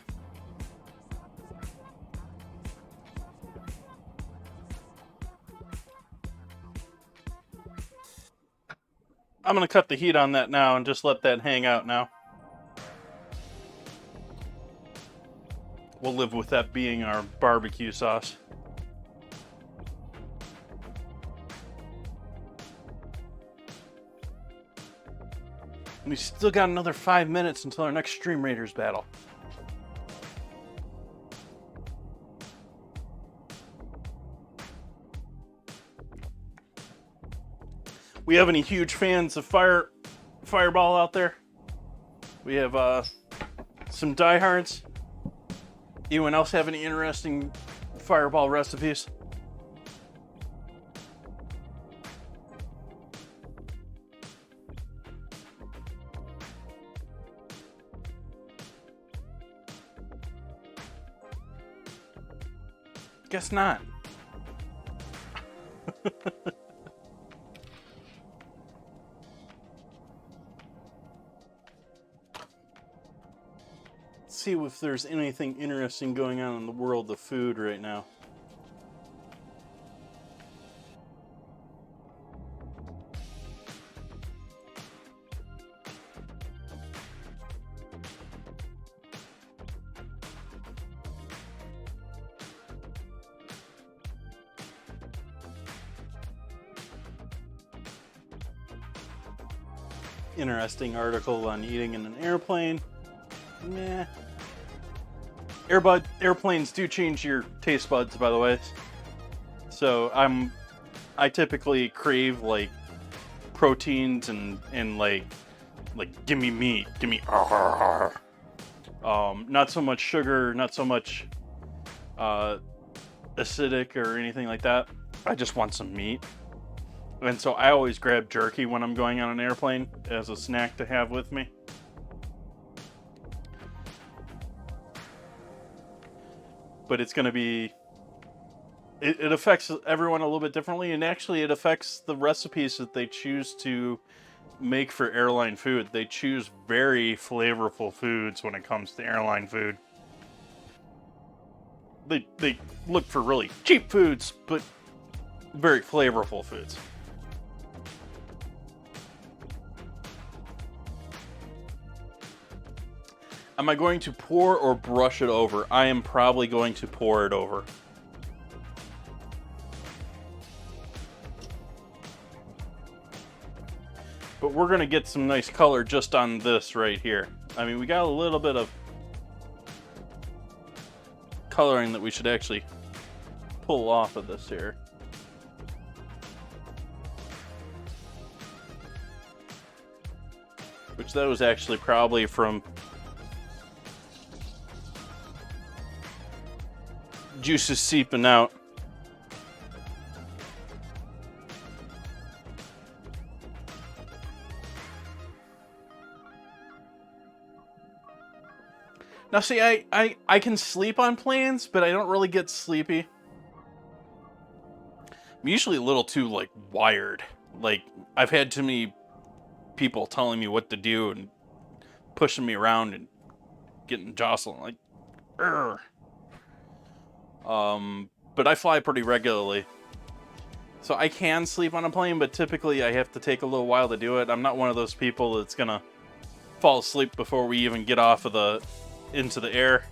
I'm going to cut the heat on that now and just let that hang out now. We'll live with that being our barbecue sauce. We still got another 5 minutes until our next Stream Raiders battle. We have any huge fans of Fireball out there? We have some diehards. Anyone else have any interesting Fireball recipes? Guess not. see if there's anything interesting going on in the world of food right now. Interesting article on eating in an airplane. Nah. Airplanes do change your taste buds, by the way. So I typically crave like proteins and like give me meat, give me not so much sugar, not so much acidic or anything like that. I just want some meat. And so I always grab jerky when I'm going on an airplane as a snack to have with me. But it's going to be... It affects everyone a little bit differently, and actually it affects the recipes that they choose to make for airline food. They choose very flavorful foods when it comes to airline food. They look for really cheap foods, but very flavorful foods. Am I going to pour or brush it over? I am probably going to pour it over. But we're going to get some nice color just on this right here. I mean, we got a little bit of coloring that we should actually pull off of this here. Which that was actually probably from juices seeping out. Now see, I can sleep on planes, but I don't really get sleepy. I'm usually a little too, like, wired. Like, I've had too many people telling me what to do and pushing me around and getting jostled. Like, urgh. But I fly pretty regularly. So I can sleep on a plane, but typically I have to take a little while to do it. I'm not one of those people that's gonna fall asleep before we even get off of into the air.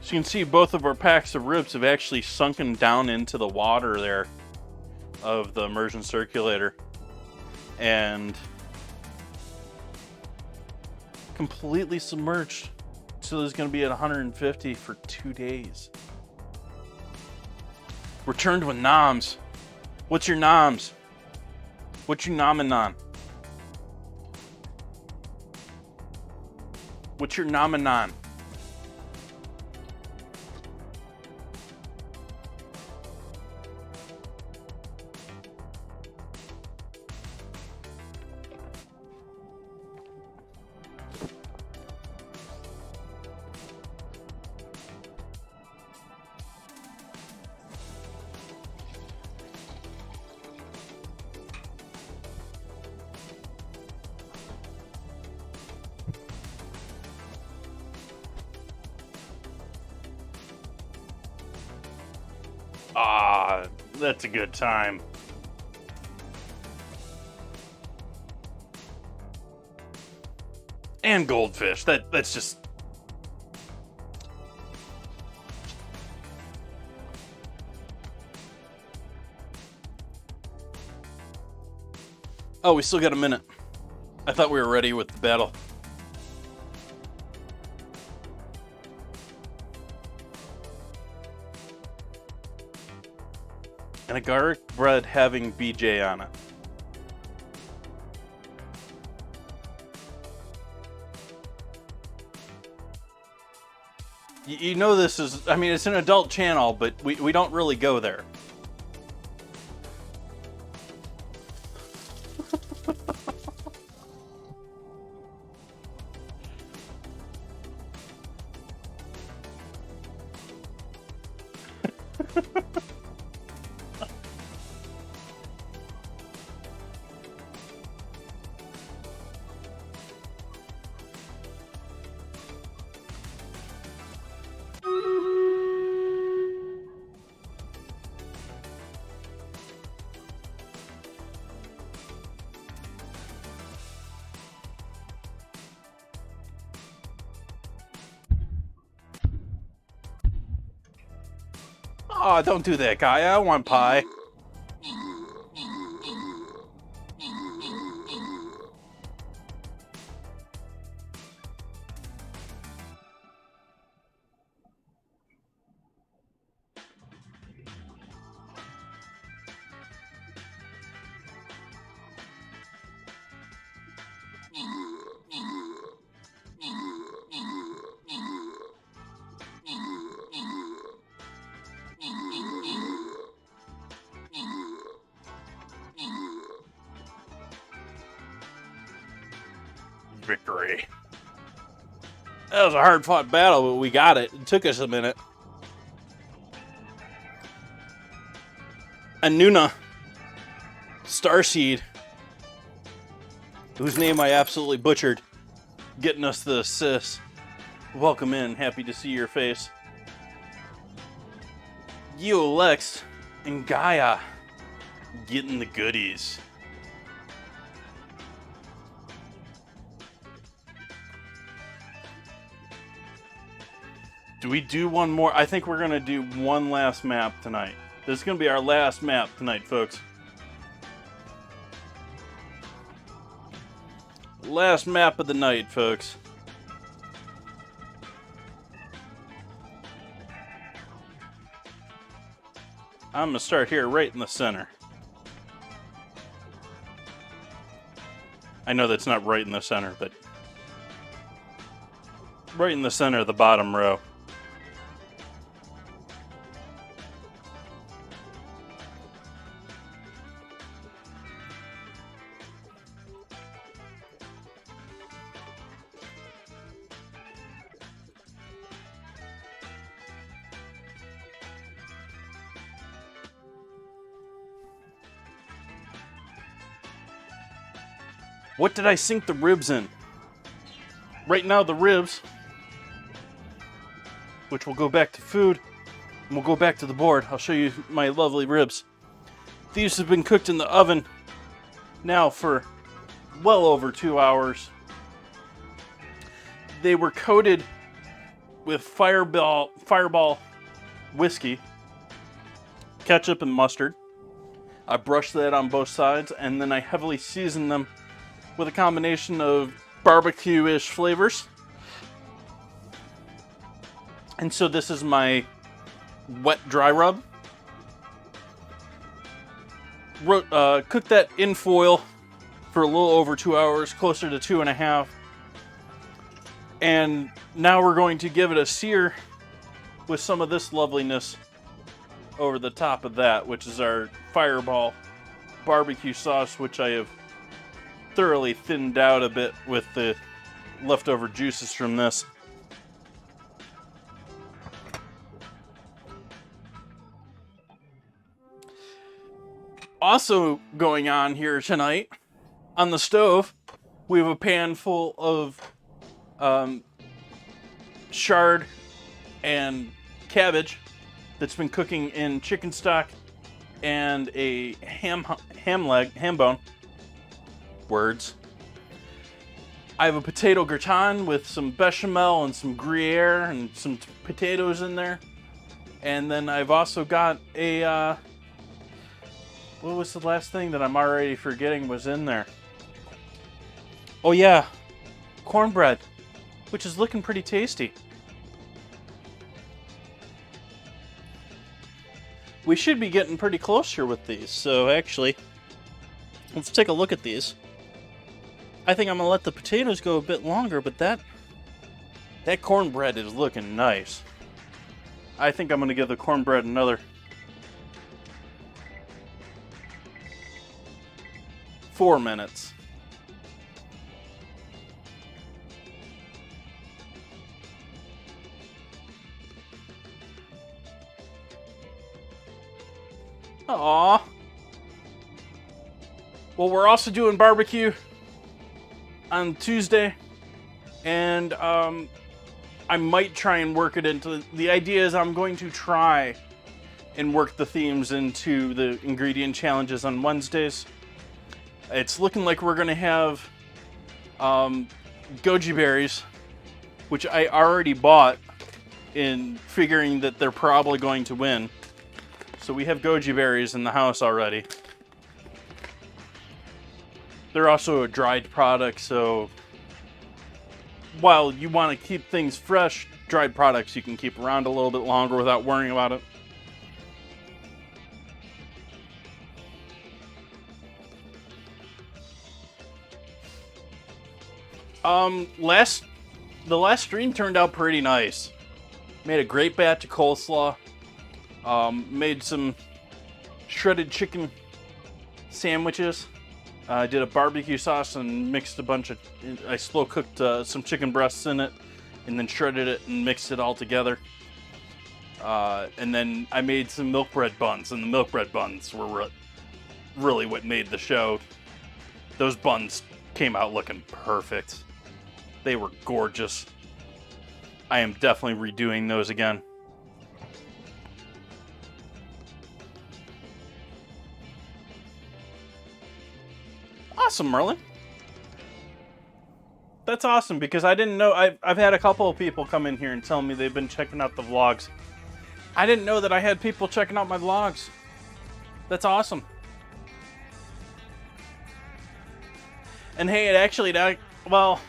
So you can see both of our packs of ribs have actually sunken down into the water there of the immersion circulator. And completely submerged. So there's going to be at 150 for 2 days. Returned with noms. What's your noms? What you nomming on? What's your nomming on? Ah, that's a good time. And goldfish. That's just... Oh, we still got a minute. I thought we were ready with the battle. And a garlic bread having BJ on it. You know this is, I mean, it's an adult channel, but we don't really go there. Oh, don't do that, guy. I want pie. Victory. That was a hard-fought battle, but we got it. It took us a minute. Anuna Starseed, whose name I absolutely butchered, getting us the assist. Welcome in. Happy to see your face. You, Lex, and Gaia getting the goodies. Do we do one more? I think we're going to do one last map tonight. This is going to be our last map tonight, folks. Last map of the night, folks. I'm going to start here right in the center. I know that's not right in the center, but right in the center of the bottom row. What did I sink the ribs in? Right now, the ribs, which will go back to food, and we'll go back to the board. I'll show you my lovely ribs. These have been cooked in the oven now for well over 2 hours. They were coated with Fireball whiskey, ketchup, and mustard. I brushed that on both sides, and then I heavily seasoned them with a combination of barbecue-ish flavors. And so this is my wet dry rub. Cooked that in foil for a little over 2 hours, closer to 2.5. And now we're going to give it a sear with some of this loveliness over the top of that, which is our Fireball barbecue sauce, which I have thoroughly thinned out a bit with the leftover juices from this. Also going on here tonight, on the stove, we have a pan full of chard and cabbage that's been cooking in chicken stock and a ham bone. Words. I have a potato gratin with some bechamel and some Gruyere and some potatoes in there. And then I've also got a, what was the last thing that I'm already forgetting was in there? Oh yeah, cornbread, which is looking pretty tasty. We should be getting pretty close here with these, so actually, let's take a look at these. I think I'm going to let the potatoes go a bit longer, but that cornbread is looking nice. I think I'm going to give the cornbread another 4 minutes. Aww. Well, we're also doing barbecue on Tuesday, and I might try and work it into... The idea is I'm going to try and work the themes into the ingredient challenges on Wednesdays. It's looking like we're going to have goji berries, which I already bought in figuring that they're probably going to win. So we have goji berries in the house already. They're also a dried product, so while you want to keep things fresh, dried products you can keep around a little bit longer without worrying about it. The last stream turned out pretty nice. Made a great batch of coleslaw. Made some shredded chicken sandwiches. I did a barbecue sauce and mixed a bunch of... I slow cooked some chicken breasts in it and then shredded it and mixed it all together. And then I made some milk bread buns, and the milk bread buns were really what made the show. Those buns came out looking perfect. They were gorgeous. I am definitely redoing those again. Awesome, Merlin. That's awesome, because I didn't know... I've had a couple of people come in here and tell me they've been checking out the vlogs. I didn't know that I had people checking out my vlogs. That's awesome. And hey, it actually... well...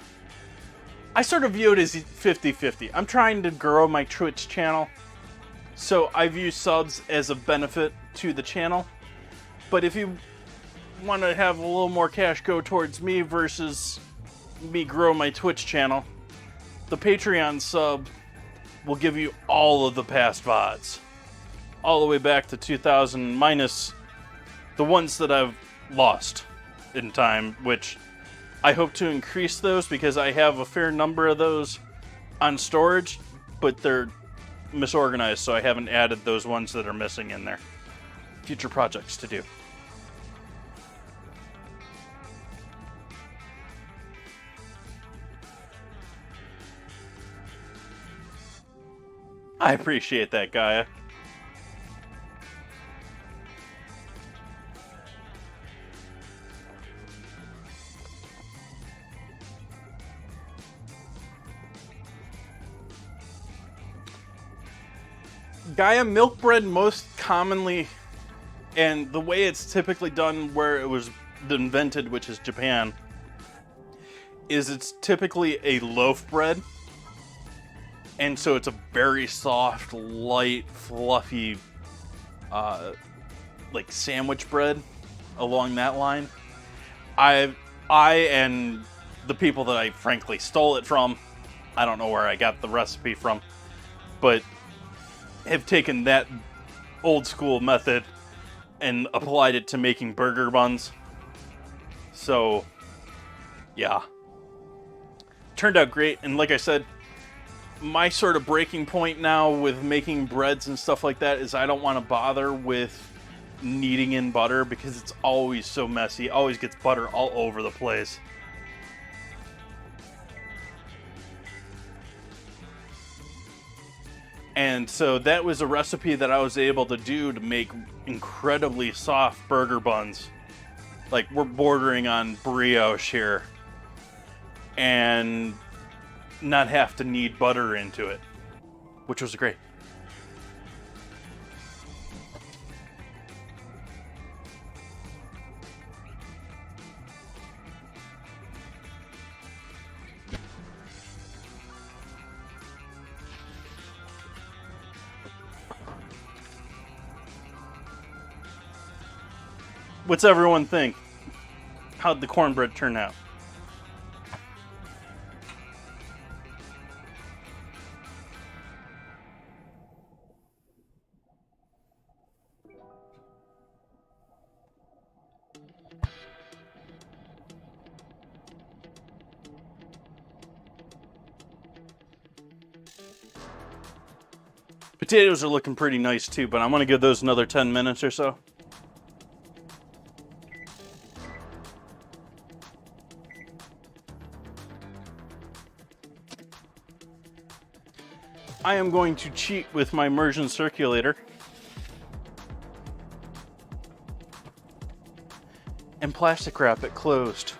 I sort of view it as 50-50. I'm trying to grow my Twitch channel, so I view subs as a benefit to the channel. But if you want to have a little more cash go towards me versus me grow my Twitch channel, the Patreon sub will give you all of the past VODs. All the way back to 2000, minus the ones that I've lost in time, which... I hope to increase those because I have a fair number of those on storage, but they're misorganized, so I haven't added those ones that are missing in there. Future projects to do. I appreciate that, Gaia. Gaia, milk bread most commonly, and the way it's typically done where it was invented, which is Japan, is it's typically a loaf bread. And so it's a very soft, light, fluffy, like sandwich bread along that line. I and the people that I frankly stole it from, I don't know where I got the recipe from, but have taken that old school method and applied it to making burger buns. So, yeah. Turned out great, and like I said, my sort of breaking point now with making breads and stuff like that is I don't want to bother with kneading in butter because it's always so messy. Always gets butter all over the place. And so that was a recipe that I was able to do to make incredibly soft burger buns. Like, we're bordering on brioche here. And not have to knead butter into it, which was great. What's everyone think? How'd the cornbread turn out? Potatoes are looking pretty nice too, but I'm gonna give those another 10 minutes or so. I am going to cheat with my immersion circulator and plastic wrap it closed.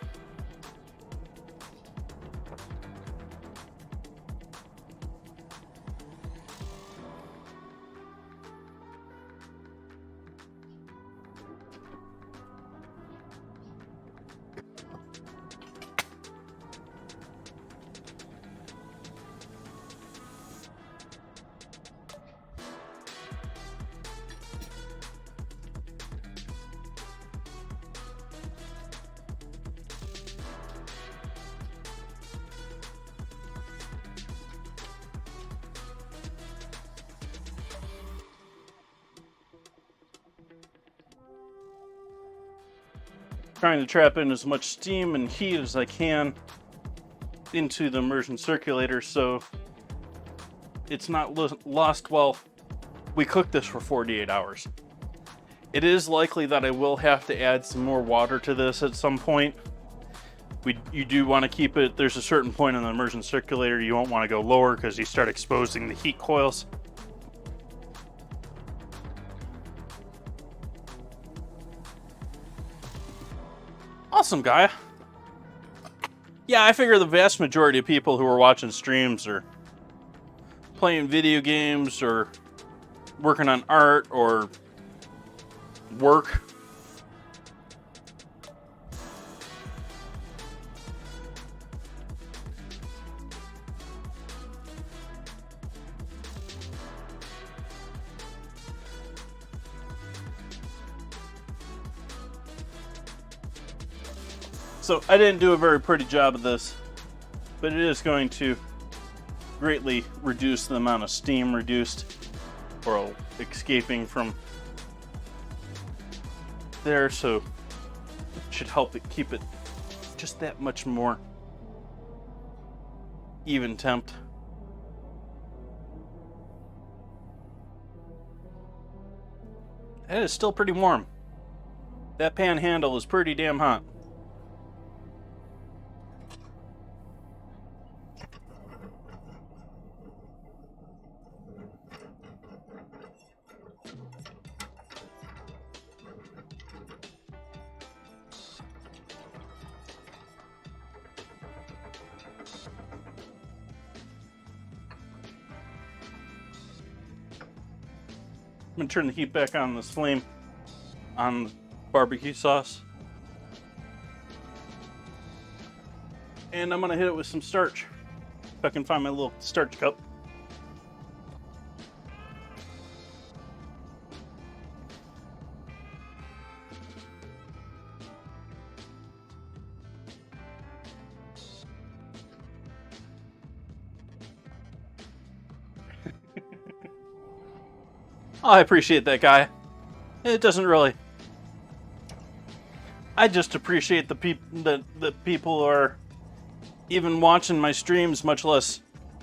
trying to trap in as much steam and heat as I can into the immersion circulator so it's not lost while we cook this for 48 hours. It is likely that I will have to add some more water to this at some point. You do want to keep it, there's a certain point in the immersion circulator you won't want to go lower because you start exposing the heat coils. Awesome, Gaia. Yeah, I figure the vast majority of people who are watching streams are playing video games or working on art or work. So I didn't do a very pretty job of this, but it is going to greatly reduce the amount of steam reduced or escaping from there, so it should help it keep it just that much more even temp. It is still pretty warm. That pan handle is pretty damn hot. I'm gonna turn the heat back on this flame on barbecue sauce. And I'm gonna hit it with some starch. If I can find my little starch cup. Oh, I appreciate that, guy. It doesn't really. I just appreciate the people are even watching my streams, much less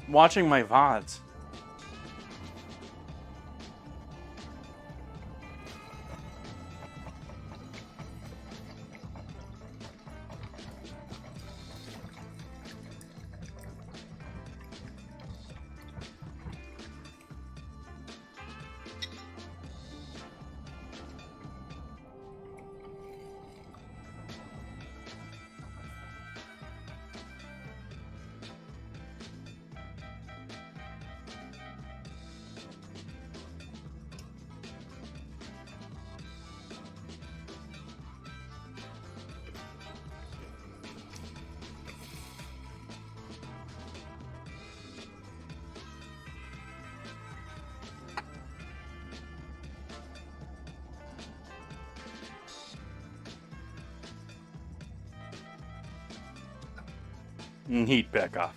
watching my VODs. And heat back off.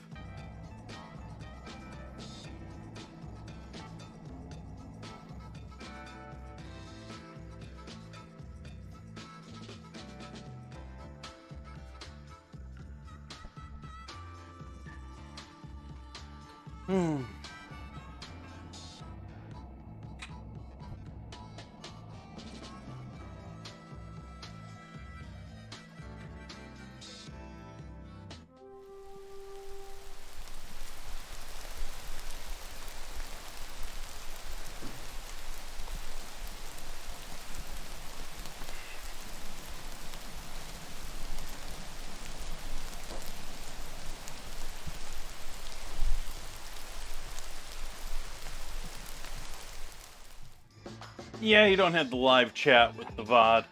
Yeah, you don't have the live chat with the VOD.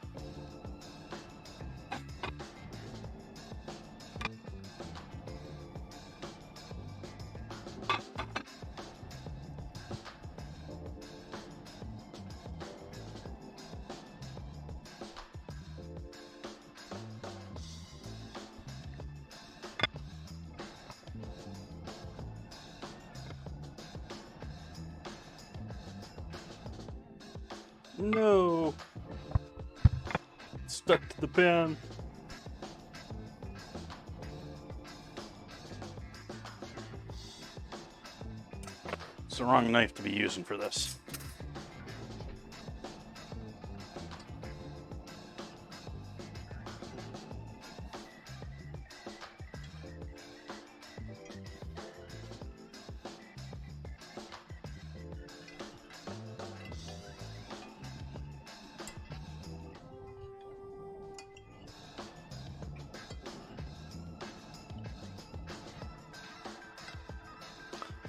No. Stuck to the pan. It's the wrong knife to be using for this.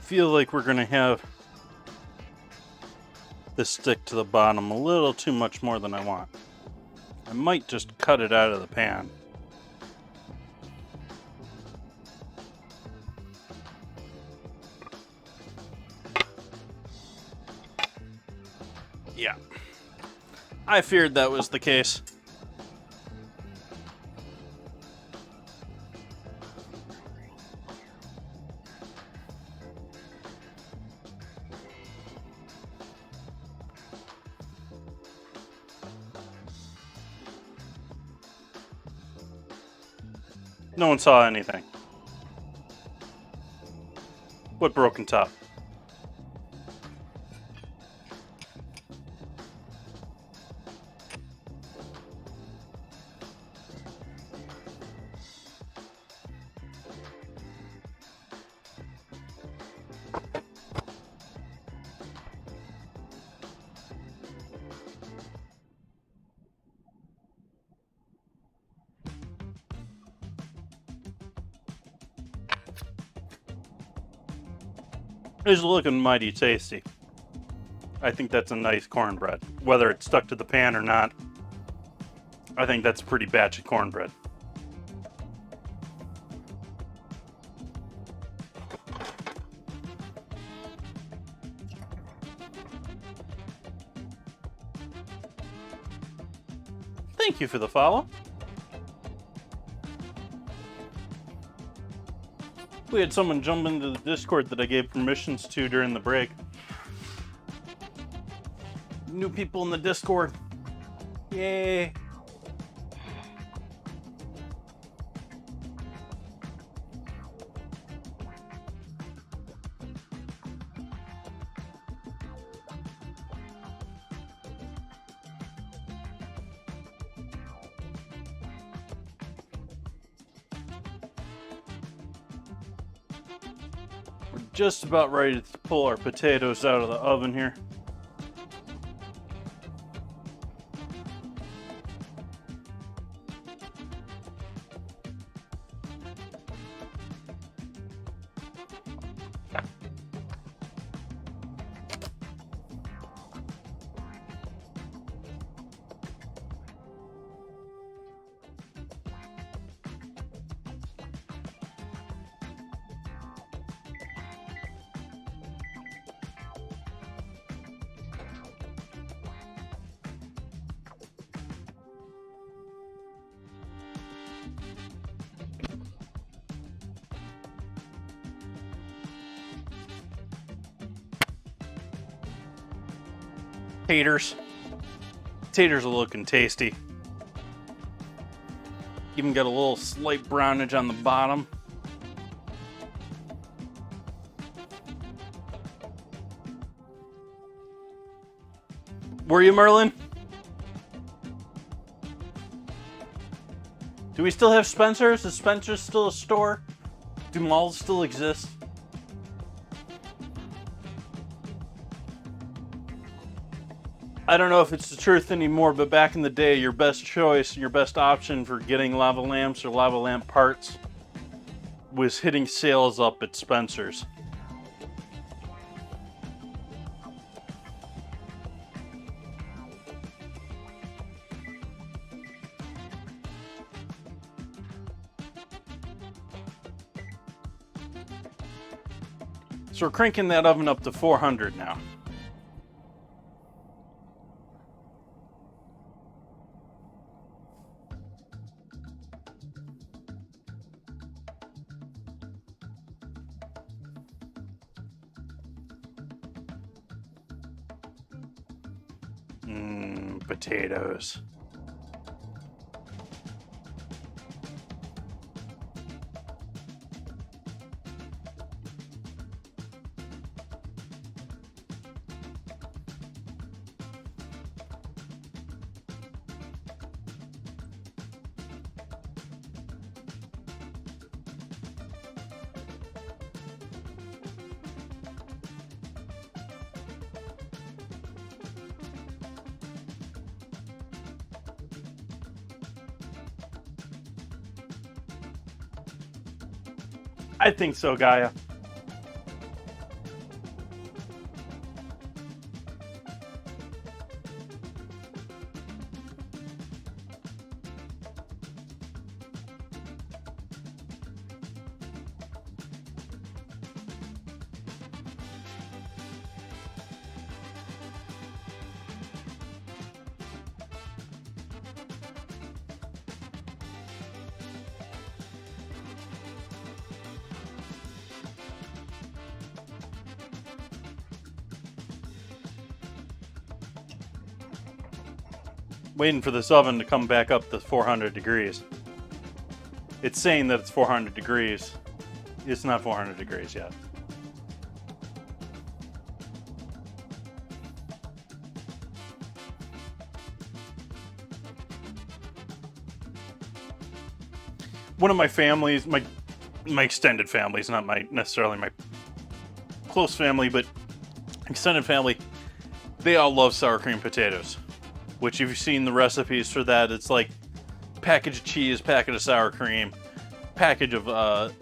Feel like we're going to have this stick to the bottom a little too much more than I want. I might just cut it out of the pan. Yeah. I feared that was the case. No one saw anything. What broken top? It's looking mighty tasty. I think that's a nice cornbread. Whether it's stuck to the pan or not, I think that's a pretty batch of cornbread. Thank you for the follow. We had someone jump into the Discord that I gave permissions to during the break. New people in the Discord. Yay. Just about ready to pull our potatoes out of the oven here. Taters. Taters are looking tasty. Even got a little slight brownage on the bottom. Were you, Merlin? Do we still have Spencer's? Is Spencer's still a store? Do malls still exist? I don't know if it's the truth anymore, but back in the day, your best choice, your best option for getting lava lamps or lava lamp parts was hitting sales up at Spencer's. So we're cranking that oven up to 400 now. Potatoes. I think so, Gaia. Waiting for this oven to come back up to 400 degrees. It's saying that it's 400 degrees. It's not 400 degrees yet. One of my families, my extended families, not necessarily my close family, but extended family, they all love sour cream potatoes. Which, if you've seen the recipes for that, it's like package of cheese, packet of sour cream, package of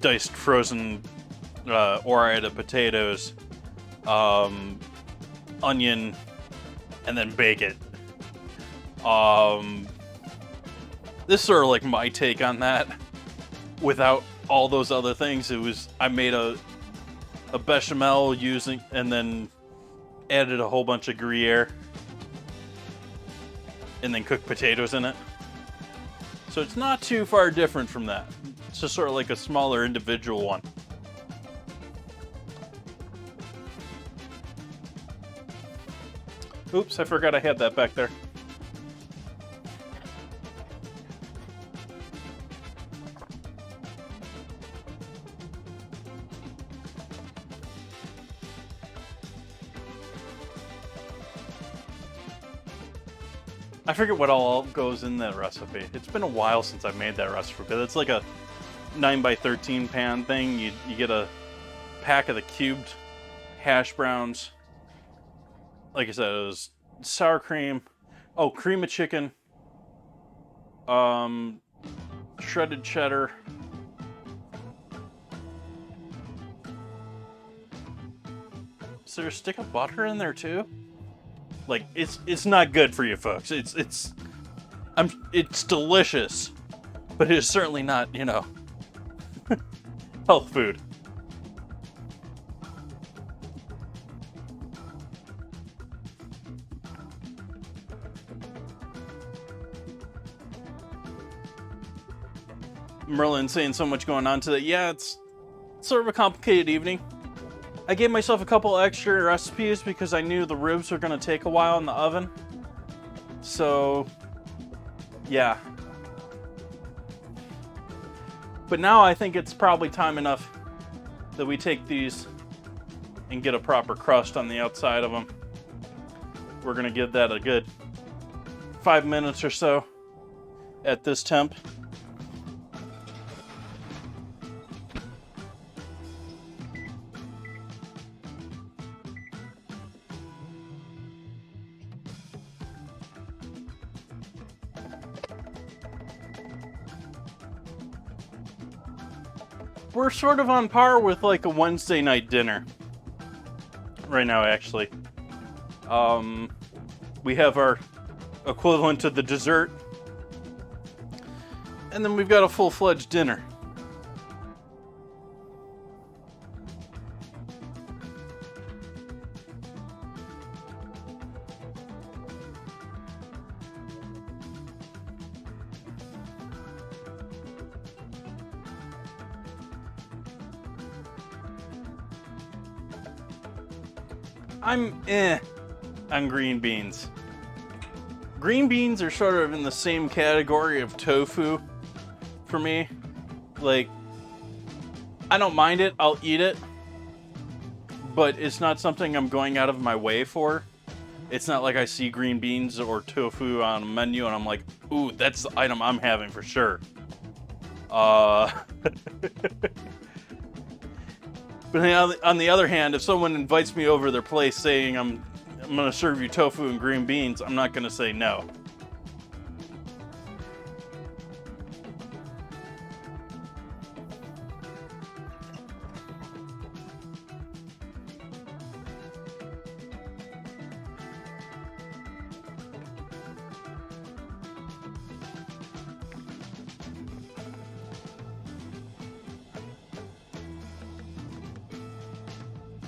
diced frozen orida potatoes, onion, and then bake it. This is sort of like my take on that. Without all those other things, I made a bechamel and then added a whole bunch of Gruyere. And then cook potatoes in it. So it's not too far different from that. It's just sort of like a smaller individual one. Oops, I forgot I had that back there. I forget what all goes in that recipe. It's been a while since I made that recipe, but it's like a 9x13 pan thing. You get a pack of the cubed hash browns. Like I said, it was sour cream. Oh, cream of chicken. Shredded cheddar. Is there a stick of butter in there too? Like, it's not good for you folks. It's delicious, but it is certainly not, health food. Merlin saying so much going on today. Yeah, it's sort of a complicated evening. I gave myself a couple extra recipes because I knew the ribs were going to take a while in the oven. So, yeah. But now I think it's probably time enough that we take these and get a proper crust on the outside of them. We're going to give that a good 5 minutes or so at this temp. We're sort of on par with like a Wednesday night dinner right now, actually. We have our equivalent to the dessert, and then we've got a full-fledged dinner. I'm on green beans. Green beans are sort of in the same category of tofu for me. Like, I don't mind it, I'll eat it, but it's not something I'm going out of my way for. It's not like I see green beans or tofu on a menu and I'm like, ooh, that's the item I'm having for sure. But on the other hand, if someone invites me over to their place saying I'm going to serve you tofu and green beans, I'm not going to say no.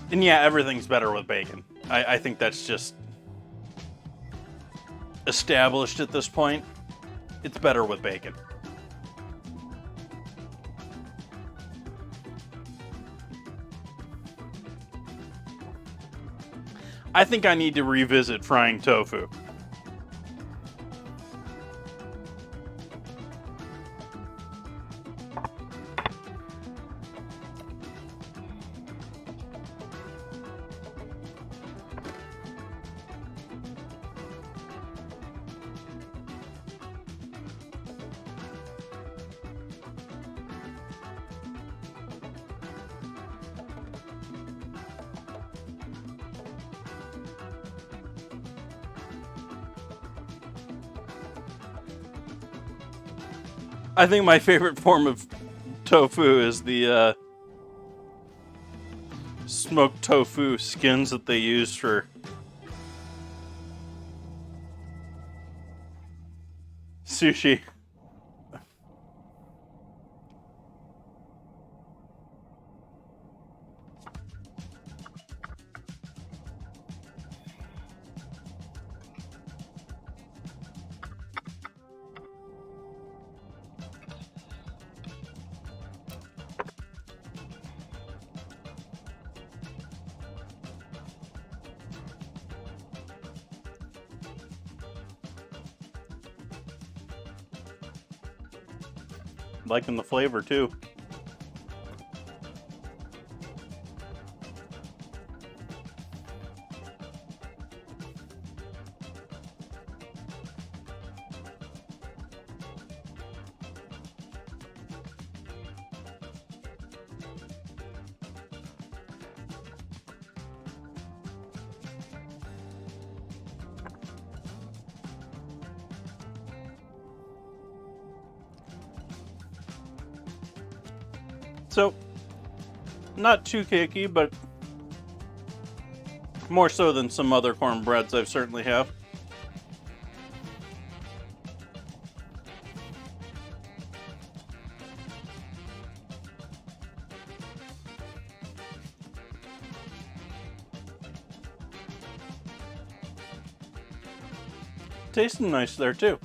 And yeah, everything's better with bacon. I think that's just established at this point. It's better with bacon. I think I need to revisit frying tofu. I think my favorite form of tofu is the smoked tofu skins that they use for sushi. Liking the flavor too. So, not too cakey, but more so than some other cornbreads I've certainly have. Tasting nice there too.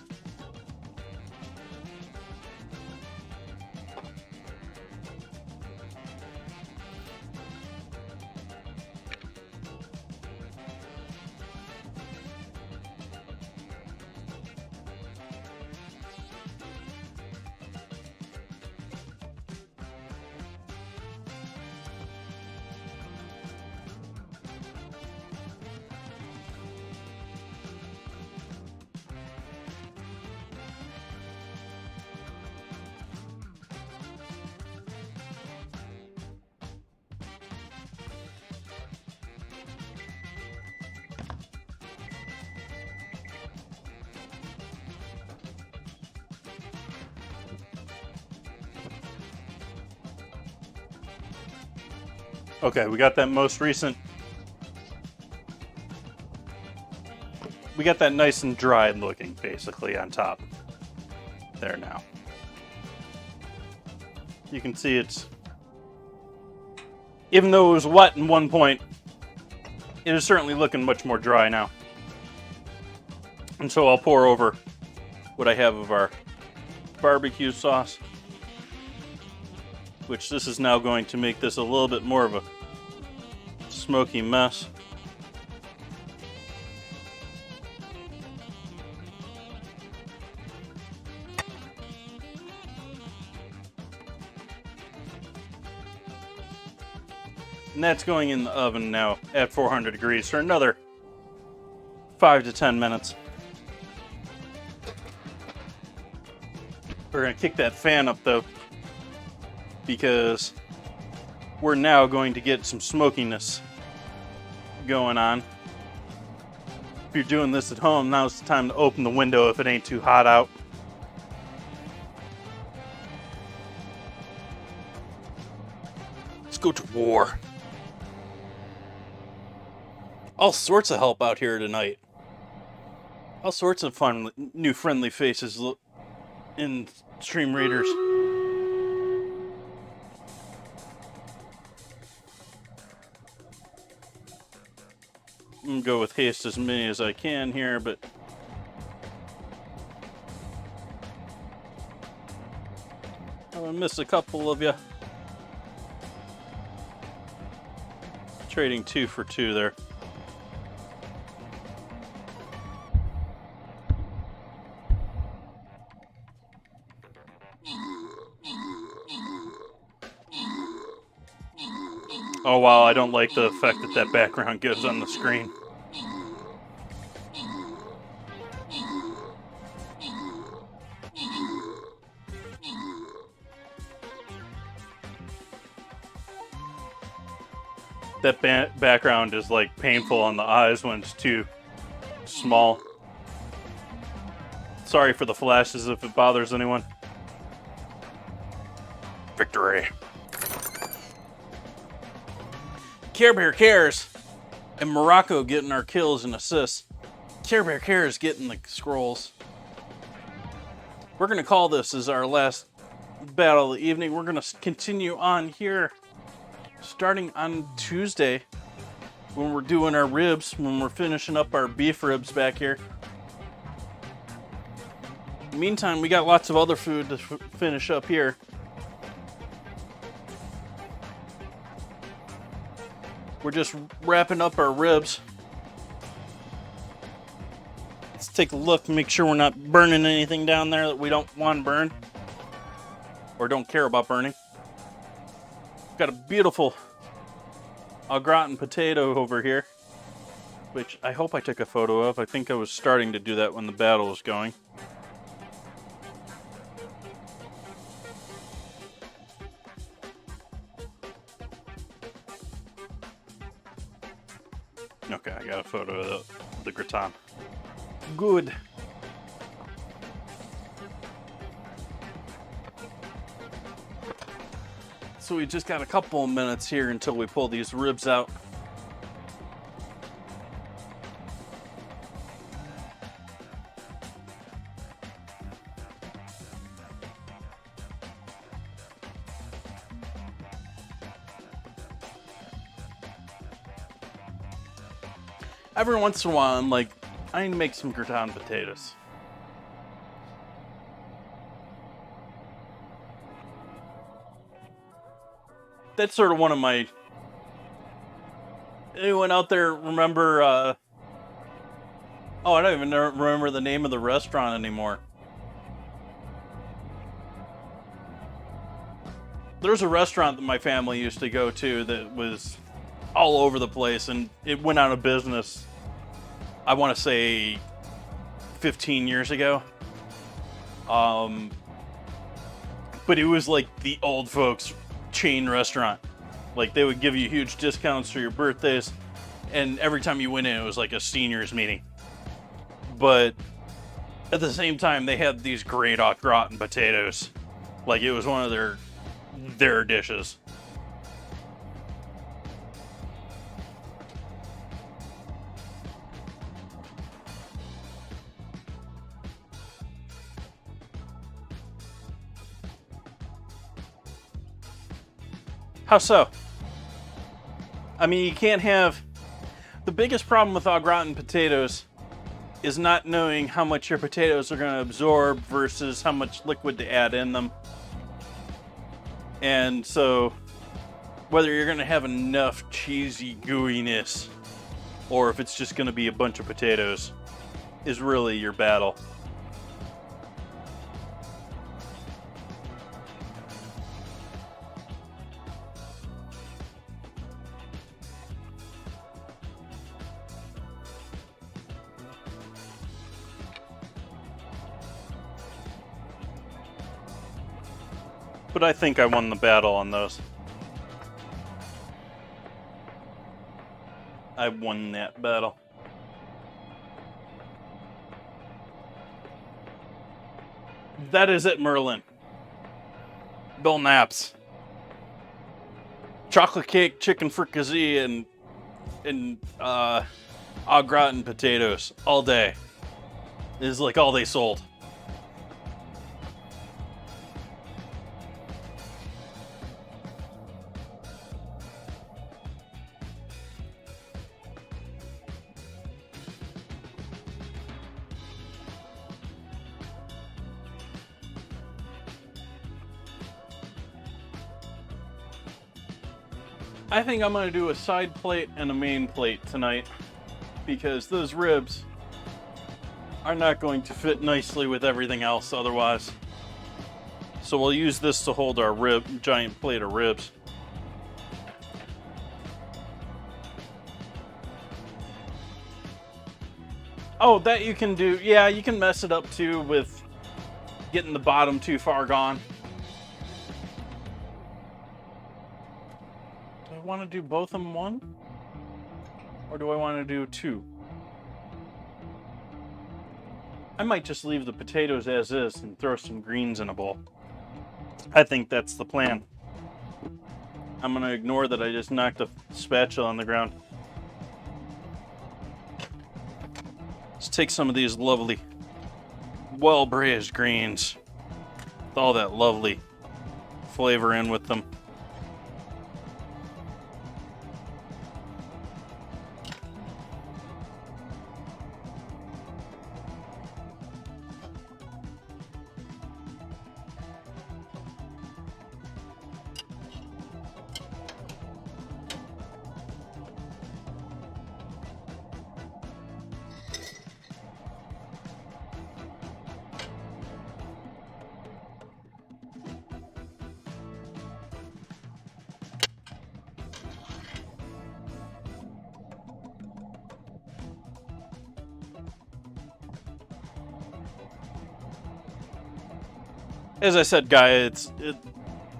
Okay, we got that most recent. We got that nice and dried looking, basically, on top. There now. You can see it's... Even though it was wet in one point, it is certainly looking much more dry now. And so I'll pour over what I have of our barbecue sauce, which this is now going to make this a little bit more of a smoky mess. And that's going in the oven now at 400 degrees for another 5 to 10 minutes. We're going to kick that fan up though, because we're now going to get some smokiness going on. If you're doing this at home, now's the time to open the window if it ain't too hot out. Let's go to war. All sorts of help out here tonight. All sorts of fun, new friendly faces in stream readers. I'm gonna go with haste as many as I can here, but I'm gonna miss a couple of you. Trading 2 for 2 there. Oh wow, I don't like the effect that that background gives on the screen. That background is like painful on the eyes when it's too small. Sorry for the flashes if it bothers anyone. Victory. Care Bear Cares and Morocco getting our kills and assists. Care Bear Cares getting the scrolls. We're going to call this as our last battle of the evening. We're going to continue on here starting on Tuesday when we're doing our ribs, when we're finishing up our beef ribs back here. Meantime, we got lots of other food to finish up here. We're just wrapping up our ribs. Let's take a look, make sure we're not burning anything down there that we don't want to burn or don't care about burning. Got a beautiful au gratin potato over here, which I hope I took a photo of. I think I was starting to do that when the battle was going. Okay, I got a photo of the gratin. Good. So we just got a couple of minutes here until we pull these ribs out. Every once in a while, I'm like, I need to make some gratin potatoes. That's sort of one of my... Anyone out there remember... Oh, I don't even remember the name of the restaurant anymore. There's a restaurant that my family used to go to that was all over the place, and it went out of business, I want to say 15 years ago. But it was like the old folks chain restaurant. Like, they would give you huge discounts for your birthdays, and every time you went in, it was like a seniors meeting. But at the same time, they had these great au gratin potatoes. Like, it was one of their dishes. How so? I mean, you can't have... The biggest problem with au gratin potatoes is not knowing how much your potatoes are going to absorb versus how much liquid to add in them. And so, whether you're going to have enough cheesy gooiness or if it's just going to be a bunch of potatoes is really your battle. But I think I won the battle on those. I won that battle. That is it, Merlin. Bill Knapp's. Chocolate cake, chicken fricassee, and au gratin potatoes all day. This is like all they sold. I think I'm going to do a side plate and a main plate tonight because those ribs are not going to fit nicely with everything else otherwise. So we'll use this to hold our giant plate of ribs. Oh, that you can do. Yeah, you can mess it up too with getting the bottom too far gone. Do I want to do both in one? Or do I want to do two? I might just leave the potatoes as is and throw some greens in a bowl. I think that's the plan. I'm going to ignore that I just knocked a spatula on the ground. Let's take some of these lovely, well-braised greens with all that lovely flavor in with them. As I said, guy,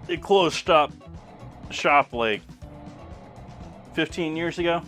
it closed shop like 15 years ago.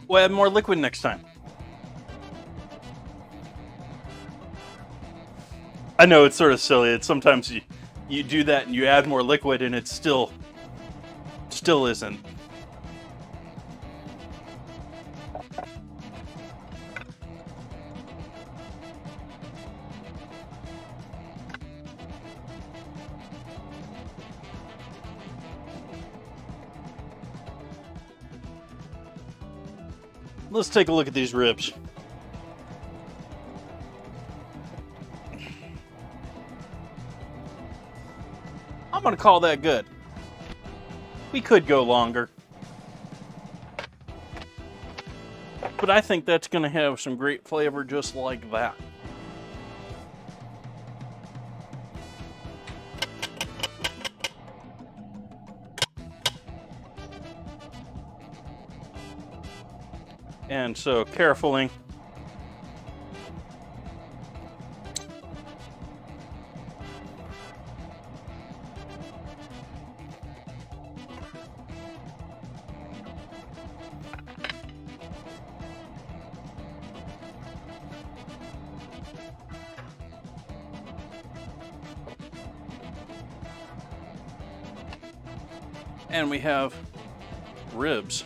We'll add more liquid next time. I know it's sort of silly. It's sometimes you do that and you add more liquid and it still isn't. Let's take a look at these ribs. I'm going to call that good. We could go longer. But I think that's going to have some great flavor just like that. And so carefully, and we have ribs.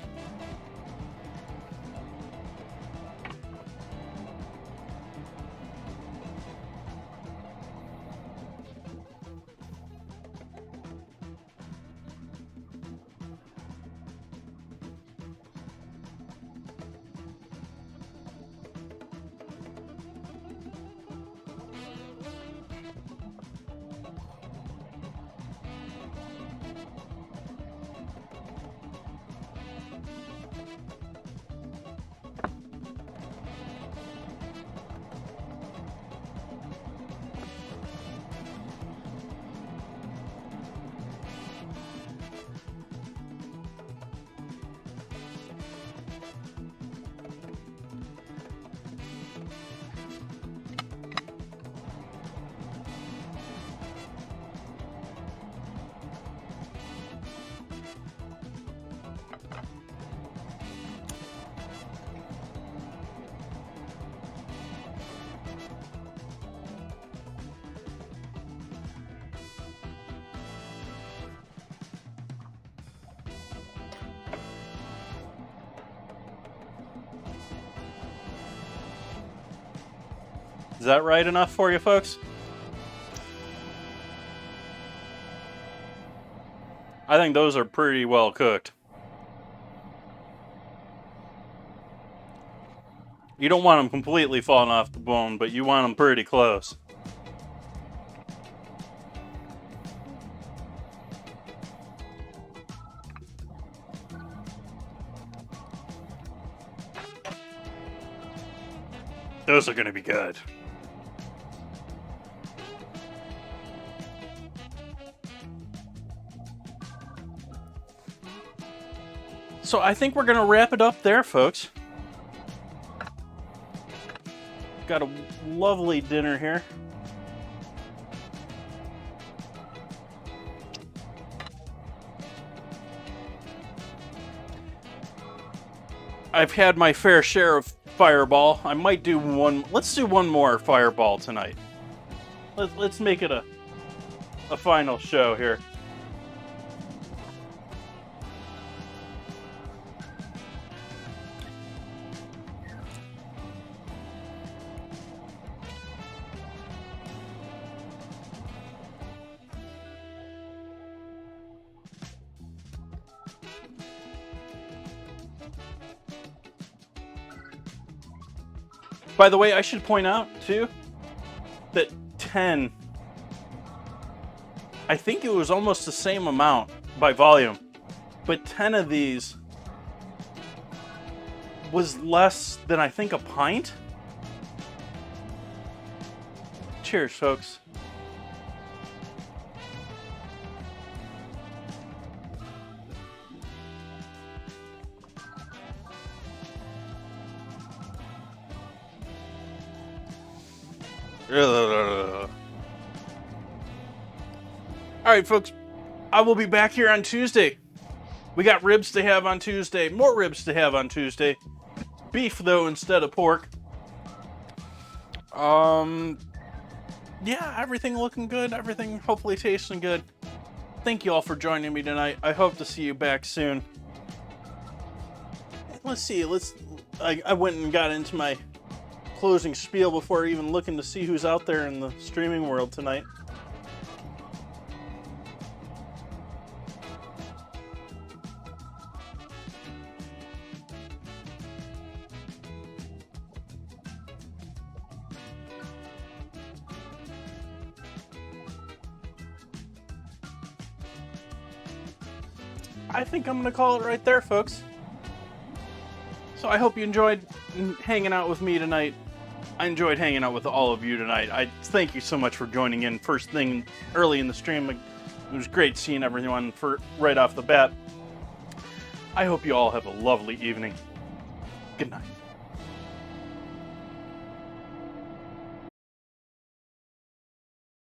Is that right enough for you folks? I think those are pretty well cooked. You don't want them completely falling off the bone, but you want them pretty close. Those are going to be good. So I think we're going to wrap it up there, folks. Got a lovely dinner here. I've had my fair share of Fireball. I might do one. Let's do one more Fireball tonight. Let's make it a final show here. By the way, I should point out, too, that 10, I think it was almost the same amount by volume, but 10 of these was less than, I think, a pint. Cheers, folks. Alright, folks, I will be back here on Tuesday. We got ribs to have on Tuesday, more ribs to have on Tuesday. Beef, though, instead of pork. Yeah, everything looking good, everything hopefully tasting good. Thank you all for joining me tonight. I hope to see you back soon. Let's see, I went and got into my closing spiel before even looking to see who's out there in the streaming world tonight. I think I'm going to call it right there, folks. So I hope you enjoyed hanging out with me tonight. I enjoyed hanging out with all of you tonight. I thank you so much for joining in first thing early in the stream. It was great seeing everyone right off the bat. I hope you all have a lovely evening. Good night.